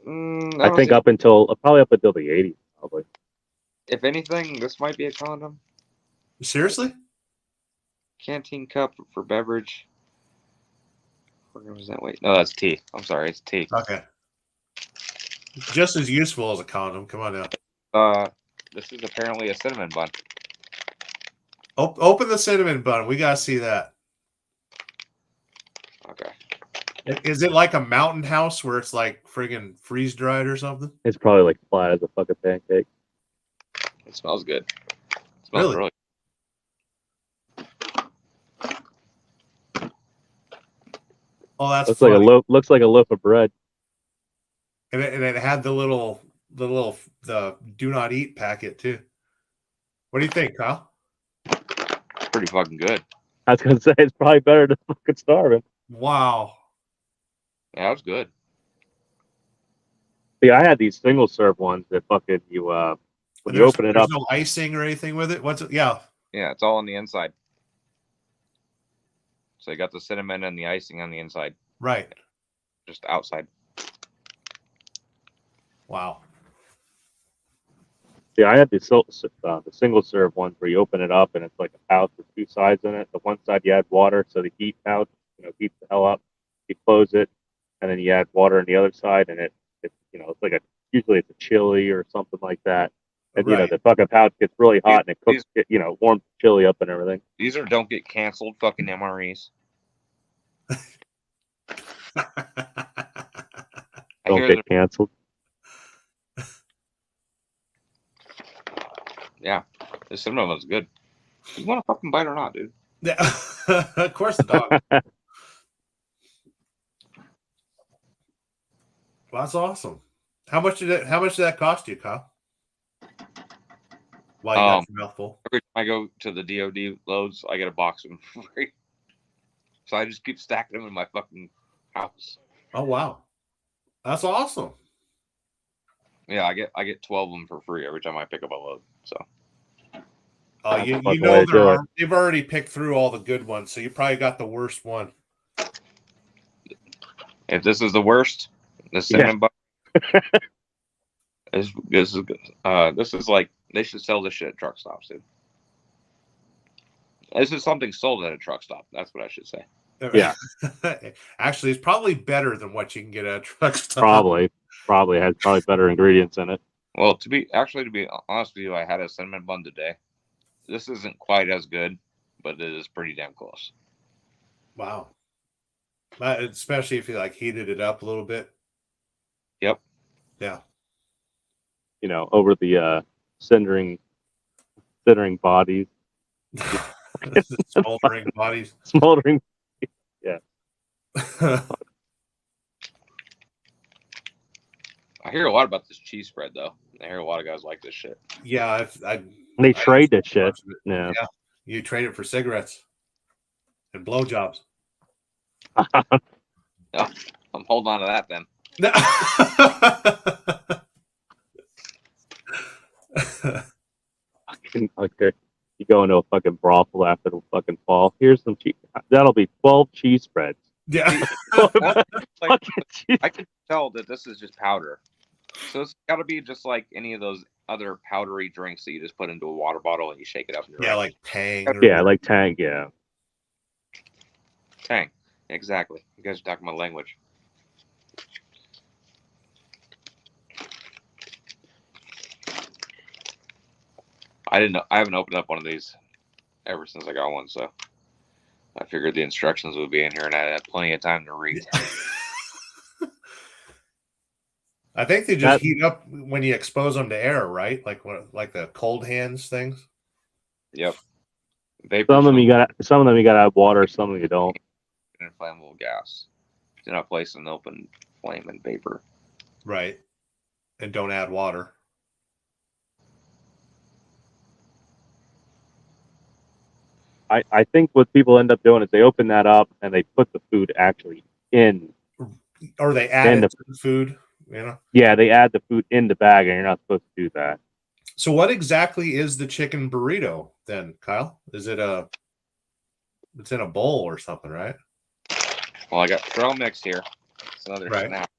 don't think think- probably up until the 80s, probably. if anything, this might be a condom. Seriously? Canteen cup for beverage. Where was that? Wait, no, that's tea. I'm sorry, it's tea. Okay. Just as useful as a condom. Come on now. This is apparently a cinnamon bun. Open the cinnamon bun. We gotta see that. Okay. Is it like a mountain house where it's like friggin' freeze dried or something? It's probably like flat as a fucking pancake. It smells good. It smells Really? Oh, that's Looks funny. like a loaf. Looks like a loaf of bread. And it had the do not eat packet too. What do you think, Kyle? It's pretty fucking good. I was gonna say it's probably better than fucking starving. Wow. Yeah, it was good. See, I had these single serve ones that fucking when you open it There's up. no icing or anything with it. What's it? Yeah. Yeah, it's all on the inside. So you got the cinnamon and the icing on the inside, Right. just outside. Wow. Yeah, I had the single serve ones where you open it up and it's like a pouch with two sides in it. The one side you add water, so the heat pouch, heats the hell up. You close it, and then you add water on the other side, and it's like usually it's a chili or something like that. And Right. the fucking pouch gets really hot and it These- cooks, warms the chili up and everything. These are don't get canceled fucking MREs. I Don't hear get they're- canceled. yeah, the cinnamon one's good. You want to fucking bite or not, dude? Yeah, of course the dog. Well, that's awesome. How much did that cost you, Kyle? While you got your mouth full. Every time I go to the DoD loads, I get a box of them for free. So I just keep stacking them in my fucking house. Oh wow, that's awesome. Yeah, I get 12 of them for free every time I pick up a load. So You Fucking way know to do it. they've already picked through all the good ones, so you probably got the worst one. if this is the worst, the cinnamon bun this is like they should sell this shit at truck stops, dude. This is something sold at a truck stop. That's what I should say. Yeah. Actually, it's probably better than what you can get at a truck stop. Probably has better ingredients in it. Well, to be honest with you, I had a cinnamon bun today. This isn't quite as good, but it is pretty damn close. Wow. Especially if you like heated it up a little bit. Yep. Yeah. Over the cindering bodies, Smoldering bodies. smoldering. I hear a lot about this cheese spread, though. I hear a lot of guys like this shit. Yeah, They trade that that shit. Yeah. You trade it for cigarettes and blowjobs. I'm holding on to that then. Okay. You go into a fucking brothel after the fucking fall. Here's some cheese. That'll be 12 cheese spreads. Yeah. Like, Fucking cheese. I can tell that this is just powder. So it's got to be just like any of those other powdery drinks that you just put into a water bottle and you shake it up. And Yeah, like Tang. Yeah, like Tang. Yeah. Tang. Exactly. You guys are talking my language. I haven't opened up one of these ever since I got one, so I figured the instructions would be in here and I had plenty of time to read. I think they just heat up when you expose them to air, right? Like the cold hands things. Yep. Some of them you got to add water. Some of them you don't. Inflammable gas. Do not place an open flame in vapor. Right. And don't add water. I think what people end up doing is they open that up and they put the food actually in. Or they add it to the food, Yeah, they add the food in the bag, and you're not supposed to do that. So what exactly is the chicken burrito then, Kyle? Is it it's in a bowl or something, right? Well, I got trail mix here. It's another Right. snap.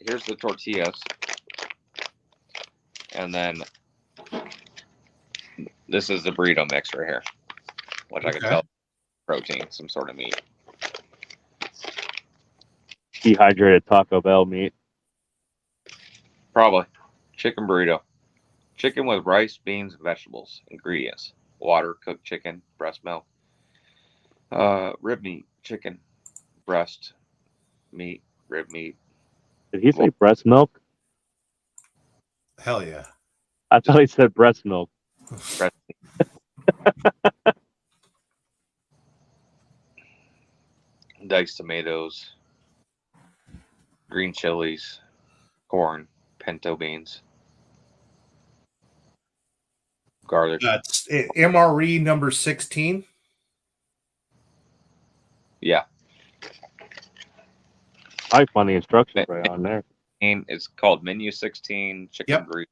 Here's the tortillas. And then this is the burrito mix right here, which I can tell protein, some sort of meat. Dehydrated Taco Bell meat. Probably. Chicken burrito. Chicken with rice, beans, and vegetables. Ingredients: water, cooked chicken, breast milk, rib meat, chicken, breast meat, rib meat. Did he say breast milk? Hell yeah. I thought he said breast milk. Breast meat. Diced tomatoes, green chilies, corn, pinto beans, garlic. That's MRE number 16. Yeah. I find the instructions right on there. And it's called Menu 16 Chicken Yep. Burrito.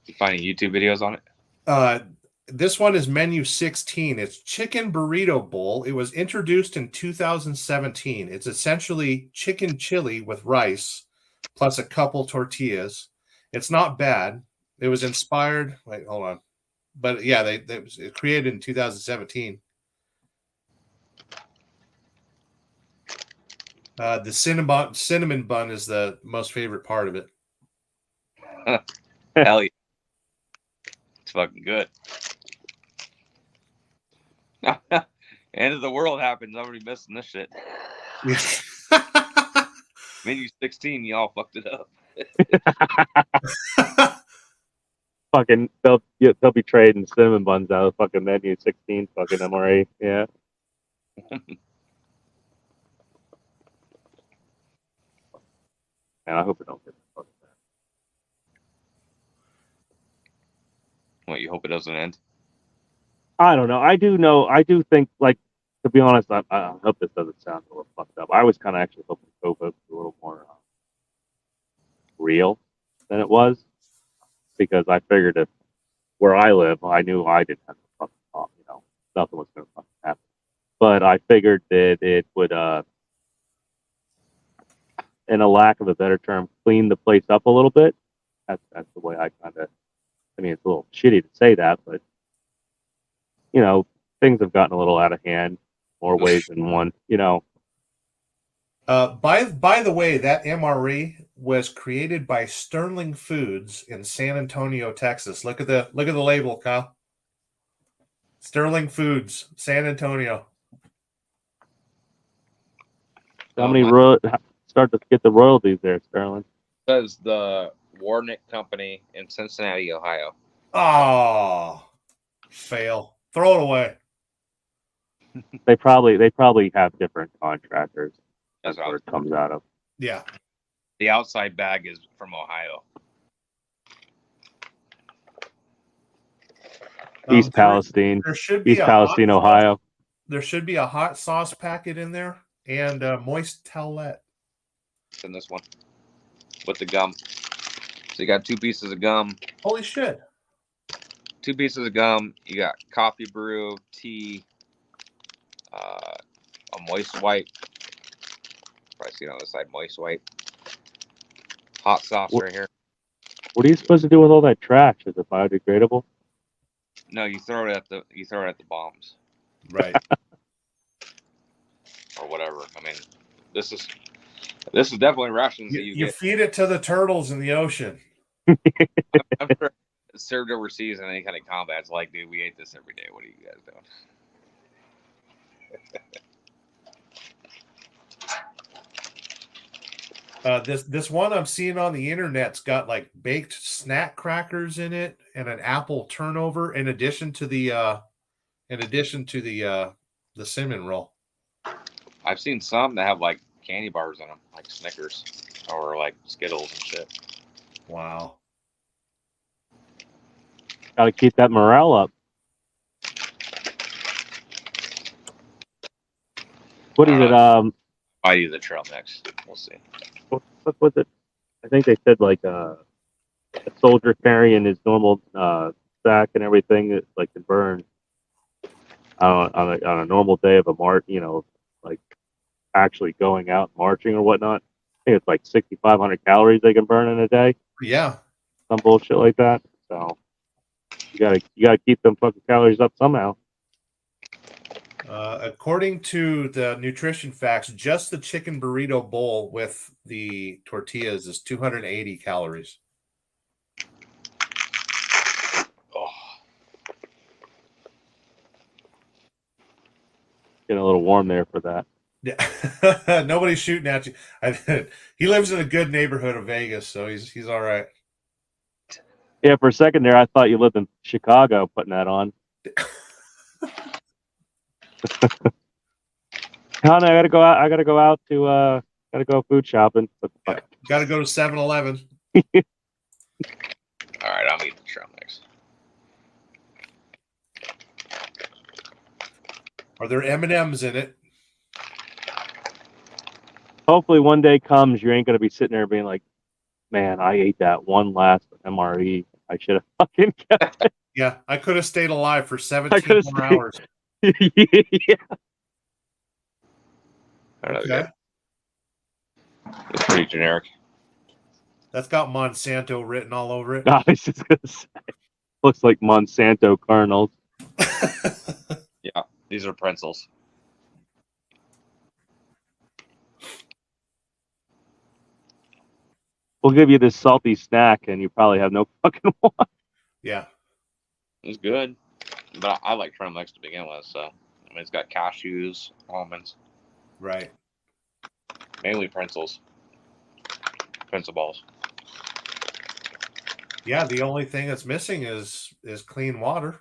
You finding YouTube videos on it? This one is menu 16. It's chicken burrito bowl. It was introduced in 2017. It's essentially chicken chili with rice plus a couple tortillas. It's not bad. It was inspired. Wait, hold on. But yeah, it was created in 2017. The cinnamon bun is the most favorite part of it. Hell yeah. It's fucking good. End of the world happens. I'm already missing this shit. Menu 16, y'all fucked it up. Fucking, they'll be trading cinnamon buns out of fucking menu 16 fucking MRE. Yeah. And I hope it don't get fucking bad. What, you hope it doesn't end? I don't know. I do think, like, to be honest, I hope this doesn't sound a little fucked up. I was kind of actually hoping COVID was a little more real than it was, because I figured if where I live, I knew I didn't have to fucking talk, nothing was going to fucking happen. But I figured that it would, in a lack of a better term, clean the place up a little bit. That's the way I kind of, I mean, it's a little shitty to say that, but, things have gotten a little out of hand, more ways than one, By the way, that MRE was created by Sterling Foods in San Antonio, Texas. Look at the label, Kyle. Sterling Foods, San Antonio. How many start to get the royalties there, Sterling? Says the Warnick Company in Cincinnati, Ohio. Oh, fail. Throw it away. They probably have different contractors. That's where it comes out of. Yeah. The outside bag is from Ohio. East Palestine. There should be East Palestine, Ohio. There should be a hot sauce packet in there and moist towelette. It's in this one with the gum. So you got 2 pieces of gum. Holy shit. 2 pieces of gum. You got coffee brew, tea, a moist wipe. Probably see it on the side, moist wipe. Hot sauce right here. What are you supposed to do with all that trash? Is it biodegradable? No, you throw it at the bombs. Right. Or whatever. I mean, this is definitely rations that you get. Feed it to the turtles in the ocean. I'm sure it's served overseas in any kind of combat. It's like, dude, we ate this every day. What are you guys doing? This one I'm seeing on the internet's got like baked snack crackers in it and an apple turnover in addition to the cinnamon roll. I've seen some that have like candy bars in them, like Snickers or like Skittles and shit. Wow. Got to keep that morale up. What is it? I do the trail mix. We'll see. What was it? I think they said like a soldier carrying his normal sack and everything that like can burn on a normal day of a march. Like actually going out marching or whatnot. I think it's like 6,500 calories they can burn in a day. Yeah. Some bullshit like that. So you gotta keep them fucking calories up somehow. According to the nutrition facts, just the chicken burrito bowl with the tortillas is 280 calories. Oh. Getting a little warm there for that. Yeah. Nobody's shooting at you. He lives in a good neighborhood of Vegas, so he's all right. Yeah, for a second there, I thought you lived in Chicago putting that on. Connor, I gotta go out to food shopping. Gotta go to 7-Eleven. All right, I'll eat the trail mix. Are there M&Ms in it? Hopefully one day comes, you ain't gonna be sitting there being like, man, I ate that one last MRE. I should have fucking kept it. Yeah, I could have stayed alive for I 17 could've more stayed- hours. Yeah. I don't know, Okay. it's pretty generic. That's got Monsanto written all over it. I was just gonna say, looks like Monsanto kernels. Yeah, these are pretzels. We'll give you this salty snack, and you probably have no fucking want. Yeah. It's good, but I like Trim Mix to begin with. So I mean, it's got cashews, almonds, Right. mainly pretzels, pencil balls. Yeah, the only thing that's missing is clean water.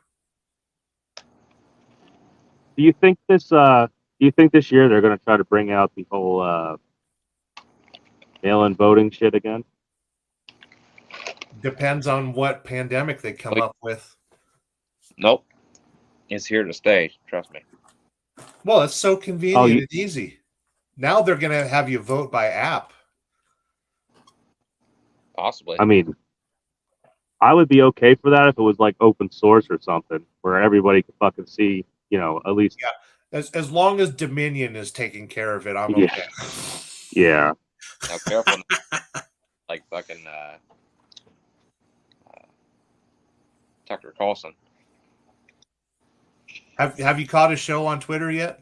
Do you think this? Do you think this year they're gonna try to bring out the whole mail-in voting shit again? Depends on what pandemic they come up with. Nope, it's here to stay. Trust me. Well, it's so convenient Oh, you- and easy. Now they're going to have you vote by app. Possibly. I mean, I would be okay for that if it was like open source or something, where everybody could fucking see. You know, at least. Yeah. As long as Dominion is taking care of it, I'm Yeah. okay. Yeah. Now, careful. Like fucking Tucker Carlson. Have you caught his show on Twitter yet?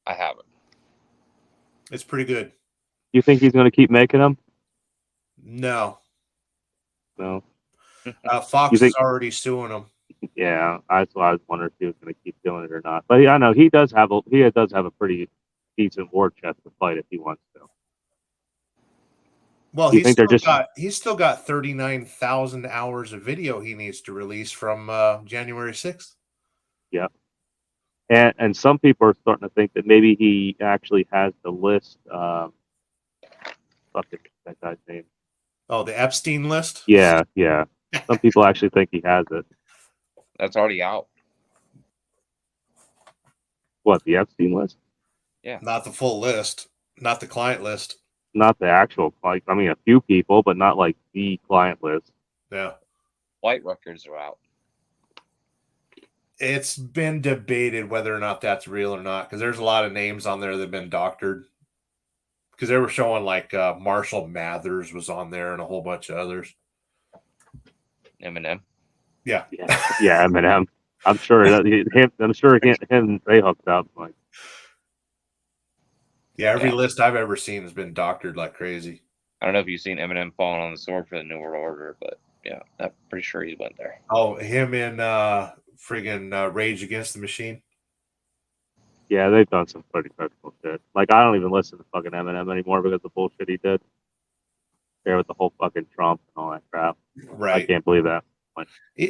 I haven't. It's pretty good. You think he's gonna keep making them? No. No. Fox You think- is already suing him. Yeah, that's why I was wondering if he was going to keep doing it or not. But yeah, I know he does have a pretty decent war chest to fight if he wants to. Well, You think they're he's still got 39,000 hours of video he needs to release from January 6th. And some people are starting to think that maybe he actually has the list. Fucking that guy's name. Oh, the Epstein list? Yeah. Some people actually think he has it. That's already out. What, the Epstein list? Not the full list, not the client list. Not the actual, like, I mean, a few people, but not like the client list. Yeah. White records are out. It's been debated whether or not that's real or not, because there's a lot of names on there that have been doctored. Because they were showing like Marshall Mathers was on there and a whole bunch of others. Eminem. Yeah, Eminem. I'm sure that him they hooked up. Like, Yeah, every Yeah. list I've ever seen has been doctored like crazy. I don't know if you've seen Eminem falling on the sword for the New World Order, but yeah, I'm pretty sure he went there. Oh, him in friggin' Rage Against the Machine. yeah, they've done some pretty critical shit. Like, I don't even listen to fucking Eminem anymore because of the bullshit he did. There with the whole fucking Trump and all that crap. I Right. can't believe that.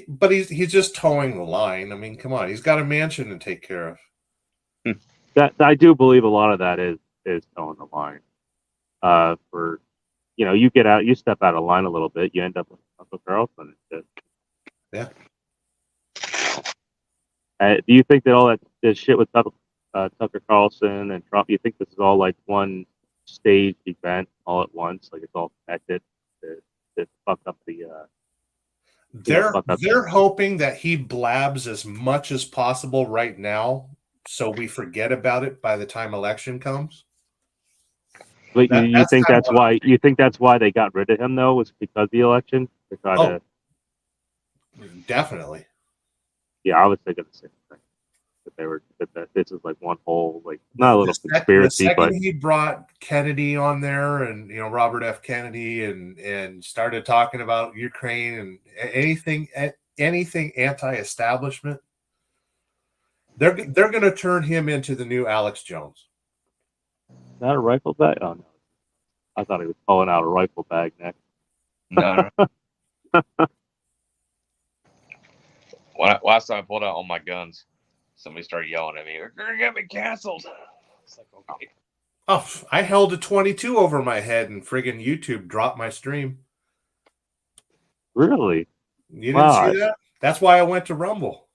But he's just towing the line. I mean, come on, he's got a mansion to take care of. That I do believe a lot of that is towing the line. For you get out, you step out of line a little bit, you end up with Uncle Carlson and shit. Yeah. Do you think that all that this shit with Tucker Carlson and Trump, you think this is all like one staged event all at once? Like it's all connected to fuck up the They're hoping that he blabs as much as possible right now, so we forget about it by the time election comes. But you That's think kinda that's what why you think that's why they got rid of him though, was because of the election? To try to Definitely. yeah, I was thinking the same thing. That this is like one whole like not a little The conspiracy, second but he brought Kennedy on there, and Robert F. Kennedy, and started talking about Ukraine and anything anti-establishment, they're going to turn him into the new Alex Jones. not a rifle bag. Oh no, I thought he was pulling out a rifle bag next. No. Last time I pulled out all my guns, somebody started yelling at me, "You're gonna get me canceled." It's like, okay. Oh, I held a 22 over my head and friggin' YouTube dropped my stream. Really? You didn't Wow. see that? That's why I went to Rumble.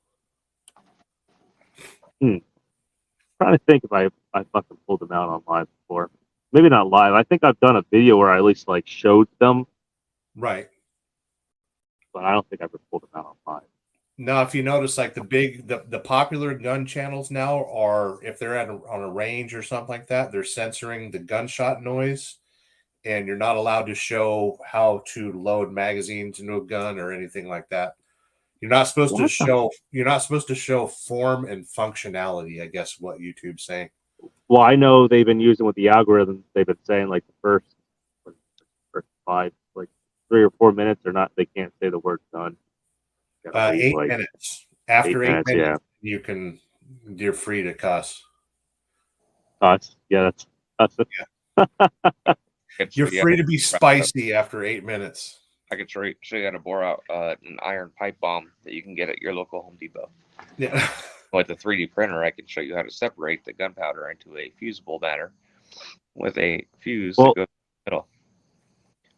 Trying to think if I fucking pulled them out on live before. Maybe not live. I think I've done a video where I at least like showed them, Right. but I don't think I've ever pulled them out on live. Now, if you notice, like the popular gun channels now are, if they're on a range or something like that, they're censoring the gunshot noise, and you're not allowed to show how to load magazines into a gun or anything like that. You're not supposed to show. You're not supposed to show form and functionality. I guess what YouTube's saying. Well, I know they've been using with the algorithms. They've been saying like the first 5, like 3 or 4 minutes, or not. They can't say the word gun. 8 minutes. After 8 minutes, yeah. You're free to cuss. Cuss. Yeah, that's it. Yeah. You're free to be spicy after 8 minutes. I could show you how to bore out an iron pipe bomb that you can get at your local Home Depot. Yeah. With a 3D printer, I can show you how to separate the gunpowder into a fusible matter with a fuse that goes in the middle.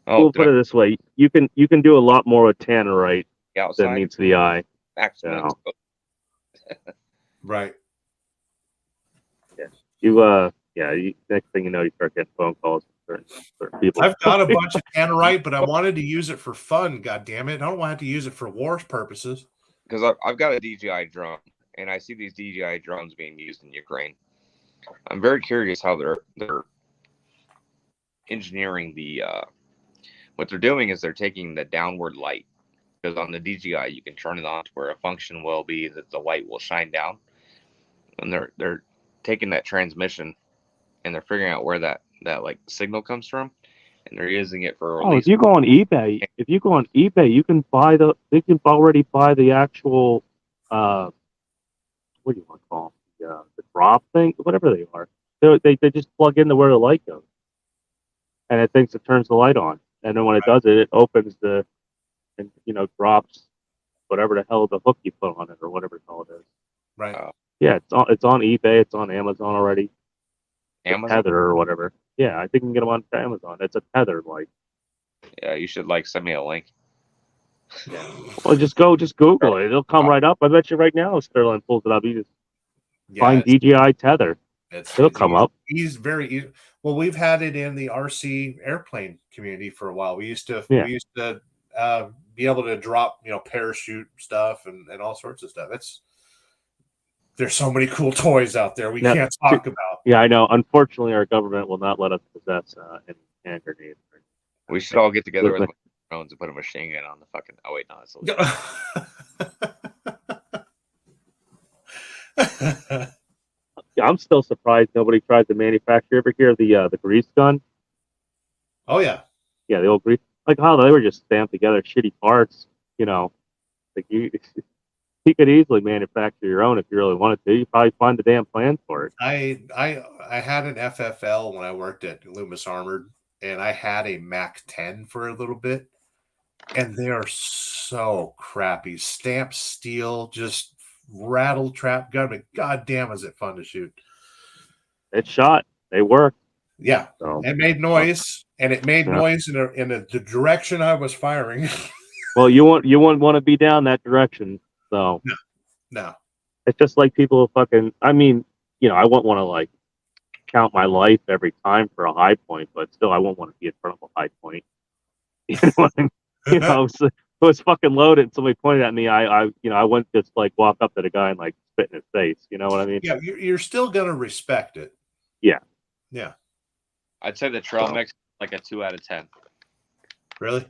We'll put it this way: you can do a lot more with tannerite than meets the eye. Right. Yeah. Next thing you know, you start getting phone calls from certain people. I've got a bunch of tannerite, but I wanted to use it for fun. God damn it! I don't want to use it for war purposes. Because I've got a DJI drone, and I see these DJI drones being used in Ukraine. I'm very curious how they're engineering the. What they're doing is they're taking the downward light, because on the DJI you can turn it on to where a function will be that the light will shine down, and they're taking that transmission and they're figuring out where that like signal comes from, and they're using it for. If you go on eBay, you can buy they can already buy the actual what do you want to call them? The drop thing, whatever they are. They just plug into where the light goes, and it thinks it turns the light on. And then when it does it, it opens and drops whatever the hell the hook you put on it or whatever the hell it is. Right. Yeah, it's on eBay. It's on Amazon already. Amazon? Tether or whatever. Yeah, I think you can get them on Amazon. It's a tether light. Yeah, you should send me a link. Well, just Google it. It'll come right up. I bet you right now, Sterling pulls it up. You just find DJI tether. It'll come up. He's very easy. Well, we've had it in the RC airplane community for a while. We used to be able to drop, parachute stuff and all sorts of stuff. There's so many cool toys out there we can't talk about. Yeah, I know. Unfortunately, our government will not let us possess any hand grenades. We should all get together with drones and put a machine gun on the fucking. Oh wait, no. I'm still surprised nobody tried to manufacture. Ever hear the grease gun? Oh yeah, the old grease. Like how they were just stamped together, shitty parts. Like you could easily manufacture your own if you really wanted to. You probably find the damn plan for it. I had an FFL when I worked at Loomis Armored, and I had a Mac 10 for a little bit, and they are so crappy. Stamped steel, just rattle trap gun, but goddamn is it fun to shoot. It shot. They worked. Yeah. So, it made noise, and it made noise in the direction I was firing. Well, you wouldn't want to be down that direction. So no. It's just like people fucking. I mean, I wouldn't want to count my life every time for a high point, but still, I won't want to be in front of a high point. It was fucking loaded. And somebody pointed at me. I wouldn't just walk up to the guy and spit in his face. You know what I mean? Yeah, you're still gonna respect it. Yeah. Yeah. I'd say the trail mix a 2 out of 10. Really?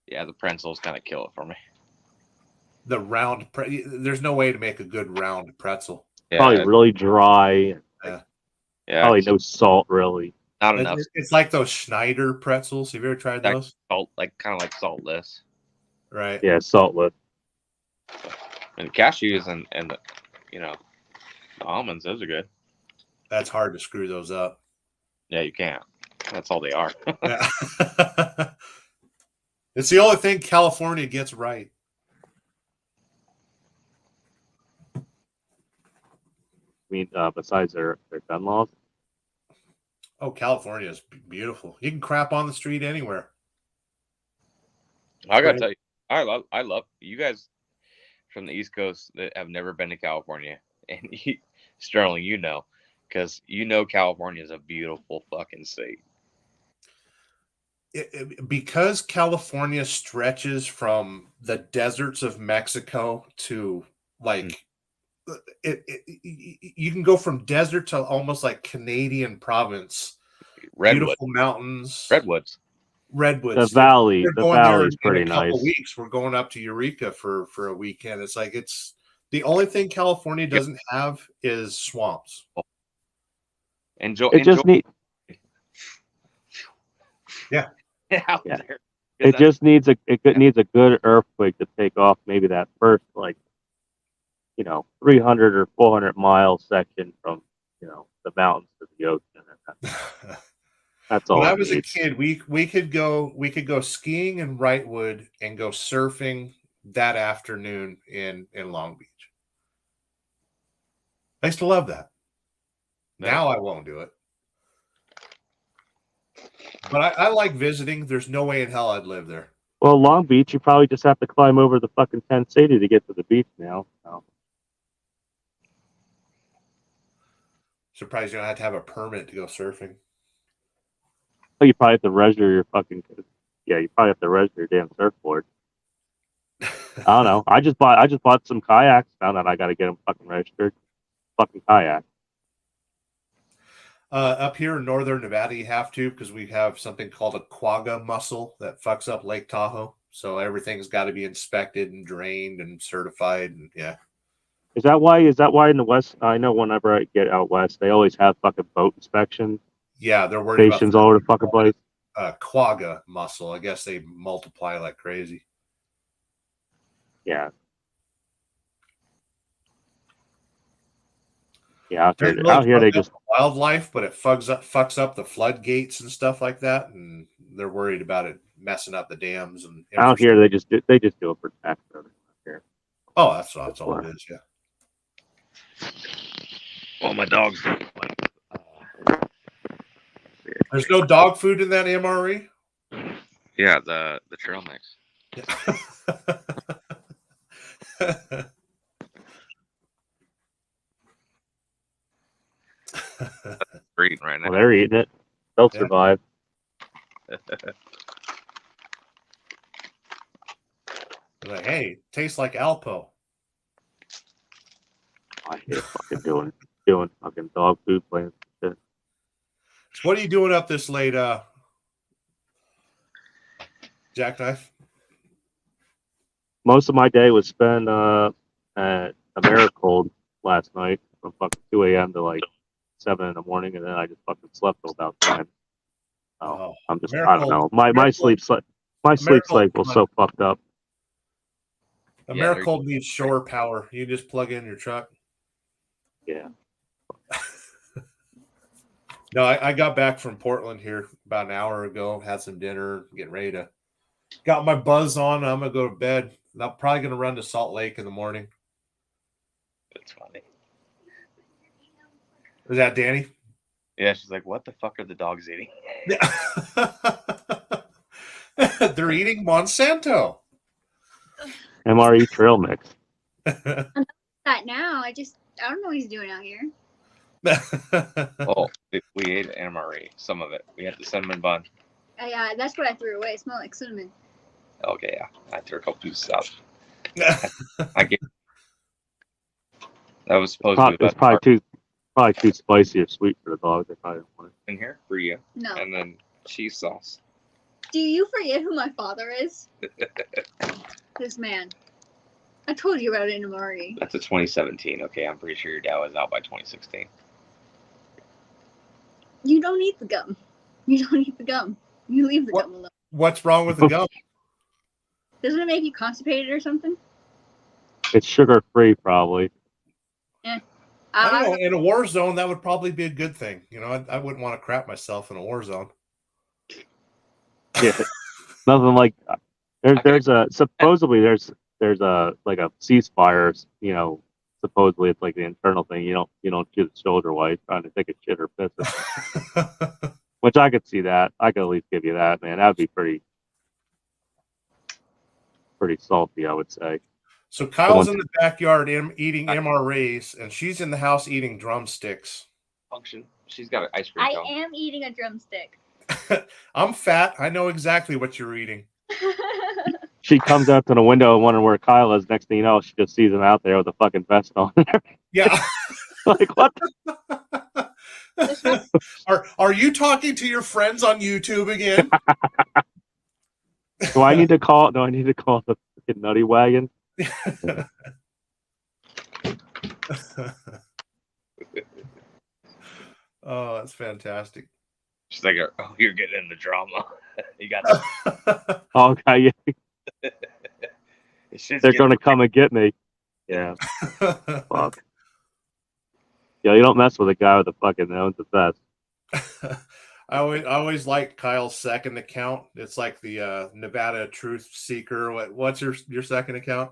Yeah, the pretzels kind of kill it for me. The round, there's no way to make a good round pretzel. Yeah, probably really dry. Yeah. Probably no salt, really. Not enough. It's like those Schneider pretzels. Have you ever tried those? Salt, kind of like saltless. Right. Yeah, saltless. And cashews and the, the almonds, those are good. That's hard to screw those up. Yeah, you can't. That's all they are. Yeah. It's the only thing California gets right. I mean, besides their gun laws? Oh, California is beautiful. You can crap on the street anywhere. I gotta tell you, I love you guys from the East Coast that have never been to California, and Sterling, because California is a beautiful fucking state. because California stretches from the deserts of Mexico to like you can go from desert to almost like Canadian province. Redwood, Beautiful mountains, redwoods. redwoods. The valley, We're the going there valley's in pretty a couple nice. weeks. We're going up to Eureka for a weekend. It's like it's the only thing California doesn't have is swamps. Enjoy. It just enjoy need out Yeah. there. 'Cause it just needs a good earthquake to take off maybe that first 300 or 400 mile section from the mountains to the ocean. That's all When I it was a needs. kid, we could go skiing in Wrightwood and go surfing that afternoon in Long Beach. I used to love that. Now I won't do it. But I like visiting. There's no way in hell I'd live there. Well, Long Beach, you probably just have to climb over the fucking tent city to get to the beach now. So. Surprised you don't have to have a permit to go surfing. Oh, you probably have to register your fucking. Yeah, you probably have to register your damn surfboard. I don't know. I just bought some kayaks. Found out I got to get them fucking registered. Fucking kayak. Up here in northern Nevada, you have to because we have something called a quagga mussel that fucks up Lake Tahoe. So everything's got to be inspected and drained and certified. And yeah. Is that why in the West? I know whenever I get out west, they always have fucking boat inspection Yeah, they're worried stations about all over the fucking place. Quagga mussel. I guess they multiply like crazy. Yeah. Yeah, out Doesn't here, really out here they fuck up just the wildlife, but it fucks up the floodgates and stuff like that, and they're worried about it messing up the dams and out here they just do it for tax revenue out here. Oh, that's all it is. Yeah. Well, my dogs. There's no dog food in that MRE. Yeah, the trail mix. We're eating right now. Well, they're eating it. They'll Yeah. survive. Like, hey, tastes like Alpo. I hate fucking doing fucking dog food plans. So what are you doing up this late, Jackknife? Most of my day was spent at Americold last night from fucking 2 a.m. to like 7 in the morning, and then I just fucking slept till about 10. Oh, I'm just I Americold- don't know. My sleep sleep cycle's so fucked up. Americold needs shore power. You just plug in your truck. Yeah. No, I got back from Portland here about an hour ago. Had some dinner, getting ready to. Got my buzz on. I'm gonna go to bed. I'm probably gonna run to Salt Lake in the morning. That's funny. Is that Danny? Yeah, she's like, "What the fuck are the dogs eating?" They're eating Monsanto. MRE trail mix. That now. I don't know what he's doing out here. Oh, we ate MRE. Some of it. We had the cinnamon bun. Yeah, that's what I threw away. It smelled like cinnamon. Okay, yeah. I threw a couple pieces out. I gave. That was supposed to be the It's best part probably too spicy or sweet for the dogs. They probably don't want it. in here for you, No. and then cheese sauce. Do you forget who my father is? This man. I told you about it in Amari. That's a 2017. Okay, I'm pretty sure your dad was out by 2016. You don't eat the gum. You don't eat the gum. You leave the What? gum alone. What's wrong with the gum? Doesn't it make you constipated or something? It's sugar free, probably. I don't know. In a war zone, that would probably be a good thing. You know, I wouldn't want to crap myself in a war zone. Yeah. Nothing like there's a supposedly there's a like a ceasefire. You know, supposedly it's like the internal thing. You don't shoot the shoulder while you're trying to take a shit or piss. Which I could see that. I could at least give you that, man. That'd be pretty salty, I would say. So Kyle's in the backyard eating MREs, and she's in the house eating drumsticks. Function. She's got an ice cream I cone. am eating a drumstick. I'm fat. I know exactly what you're reading. She comes out to the window and wondering where Kyle is. Next thing you know, she just sees him out there with a fucking vest on. Yeah. Like, what? Are you talking to your friends on YouTube again? Do I need to call the fucking nutty wagon? Oh, that's fantastic. She's like, oh, you're getting into drama. You got that. Oh, okay, yeah. Shit's They're getting- gonna come and get me. Yeah, fuck. Yeah, you don't mess with a guy with a fucking owns a vest. I always like Kyle's second account. It's like the Nevada Truth Seeker. What's your second account?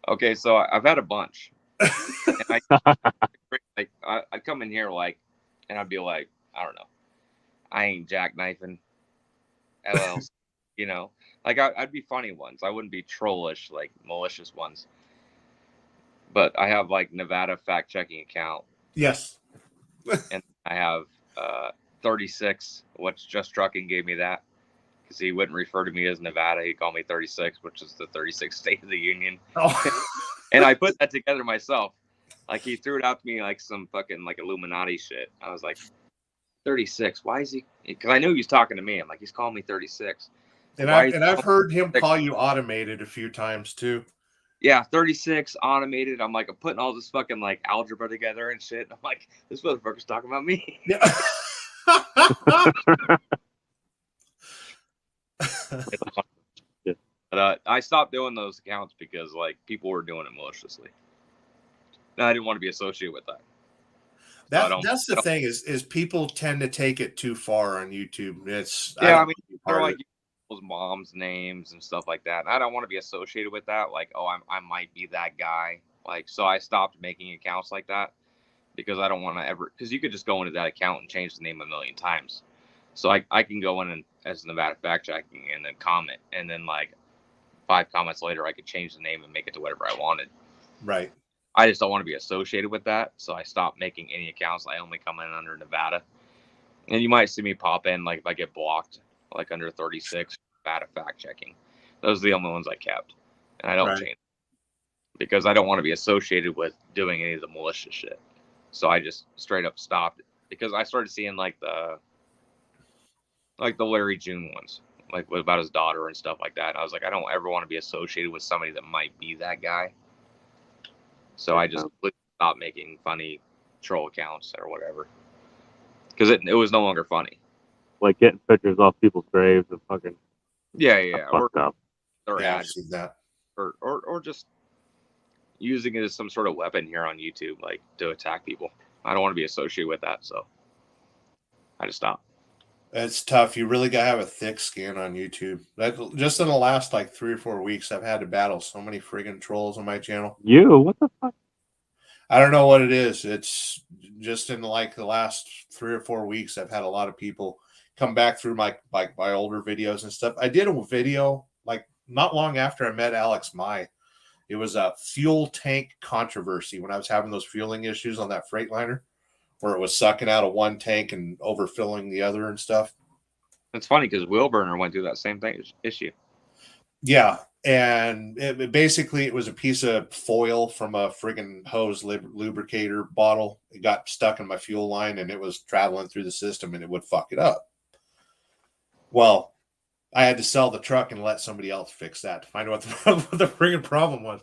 Okay, so I've had a bunch. And I'd come in here and I'd be like, I don't know, I ain't jackknifing, LLC, you know, like I'd be funny ones. I wouldn't be trollish, like malicious ones. But I have like Nevada fact checking account. Yes. And I have 36, which Just Trucking gave me that because he wouldn't refer to me as Nevada. He called me 36, which is the 36th state of the union. Oh. And I put that together myself. Like he threw it out to me like some fucking like Illuminati shit. I was like, 36. Why is he? Because I knew he was talking to me. I'm like, he's calling me 36. And I've heard him call you automated a few times too. Yeah, 36 automated. I'm like, I'm putting all this fucking like algebra together and shit. I'm like, this motherfucker's talking about me. Yeah. But I stopped doing those accounts because like people were doing it maliciously. And I didn't want to be associated with that. That's the thing is people tend to take it too far on YouTube. I mean, they're like people's moms' names and stuff like that. And I don't want to be associated with that. Like, oh, I might be that guy. Like, so I stopped making accounts like that because I don't want to ever. Because you could just go into that account and change the name a million times. So I can go in and as Nevada fact checking and then comment, and then like 5 comments later, I could change the name and make it to whatever I wanted. Right. I just don't want to be associated with that. So I stopped making any accounts. I only come in under Nevada. And you might see me pop in, like if I get blocked, like under 36, Nevada fact checking. Those are the only ones I kept. And I don't change because I don't want to be associated with doing any of the malicious shit. So I just straight up stopped it because I started seeing like the Larry June ones, like about his daughter and stuff like that. And I was like, I don't ever want to be associated with somebody that might be that guy. So I just stopped making funny troll accounts or whatever. Because it was no longer funny. Like getting pictures off people's graves and fucking. Yeah. Or I've seen that. Or just using it as some sort of weapon here on YouTube, like to attack people. I don't want to be associated with that, so I just stopped. It's tough. You really gotta have a thick skin on YouTube. Just in the last like 3 or 4 weeks, I've had to battle so many friggin' trolls on my channel. What the fuck? I don't know what it is. It's just in like the last 3 or 4 weeks, I've had a lot of people come back through my older videos and stuff. I did a video like not long after I met Alex Mai. It was a fuel tank controversy when I was having those fueling issues on that Freightliner, where it was sucking out of one tank and overfilling the other and stuff. It's funny because Wheelburner went through that same thing issue. Yeah, and it was a piece of foil from a friggin' hose lubricator bottle. It got stuck in my fuel line and it was traveling through the system and it would fuck it up. Well, I had to sell the truck and let somebody else fix that to find out what the friggin' problem was.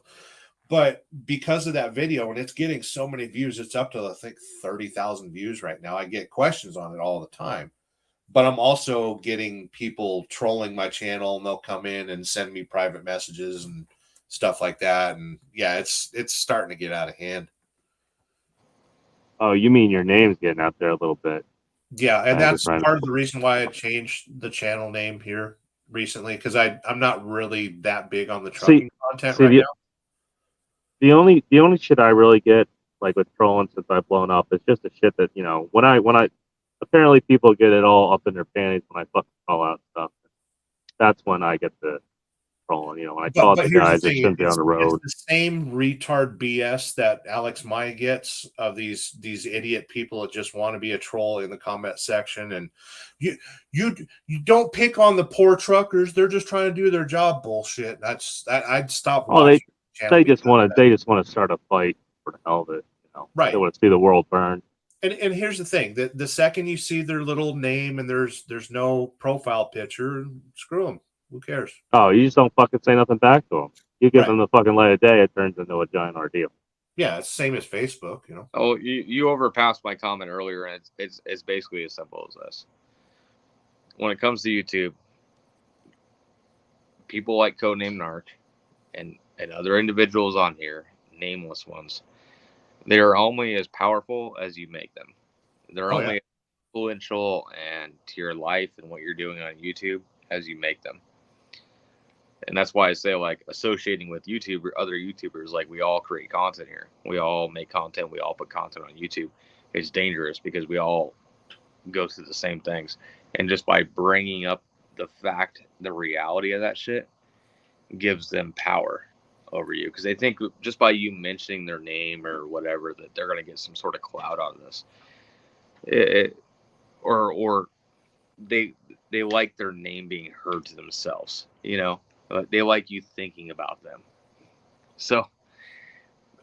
But because of that video, and it's getting so many views, it's up to, I think, 30,000 views right now. I get questions on it all the time. But I'm also getting people trolling my channel, and they'll come in and send me private messages and stuff like that. And yeah, it's starting to get out of hand. Oh, you mean your name's getting out there a little bit? Yeah, and that's part of the reason why I changed the channel name here recently, because I'm not really that big on the trucking content right now. The only shit I really get, like with trolling since I've blown up, is just the shit that, when I apparently people get it all up in their panties when I fucking call out stuff. That's when I get the trolling. You know, when I call out the guys that shouldn't be on the road. It's the same retard BS that Alex Maya gets of these idiot people that just want to be a troll in the comment section. And you don't pick on the poor truckers. They're just trying to do their job. Bullshit. I'd stop. Oh, they just want to start a fight for the hell of it. You know, right? They want to see the world burn. And here's the thing: the second you see their little name and there's no profile picture, screw them. Who cares? Oh, you just don't fucking say nothing back to them. You give them the fucking light of day, it turns into a giant ordeal. Yeah, it's the same as Facebook, you know. Oh, you overpassed my comment earlier, and it's basically as simple as this. When it comes to YouTube, people like Codename Narc and other individuals on here, nameless ones, they are only as powerful as you make them. They're only as influential and to your life and what you're doing on YouTube as you make them. And that's why I say, like, associating with other YouTubers, like, we all create content here. We all make content. We all put content on YouTube. It's dangerous because we all go through the same things. And just by bringing up the reality of that shit gives them power over you. Because they think just by you mentioning their name or whatever, that they're going to get some sort of clout out of this. Or they like their name being heard to themselves, you know? They like you thinking about them. So,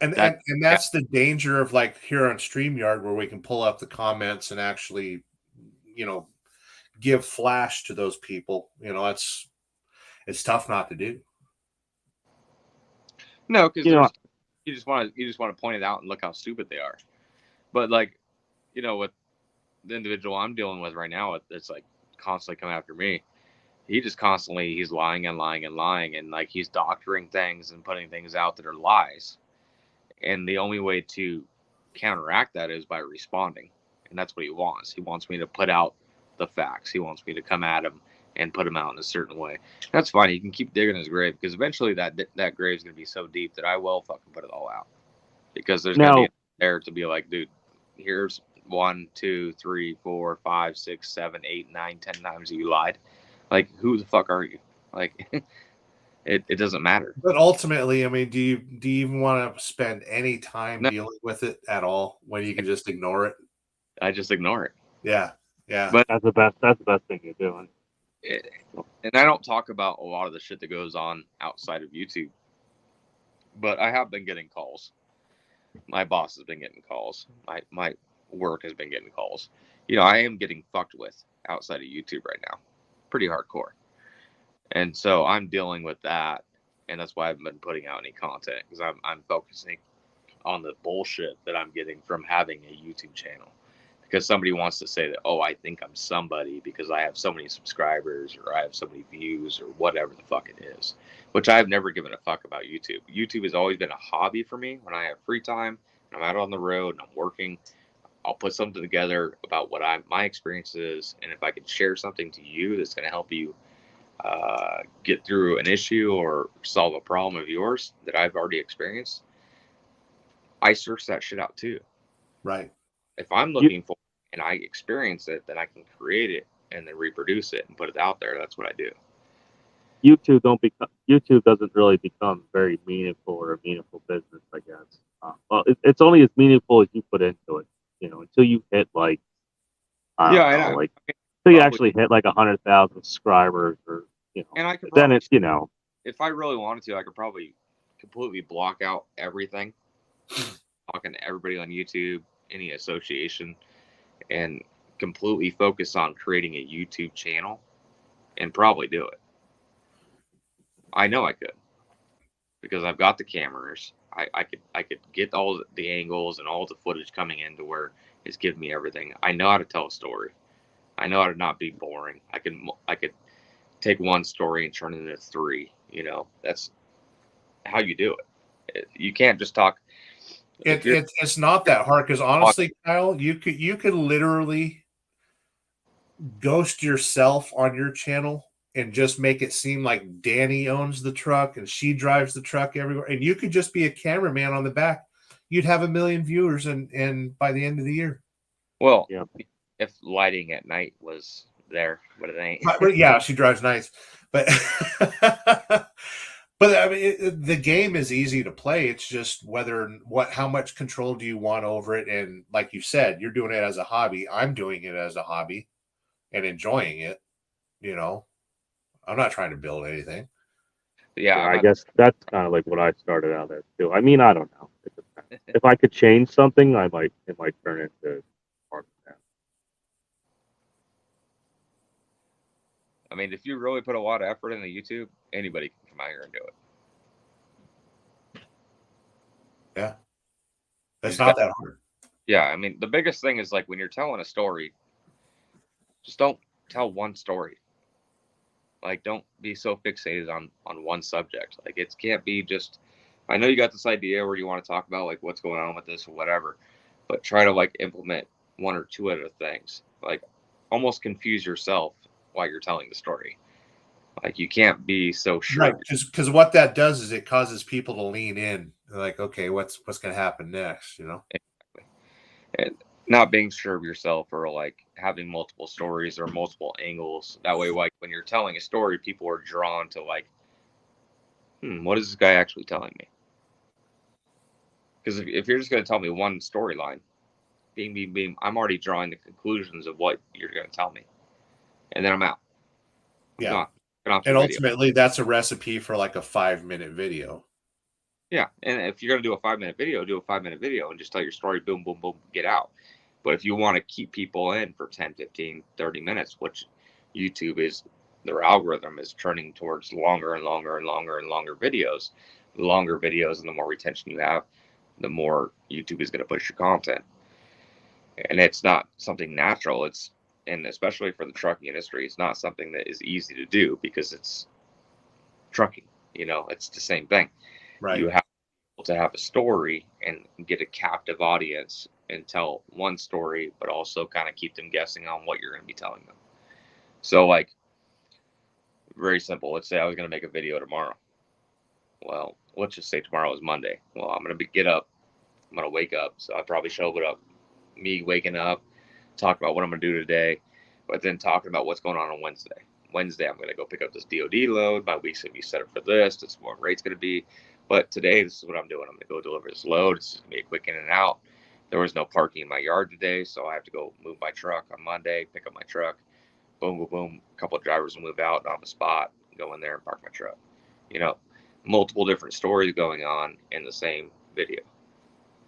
and that's the danger of, like, here on StreamYard, where we can pull up the comments and actually, you know, give flash to those people. You know, it's tough not to do. No, because you just want to point it out and look how stupid they are. But, like, you know, with the individual I'm dealing with right now, it's like constantly coming after me. He just constantly, he's lying and lying and lying, and, like, he's doctoring things and putting things out that are lies. And the only way to counteract that is by responding. And that's what he wants. He wants me to put out the facts. He wants me to come at him and put him out in a certain way. That's fine. He can keep digging his grave, because eventually that grave is going to be so deep that I will fucking put it all out. Because there's going to be there to be like, dude, here's 1, 2, 3, 4, 5, 6, 7, 8, 9, 10 times that you lied. Like, who the fuck are you? Like, it doesn't matter. But ultimately, I mean, do you even want to spend any time dealing with it at all when you can just ignore it? I just ignore it. Yeah. But that's the best thing you're doing. And I don't talk about a lot of the shit that goes on outside of YouTube, but I have been getting calls. My boss has been getting calls. My work has been getting calls. You know, I am getting fucked with outside of YouTube right now. Pretty hardcore. And so I'm dealing with that, and that's why I haven't been putting out any content, because I'm focusing on the bullshit that I'm getting from having a YouTube channel. Because somebody wants to say that, oh, I think I'm somebody because I have so many subscribers or I have so many views or whatever the fuck it is, which I've never given a fuck about YouTube. YouTube has always been a hobby for me. When I have free time and I'm out on the road and I'm working, I'll put something together about what my experience is, and if I can share something to you that's going to help you get through an issue or solve a problem of yours that I've already experienced, I search that shit out too. Right. If I'm looking for it and I experience it, then I can create it and then reproduce it and put it out there. That's what I do. YouTube doesn't really become very meaningful or a meaningful business, I guess. Well, it's only as meaningful as you put into it. You know, until you hit like, until you actually hit like 100,000 subscribers, or you know, and I could then it's, you know, if I really wanted to, I could probably completely block out everything, talking to everybody on YouTube, any association, and completely focus on creating a YouTube channel, and probably do it. I know I could, because I've got the cameras. I could get all the angles and all the footage coming in to where it's giving me everything. I know how to tell a story. I know how to not be boring. I could take one story and turn it into 3. You know, that's how you do it. You can't just talk. It's not that hard, because honestly, Kyle, you could literally ghost yourself on your channel and just make it seem like Danny owns the truck and she drives the truck everywhere, and you could just be a cameraman on the back. You'd have 1 million viewers, and by the end of the year. Well, yeah. If lighting at night was there, but it ain't. Yeah, she drives nice. But but I mean, the game is easy to play. It's just how much control do you want over it? And like you said, you're doing it as a hobby. I'm doing it as a hobby and enjoying it. You know, I'm not trying to build anything. Yeah, Yeah, I'm I not, guess that's kind of like what I started out as too. I mean, I don't know. It depends. If I could change something, it might turn into part of that. I mean, if you really put a lot of effort into YouTube, anybody can come out here and do it. Yeah, You it's just not got, that hard. yeah, I mean, the biggest thing is like when you're telling a story, just don't tell one story. Like, don't be so fixated on one subject. Like, it can't be just. I know you got this idea where you want to talk about like what's going on with this or whatever, but try to like implement one or two other things. Like, almost confuse yourself while you're telling the story. Like, you can't be so sure. Right, because what that does is it causes people to lean in. They're like, okay, what's going to happen next? You know. And not being sure of yourself or like having multiple stories or multiple angles. That way, like when you're telling a story, people are drawn to like, what is this guy actually telling me? Because if you're just going to tell me one storyline, beam, I'm already drawing the conclusions of what you're going to tell me, and then I'm out. I'm Yeah. gone. Get off the And video. ultimately, that's a recipe for like a 5-minute video. Yeah, and if you're going to do a 5-minute video, do a 5-minute video and just tell your story, boom, boom, boom, get out. But if you want to keep people in for 10, 15, 30 minutes, which YouTube is, their algorithm is turning towards longer and longer and longer and longer videos. The longer videos and the more retention you have, the more YouTube is going to push your content. And it's not something natural. And especially for the trucking industry, it's not something that is easy to do because it's trucking. It's the same thing. Right. You have to have a story and get a captive audience and tell one story, but also kind of keep them guessing on what you're going to be telling them. So, like, very simple. Let's say I was going to make a video tomorrow. Well, let's just say tomorrow is Monday. Well, I'm going to get up. I'm going to wake up. So I probably show it up. Me waking up, talk about what I'm going to do today, but then talking about what's going on Wednesday. Wednesday, I'm going to go pick up this DOD load. My week's going to be set up for this. This is what rate's going to be. But today, this is what I'm doing. I'm going to go deliver this load. It's going to be a quick in and out. There was no parking in my yard today, so I have to go move my truck on Monday, pick up my truck. Boom, boom, boom. A couple of drivers will move out on the spot, go in there and park my truck. Multiple different stories going on in the same video.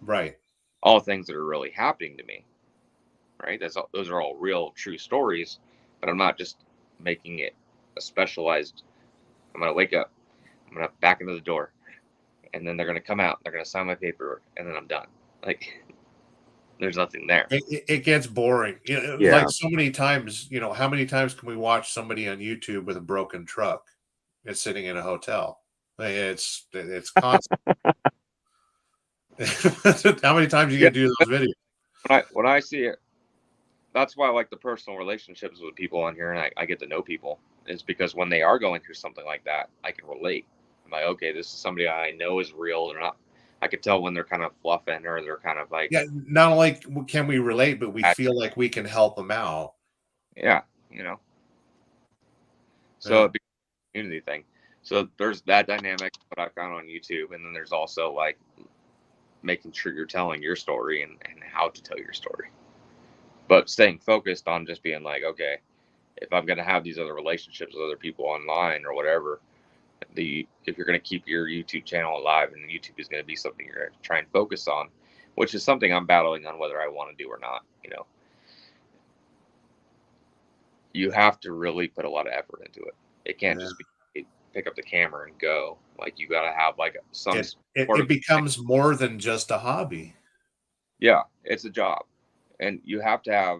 Right. All things that are really happening to me. Right? Those are all real, true stories, but I'm not just making it a specialized. I'm going to wake up, I'm going to back into the door, and then they're going to come out, they're going to sign my paperwork, and then I'm done. Like, there's nothing there. It gets boring. Yeah. Like so many times, how many times can we watch somebody on YouTube with a broken truck? It's sitting in a hotel. It's constant. How many times you get to do those videos? When I see it, that's why I like the personal relationships with people on here, and I get to know people. Is because when they are going through something like that, I can relate. I'm like, okay, this is somebody I know is real. They're not. I could tell when they're kind of fluffing or they're kind of like. Yeah, not only can we relate, but we feel like we can help them out. Yeah, So it becomes a community thing. So there's that dynamic that I found on YouTube, and then there's also like making sure you're telling your story and how to tell your story. But staying focused on just being like, okay, if I'm going to have these other relationships with other people online or whatever, if you're going to keep your YouTube channel alive, and YouTube is going to be something you're going to try and focus on, which is something I'm battling on whether I want to do or not. You have to really put a lot of effort into it. It can't just be pick up the camera and go. Like, you got to have like some. It becomes more than just a hobby. Yeah, it's a job. And you have to have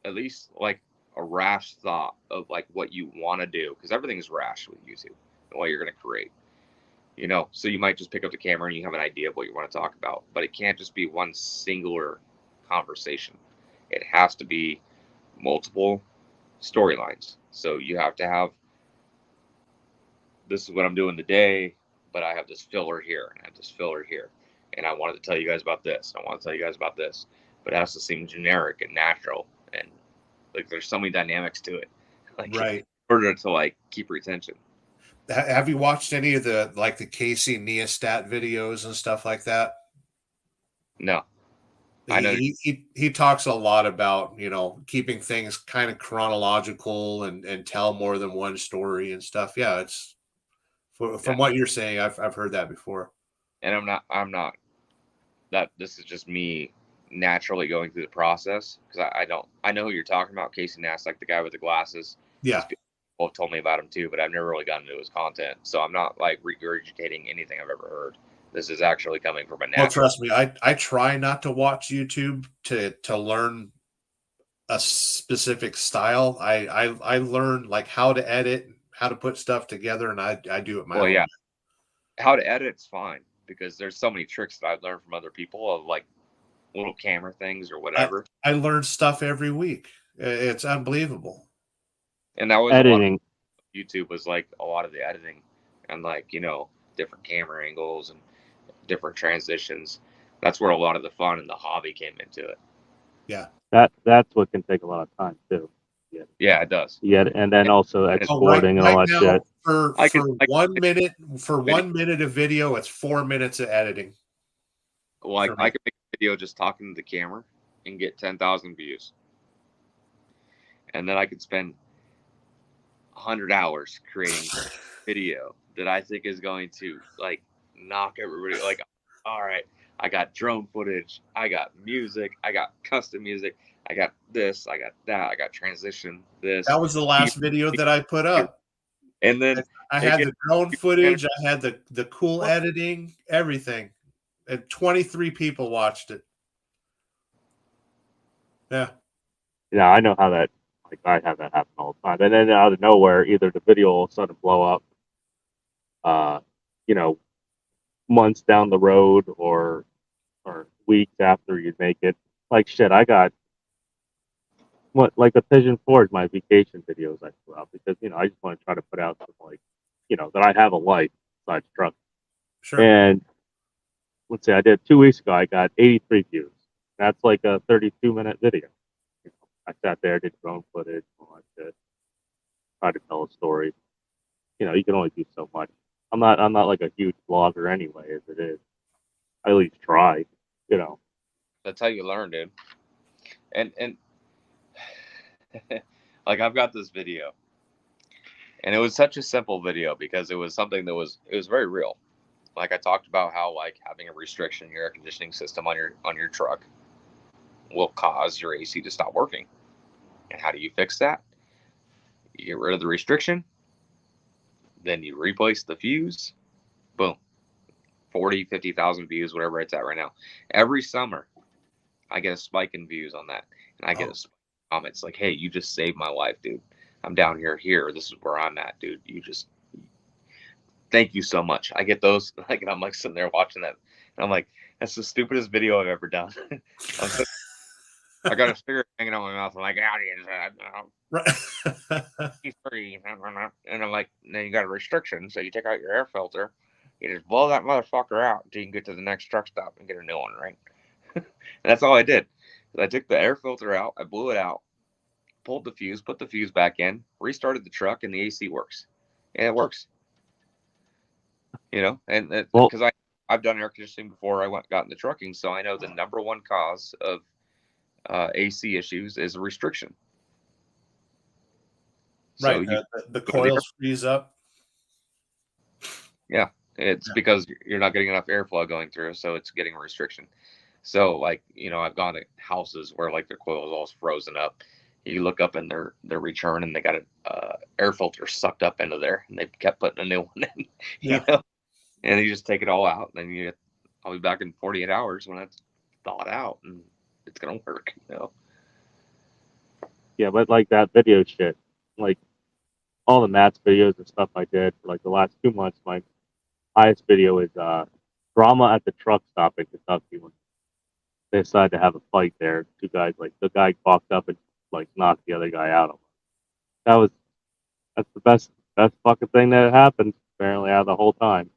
at least like a rash thought of like what you want to do, because everything's rash with YouTube and what you're going to create. So you might just pick up the camera and you have an idea of what you want to talk about, but it can't just be one singular conversation. It has to be multiple storylines. So you have to have, this is what I'm doing today, but I have this filler here and I have this filler here. And I wanted to tell you guys about this. I want to tell you guys about this, but it has to seem generic and natural. And like, there's so many dynamics to it. Like, right. order to like keep retention. Have you watched any of the Casey Neistat videos and stuff like that? No. I know. He talks a lot about, keeping things kind of chronological and tell more than one story and stuff. Yeah, it's from what you're saying, I've heard that before. And I'm not that this is just me naturally going through the process, because I know who you're talking about, Casey Neistat, like the guy with the glasses. Yeah. People have told me about him too, but I've never really gotten into his content. So I'm not like regurgitating anything I've ever heard. This is actually coming from a natural. Well, trust me, I try not to watch YouTube to learn a specific style. I learn like how to edit, how to put stuff together, and I do it my own. Yeah. How to edit is fine, because there's so many tricks that I've learned from other people of like little camera things or whatever. I learn stuff every week. It's unbelievable. And that was editing. YouTube was like a lot of the editing and like, different camera angles and different transitions. That's where a lot of the fun and the hobby came into it. Yeah. That's what can take a lot of time too. Yeah, it does. Yeah, and then also exporting and all that shit. For 1 minute of video, it's 4 minutes of editing. Like I could make a video just talking to the camera and get 10,000 views. And then I could spend 100 hours creating video that I think is going to like knock everybody. Like, all right, I got drone footage, I got music, I got custom music, I got this, I got that, I got transition. This. That was the last video that I put up. And then I had the drone footage, I had the cool editing, everything. And 23 people watched it. Yeah. Yeah, I know how that. Like I have that happen all the time, and then out of nowhere, either the video will suddenly blow up, months down the road or weeks after you make it. Like shit, I got like the Pigeon Forge, my vacation videos I put out, because I just want to try to put out some that I have a life besides truck. Sure. And let's say I did 2 weeks ago, I got 83 views. That's like a 32-minute video. I sat there, did drone footage, all that shit. Tried to tell a story. You can only do so much. I'm not like a huge blogger anyway, as it is. I at least try, That's how you learn, dude. And like I've got this video, and it was such a simple video because it was something that was very real. Like I talked about how like having a restriction in your air conditioning system on your truck will cause your AC to stop working. And how do you fix that? You get rid of the restriction, then you replace the fuse, boom, 40, 50,000 views, whatever it's at right now. Every summer, I get a spike in views on that. And I get a spike in comments like, hey, you just saved my life, dude. I'm down here. This is where I'm at, dude. Thank you so much. I get those, like, and I'm like sitting there watching that. And I'm like, that's the stupidest video I've ever done. I got a cigarette hanging out my mouth. I'm like, he's free. And I'm like, then you got a restriction. So you take out your air filter, you just blow that motherfucker out until you can get to the next truck stop and get a new one, right? And that's all I did. I took the air filter out, I blew it out, pulled the fuse, put the fuse back in, restarted the truck, and the AC works. And it works. And because I've done air conditioning before I got into trucking, so I know the number one cause of AC issues is a restriction. Right. So the coils freeze up. Yeah. It's because you're not getting enough airflow going through, so it's getting a restriction. So like, I've gone to houses where like their coil is all frozen up. You look up in their return and they got an air filter sucked up into there, and they kept putting a new one in. And you just take it all out, and then I'll be back in 48 hours when it's thawed out, and it's gonna work. Yeah, but like that video shit, like all the Matt's videos and stuff I did for like the last 2 months, my highest video is drama at the truck stop in Kentucky when they decided to have a fight there. Two guys, like the guy walked up and like knocked the other guy out. That's the best fucking thing that happened apparently out of the whole time.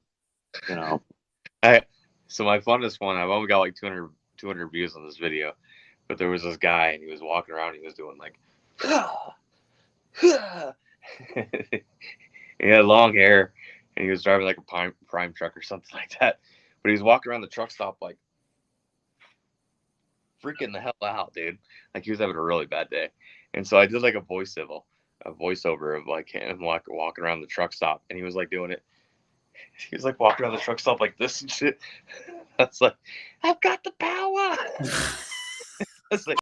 So my funnest one, I've only got like 200 views on this video, but there was this guy and he was walking around, he was doing like He had long hair, and he was driving like a prime truck or something like that. But he was walking around the truck stop like freaking the hell out, dude. Like he was having a really bad day. And so I did like a voiceover of like him walking around the truck stop, and he was like doing it. He was like walking around the truck stop like this and shit. I was like, I've got the power. I was like,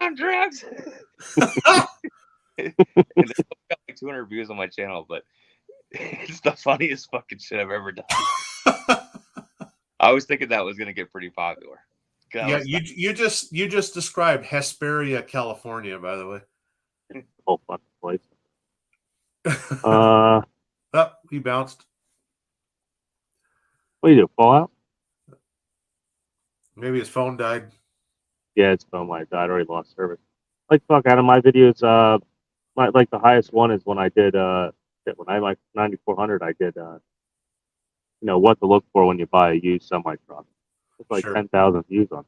on drugs. And it's got like 200 views on my channel, but it's the funniest fucking shit I've ever done. I was thinking that was gonna get pretty popular. Yeah, you just described Hesperia, California, by the way. Whole fucking place. Oh, he bounced. What do you do? Fallout? Maybe his phone died. Yeah, it's phone might died. Already lost service. Like fuck out of my videos. Like the highest one is when I did when I like 9400. I did what to look for when you buy a used semi truck. It's like Sure. 10,000 views on it.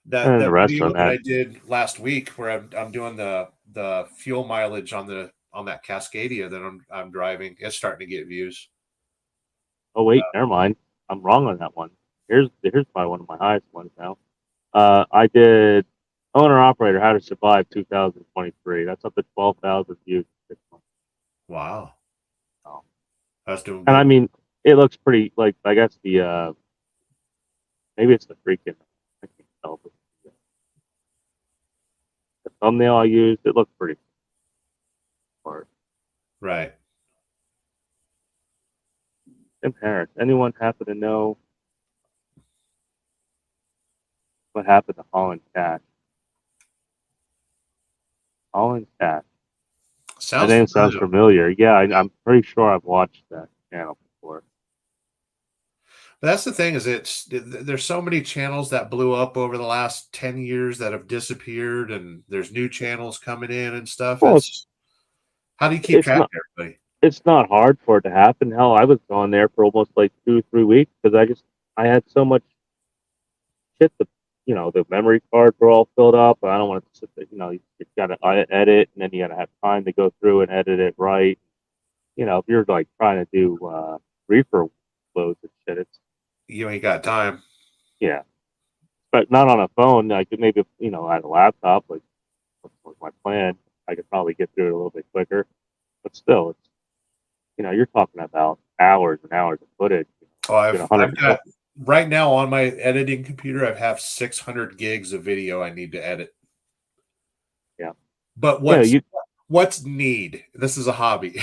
That And the rest video on that I that. did last week, where I'm doing the fuel mileage on that Cascadia that I'm driving, it's starting to get views. Oh wait, never mind. I'm wrong on that one. Here's probably one of my highest ones now. I did owner operator how to survive 2023. That's up to 12,000 views in 6 months. Wow, Oh. that's doing good. And I mean, it looks pretty. Like I guess the maybe it's the freaking. I can't tell. But the thumbnail I used, it looked pretty. Smart. Right. Tim Harris. Anyone happen to know what happened to Holland Cash? Holland Cash. That name sounds familiar. Yeah, I'm pretty sure I've watched that channel before. But that's the thing, is there's so many channels that blew up over the last 10 years that have disappeared, and there's new channels coming in and stuff. Well, how do you keep track of everybody? It's not hard for it to happen. Hell, I was gone there for almost like 2-3 weeks because I had so much shit. The memory cards were all filled up. I don't want to sit there. You got to edit, and then you got to have time to go through and edit it right. If you're like trying to do reefer loads and shit, You ain't got time. Yeah, but not on a phone. Like maybe at a laptop, like was my plan. I could probably get through it a little bit quicker. But still, it's you're talking about hours and hours of footage. Oh, I've got right now on my editing computer, I have 600 gigs of video I need to edit. Yeah, but what's need? This is a hobby.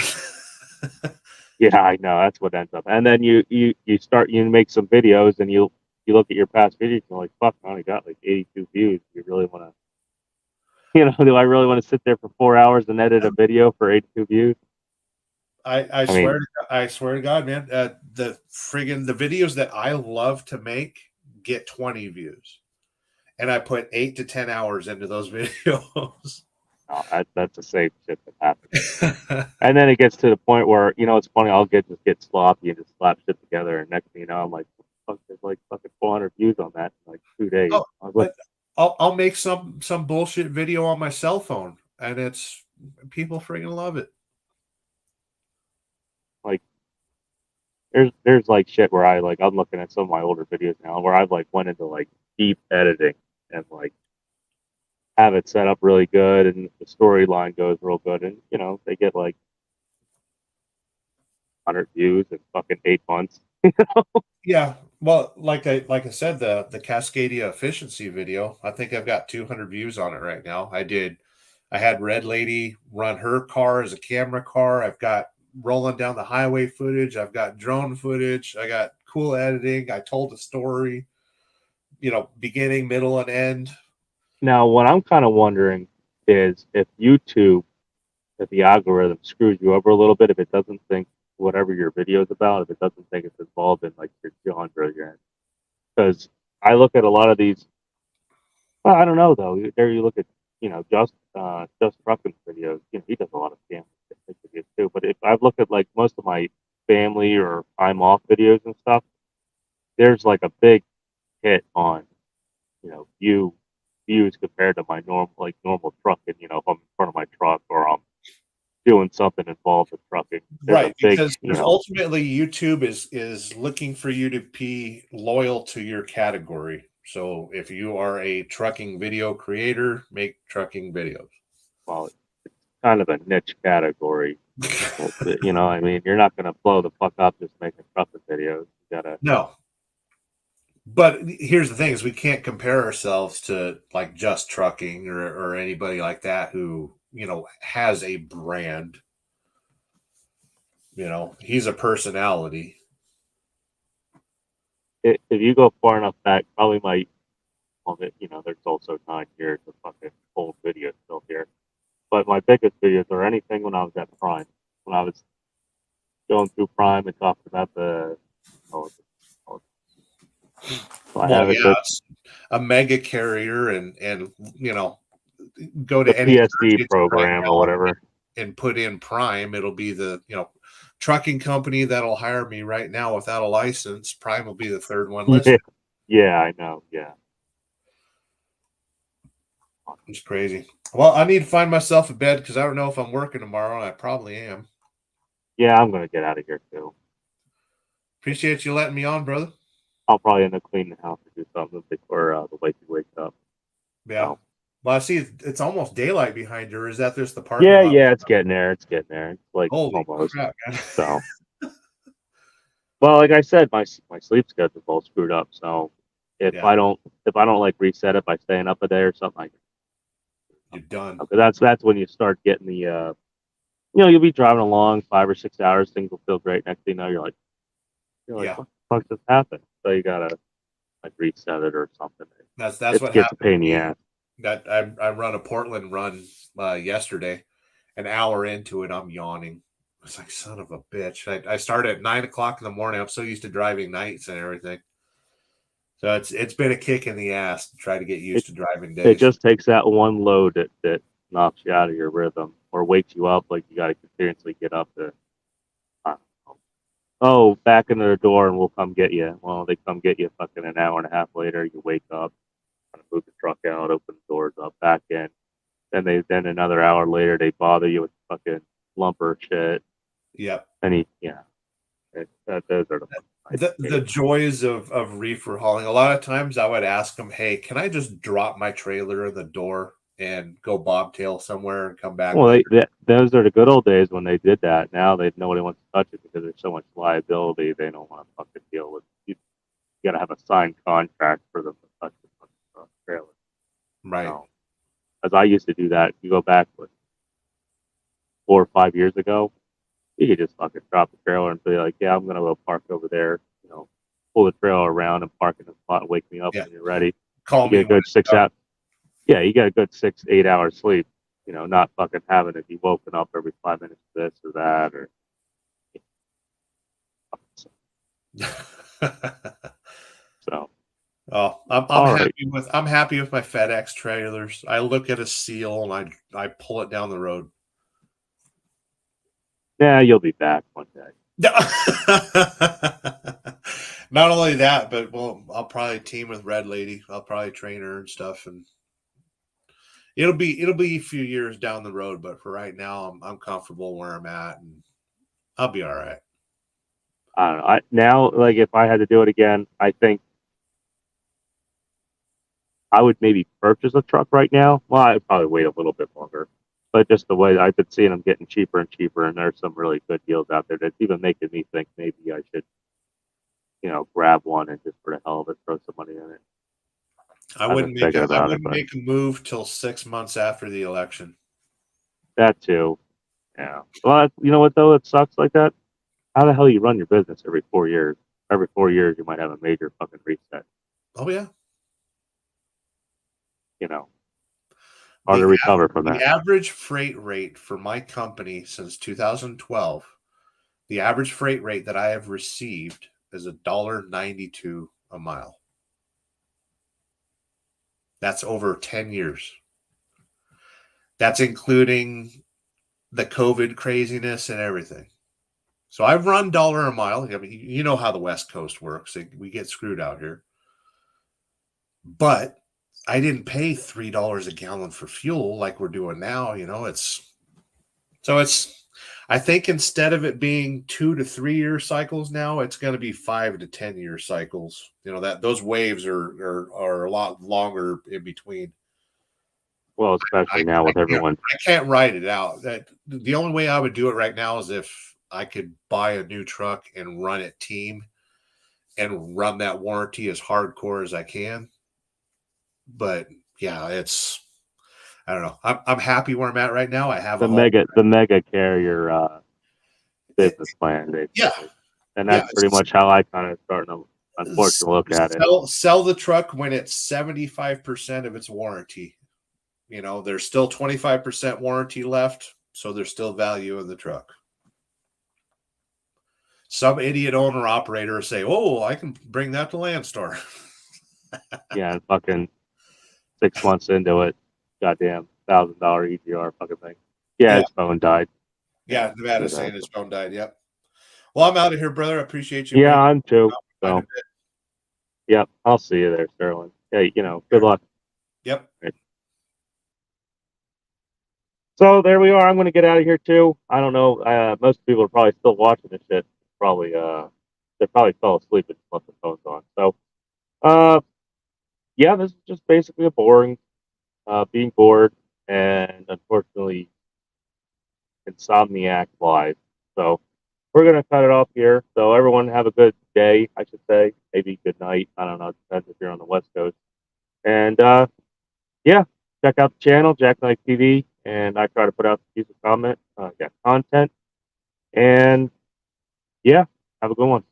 Yeah, I know. That's what ends up. And then you make some videos, and you look at your past videos, and you're like, fuck, I only got like 82 views. You really want to, do I really want to sit there for 4 hours and edit a video for 82 views? I swear to God, man, the videos that I love to make get 20 views, and I put 8 to 10 hours into those videos. Oh, that's the same shit that happens. And then it gets to the point where it's funny. I'll just get sloppy and just slap shit together, and next thing you know, I'm like, fuck, there's like fucking 400 views on that in like 2 days. Oh, I was like, I'll make some bullshit video on my cell phone, and it's people friggin' love it. Like there's like shit where I'm looking at some of my older videos now where I've like went into like deep editing and like have it set up really good, and the storyline goes real good, and they get like 100 views in fucking 8 months. Yeah, well, like I said, the Cascadia efficiency video, I think I've got 200 views on it right now. I had Red Lady run her car as a camera car. I've got rolling down the highway footage. I've got drone footage. I got cool editing. I told a story, beginning, middle, and end. Now, what I'm kind of wondering is if YouTube, if the algorithm screws you over a little bit, if it doesn't think whatever your video is about, if it doesn't think it's involved in like your genre you're in. Because I look at a lot of these. Well, I don't know though. There you look at just Truckin's videos. He does a lot of scam videos too. But if I've looked at like most of my family or I'm off videos and stuff, there's like a big hit on views compared to my normal trucking. If I'm in front of my truck or I'm doing something involved with trucking. There's a Right, big, because you know, ultimately YouTube is looking for you to be loyal to your category. So if you are a trucking video creator, make trucking videos. well, it's kind of a niche category. You know, I mean, you're not going to blow the fuck up just making trucking videos. You gotta. No. But here's the thing is we can't compare ourselves to like Just Trucking or anybody like that who, you know, has a brand. You know, he's a personality. If you go far enough back, probably my, well, you know, there's also 9 years of fucking old videos still here. But my biggest videos are anything when I was at Prime. When I was going through Prime and talking about the, oh, so I have it. It's a mega carrier and you know, go to The any search PSD engine program or whatever. and put in Prime, it'll be the, you know, trucking company that'll hire me right now without a license. Prime will be the third one listed. Yeah, I know. Yeah. It's crazy. Well, I need to find myself a bed because I don't know if I'm working tomorrow, and I probably am. Yeah, I'm gonna get out of here too. Appreciate you letting me on, brother. I'll probably end up cleaning the house or do something before the wifey wakes up. Yeah. So. Well, I see it's almost daylight behind you. Or is that just the parking Yeah, lot? yeah, it's getting there. It's getting there. It's like Holy almost. crap, man. So. Well, like I said, my sleep schedule's all screwed up. So if Yeah. I don't like reset it by staying up a day or something, like You're done. that's when you start getting the you know, you'll be driving along 5 or 6 hours, things will feel great. Next thing you know, you're like Yeah. what the fuck just happened? So you gotta like reset it or something. That's It what gets a happened pain to in the me. ass. That I run a Portland run yesterday. An hour into it, I'm yawning. I was like, son of a bitch. I started at 9 o'clock in the morning. I'm so used to driving nights and everything. So it's been a kick in the ass to try to get used to driving days. It just takes that one load that knocks you out of your rhythm or wakes you up. Like you got to continuously get up to. Oh, back into the door and we'll come get you. Well, they come get you fucking an hour and a half later. You wake up, kind of move the truck out, open the doors up, back in. Then another hour later they bother you with fucking lumber shit. Yep. And those are the joys of reefer hauling. A lot of times I would ask them, hey, can I just drop my trailer in the door and go bobtail somewhere and come back? Well, those are the good old days when they did that. Now nobody wants to touch it because there's so much liability. They don't want to fucking deal with. You got to have a signed contract for them to touch the fucking trailer. Right. So, as I used to do that, you go back 4 or 5 years ago, you could just fucking drop the trailer and be like, yeah, I'm gonna go park over there. You know, pull the trailer around and park in the spot and wake me up when you're ready. Call you me. get a good 6 hours. Yeah, you get a good 6-8 hours sleep. You know, not fucking having to be woken up every 5 minutes for this or that or. So. Oh, I'm happy with my FedEx trailers. I look at a seal and I pull it down the road. Yeah, you'll be back one day. Not only that, but I'll probably team with Red Lady. I'll probably train her and stuff, and it'll be a few years down the road. But for right now, I'm comfortable where I'm at, and I'll be all right. I don't know. Now, like if I had to do it again, I think I would maybe purchase a truck right now. Well, I'd probably wait a little bit longer. But just the way I've been seeing them getting cheaper and cheaper, and there's some really good deals out there that's even making me think maybe I should, you know, grab one and just for the hell of it throw some money in it. I wouldn't make a move till 6 months after the election. That too. Yeah. Well, you know what though? It sucks like that. How the hell you run your business every 4 years? Every 4 years you might have a major fucking reset. Oh yeah. You know. Hard to recover from that. The average freight rate for my company since 2012, the average freight rate that I have received is $1.92 a mile. That's over 10 years. That's including the COVID craziness and everything. So I've run $1 a mile. I mean, you know how the West Coast works. We get screwed out here. But I didn't pay $3 a gallon for fuel like we're doing now. You know, it's I think instead of it being 2 to 3 year cycles now, it's going to be 5 to 10 year cycles. You know, that those waves are a lot longer in between. Well, especially now with everyone. I can't write it out. That the only way I would do it right now is if I could buy a new truck and run it team and run that warranty as hardcore as I can. But yeah, it's I don't know. I'm happy where I'm at right now. I have the mega carrier business plan, basically. Yeah. And that's pretty much how I kind of starting to unfortunately look at it. Sell the truck when it's 75% of its warranty. You know, there's still 25% warranty left, so there's still value in the truck. Some idiot owner operator say, "Oh, I can bring that to Landstar." Yeah, and fucking 6 months into it, goddamn $1,000 EGR fucking thing. Yeah, his phone died. Yeah, Nevada's saying his phone died. Yep. Well, I'm out of here, brother. I appreciate you. Yeah, I'm too. So, yep, I'll see you there, Sterling. Hey, you know, good luck. Yep. Right. So there we are. I'm going to get out of here too. I don't know. Most people are probably still watching this shit. Probably, they probably fell asleep and left the phones on. So, yeah, this is just basically a boring, being bored, and unfortunately, Insomniac live. So we're gonna cut it off here. So everyone have a good day, I should say. Maybe good night. I don't know. It depends if you're on the West Coast. And yeah, check out the channel, Jack Knight TV, and I try to put out the content. And yeah, have a good one.